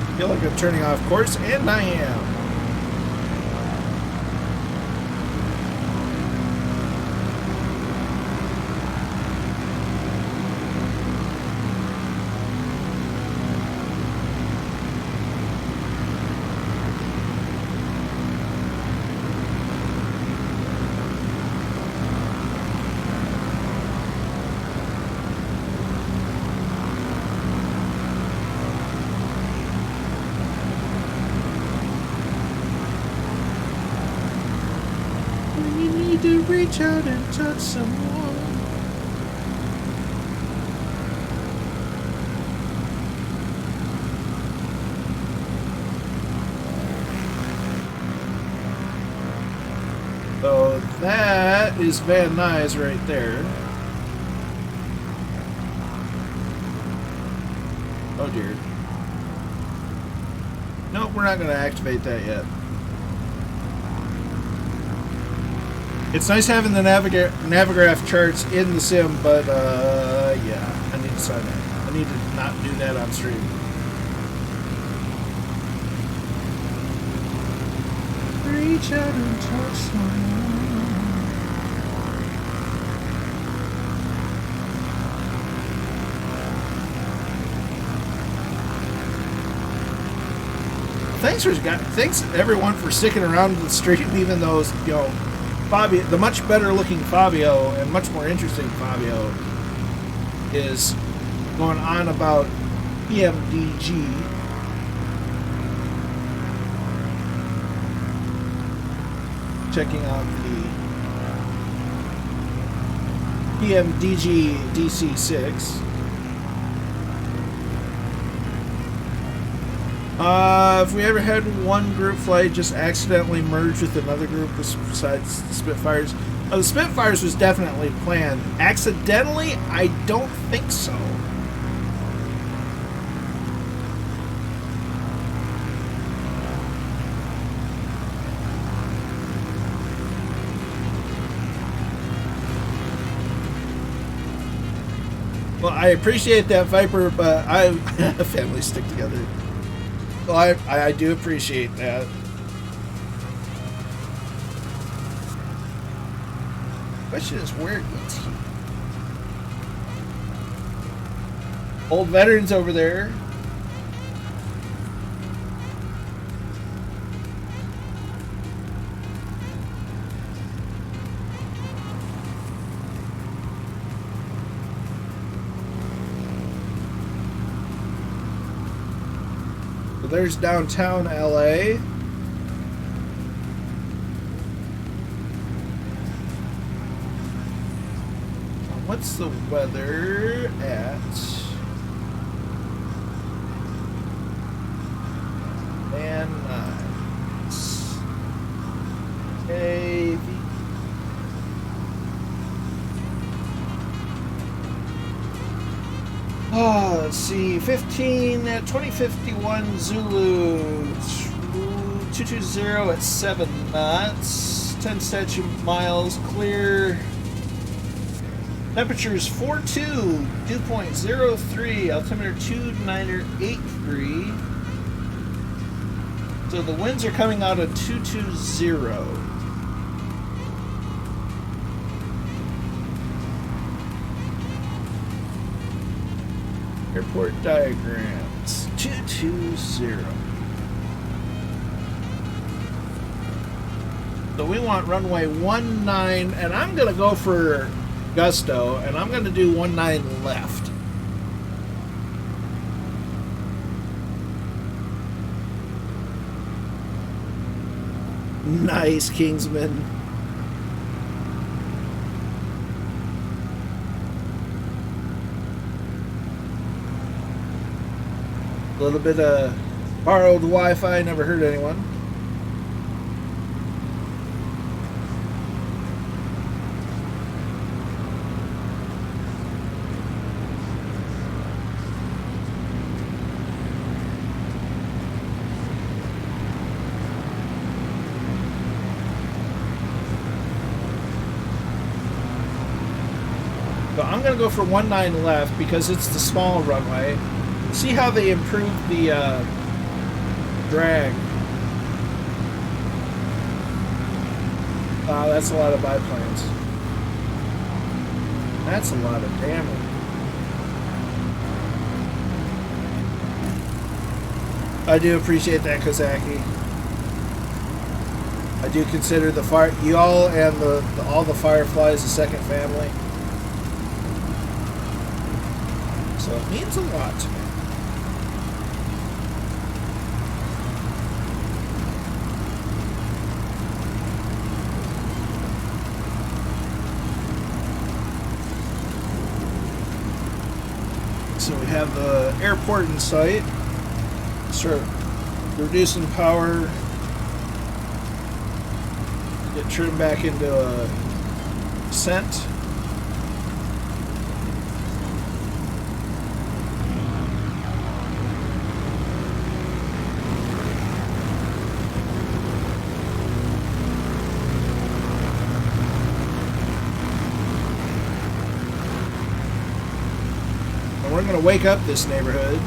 I feel like I'm turning off course, and I am. to reach out and touch someone. So that is Van Nuys right there. Oh dear. Nope, we're not going to activate that yet. It's nice having the Navigraph charts in the sim, but yeah, I need to sign in. I need to not do that on stream. Reach out and touch someone. Thanks everyone for sticking around to the stream, even though, you know, Fabio, the much better looking Fabio and much more interesting Fabio is going on about PMDG. Checking out the PMDG DC6. If we ever had one group flight just accidentally merge with another group besides the Spitfires? The Spitfires was definitely planned. Accidentally? I don't think so. Well, I appreciate that, Viper, but families stick together. Well, I do appreciate that. Question is, where is he? Old veterans over there. There's downtown LA. What's the weather at Van Nuys? KV. Oh, let's see, 2051 Zulu 220 at 7 knots, 10 statute miles, clear. Temperatures 42, dew point 03, altimeter 2983. So the winds are coming out of 220. Airport diagrams, 220. So we want runway 19, and I'm going to go for gusto, and I'm going to do 19 left. Nice, Kingsman. A little bit of borrowed Wi-Fi, never hurt anyone. So I'm going to go for 19 left because it's the small runway. See how they improved the drag. That's a lot of biplanes. That's a lot of damage. I do appreciate that, Kozaki. I do consider the fire, y'all and all the Fireflies a second family. So it means a lot to me. So we have the airport in sight. Start reducing power. Get trimmed back into a descent. And we're going to wake up this neighborhood.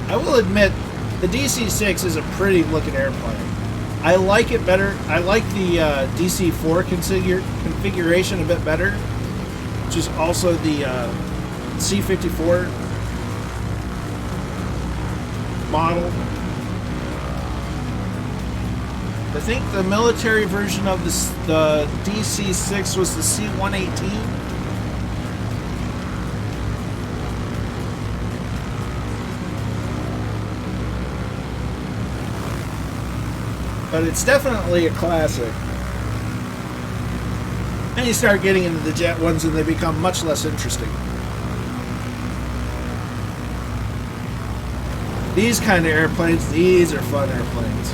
I will admit, the DC-6 is a pretty looking airplane. I like it better. I like the DC-4 configuration a bit better, which is also the C-54 model. I think the military version of the DC-6 was the C-118. But it's definitely a classic. And you start getting into the jet ones and they become much less interesting. These kind of airplanes, these are fun airplanes.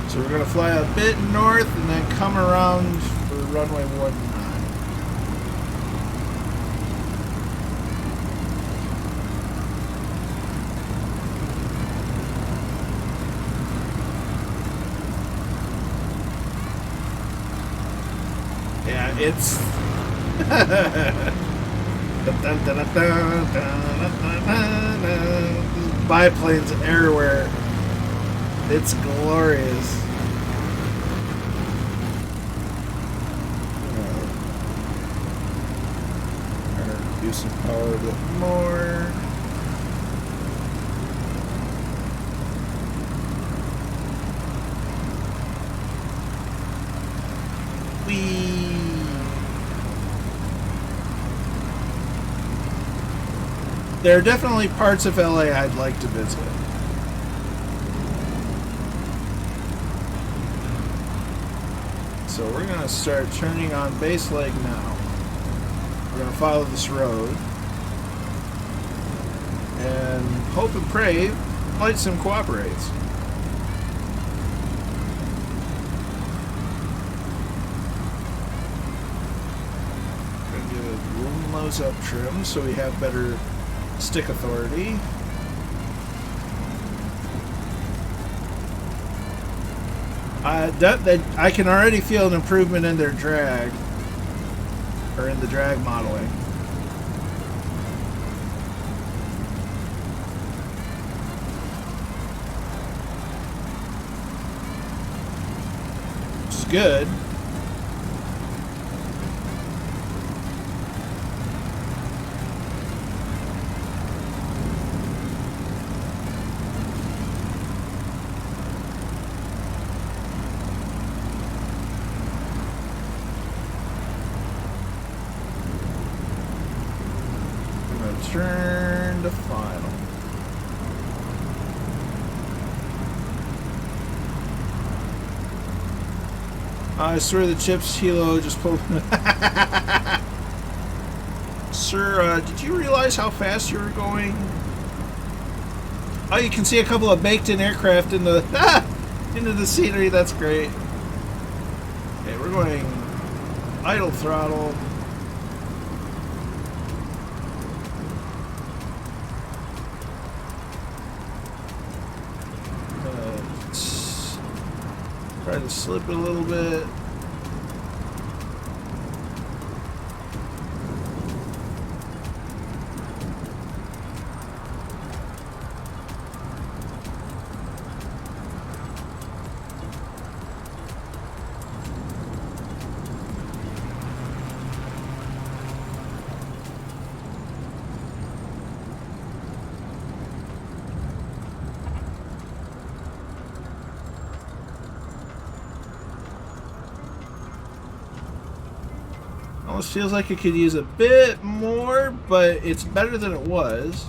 So we're going to fly a bit north and then come around for runway 19. Yeah, it's... biplanes everywhere. It's glorious. Use some power a bit more. Whee! There are definitely parts of LA I'd like to visit. So we're going to start turning on base leg now. We're going to follow this road. And hope and pray flight sim cooperates. We're going to do a room nose up trim so we have better stick authority. I can already feel an improvement in their drag, or in the drag modeling. Which is good. Turn to final. I swear the chips Hilo just pulled. Sir, did you realize how fast you were going? Oh, you can see a couple of baked-in aircraft in the into the scenery. That's great. Okay, we're going idle throttle. Try to slip it a little bit. Almost feels like it could use a bit more, but it's better than it was.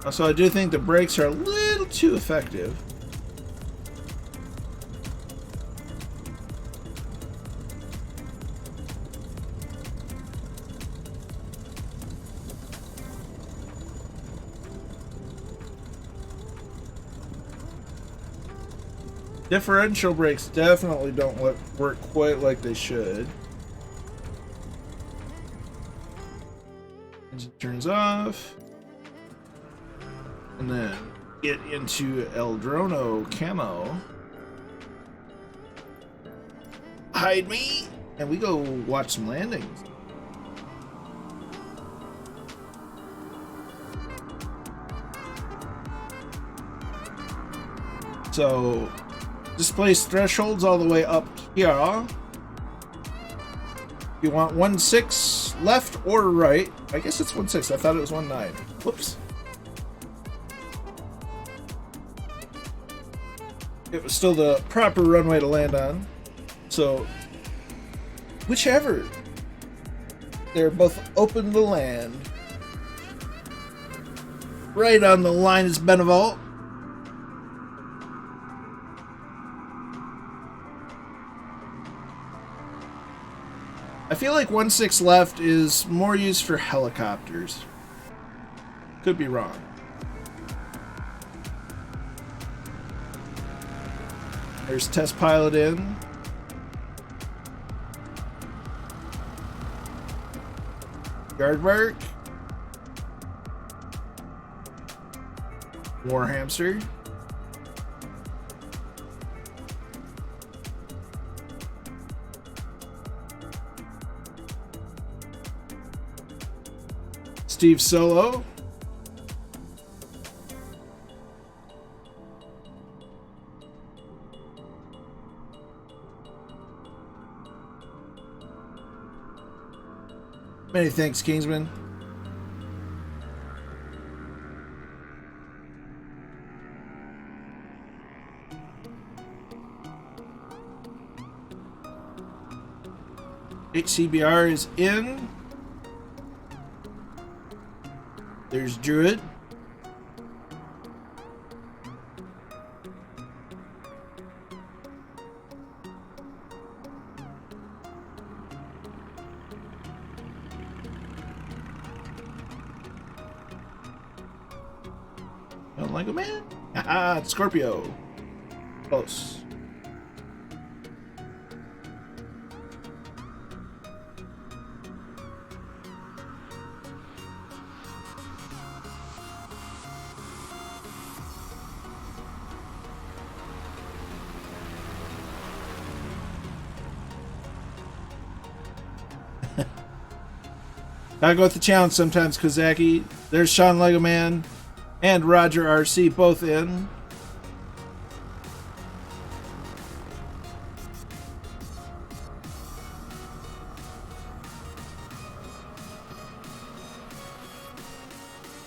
Also, I do think the brakes are a little too effective. Differential brakes definitely don't work quite like they should. Engine turns off. And then get into El Drono camo. Hide me! And we go watch some landings. So, displace thresholds all the way up here. You want 1.6 left or right. I guess it's 1.6. I thought it was 1.9. Whoops. It was still the proper runway to land on. So, whichever. They're both open to land. Right on the line is Benevalt. I feel like 1.6 left is more used for helicopters. Could be wrong. There's test pilot in. Yard work. War hamster. Steve Solo. Many thanks, Kingsman. HCBR is in. There's Druid. Don't like a man? Haha, it's Scorpio. Close. Gotta go with the challenge sometimes, Kozaki. There's Sean Lego Man and Roger RC both in.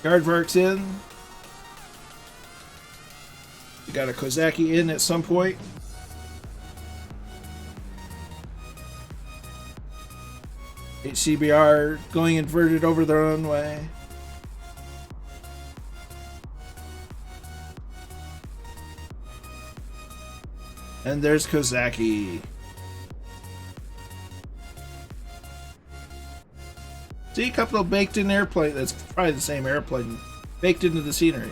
Yardvark's in. We got a Kozaki in at some point. HCBR going inverted over their own way. And there's Kozaki. See, a couple of baked in airplane. That's probably the same airplane baked into the scenery.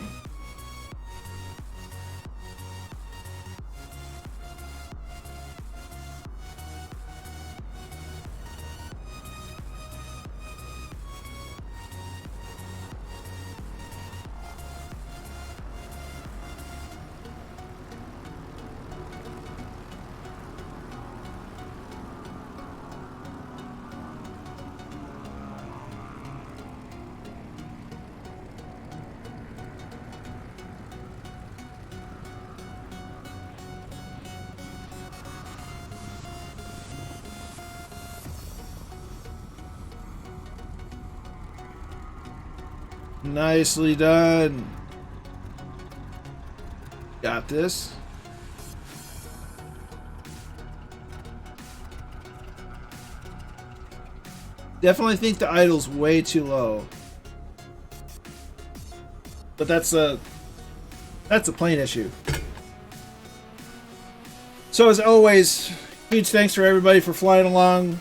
Nicely done. Got this. Definitely think the idle's way too low. But that's a plane issue. So as always, huge thanks for everybody for flying along.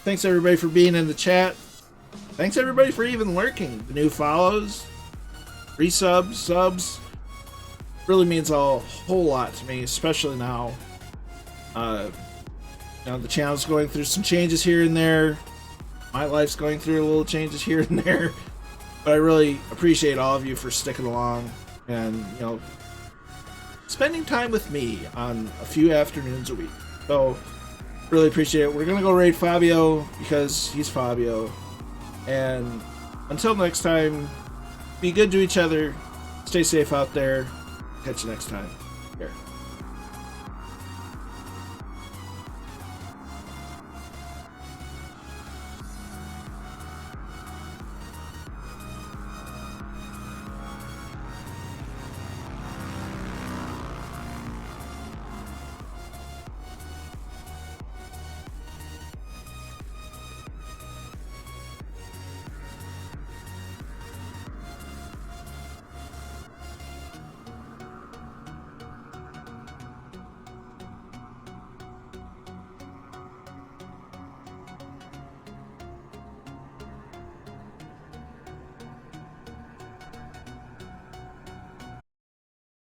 Thanks everybody for being in the chat. Thanks everybody for even lurking. The new follows, resubs, subs. Really means a whole lot to me, especially now. You know, the channel's going through some changes here and there. My life's going through a little changes here and there. But I really appreciate all of you for sticking along and, you know, spending time with me on a few afternoons a week. So, really appreciate it. We're going to go raid Fabio because he's Fabio. And until next time, be good to each other. Stay safe out there. Catch you next time.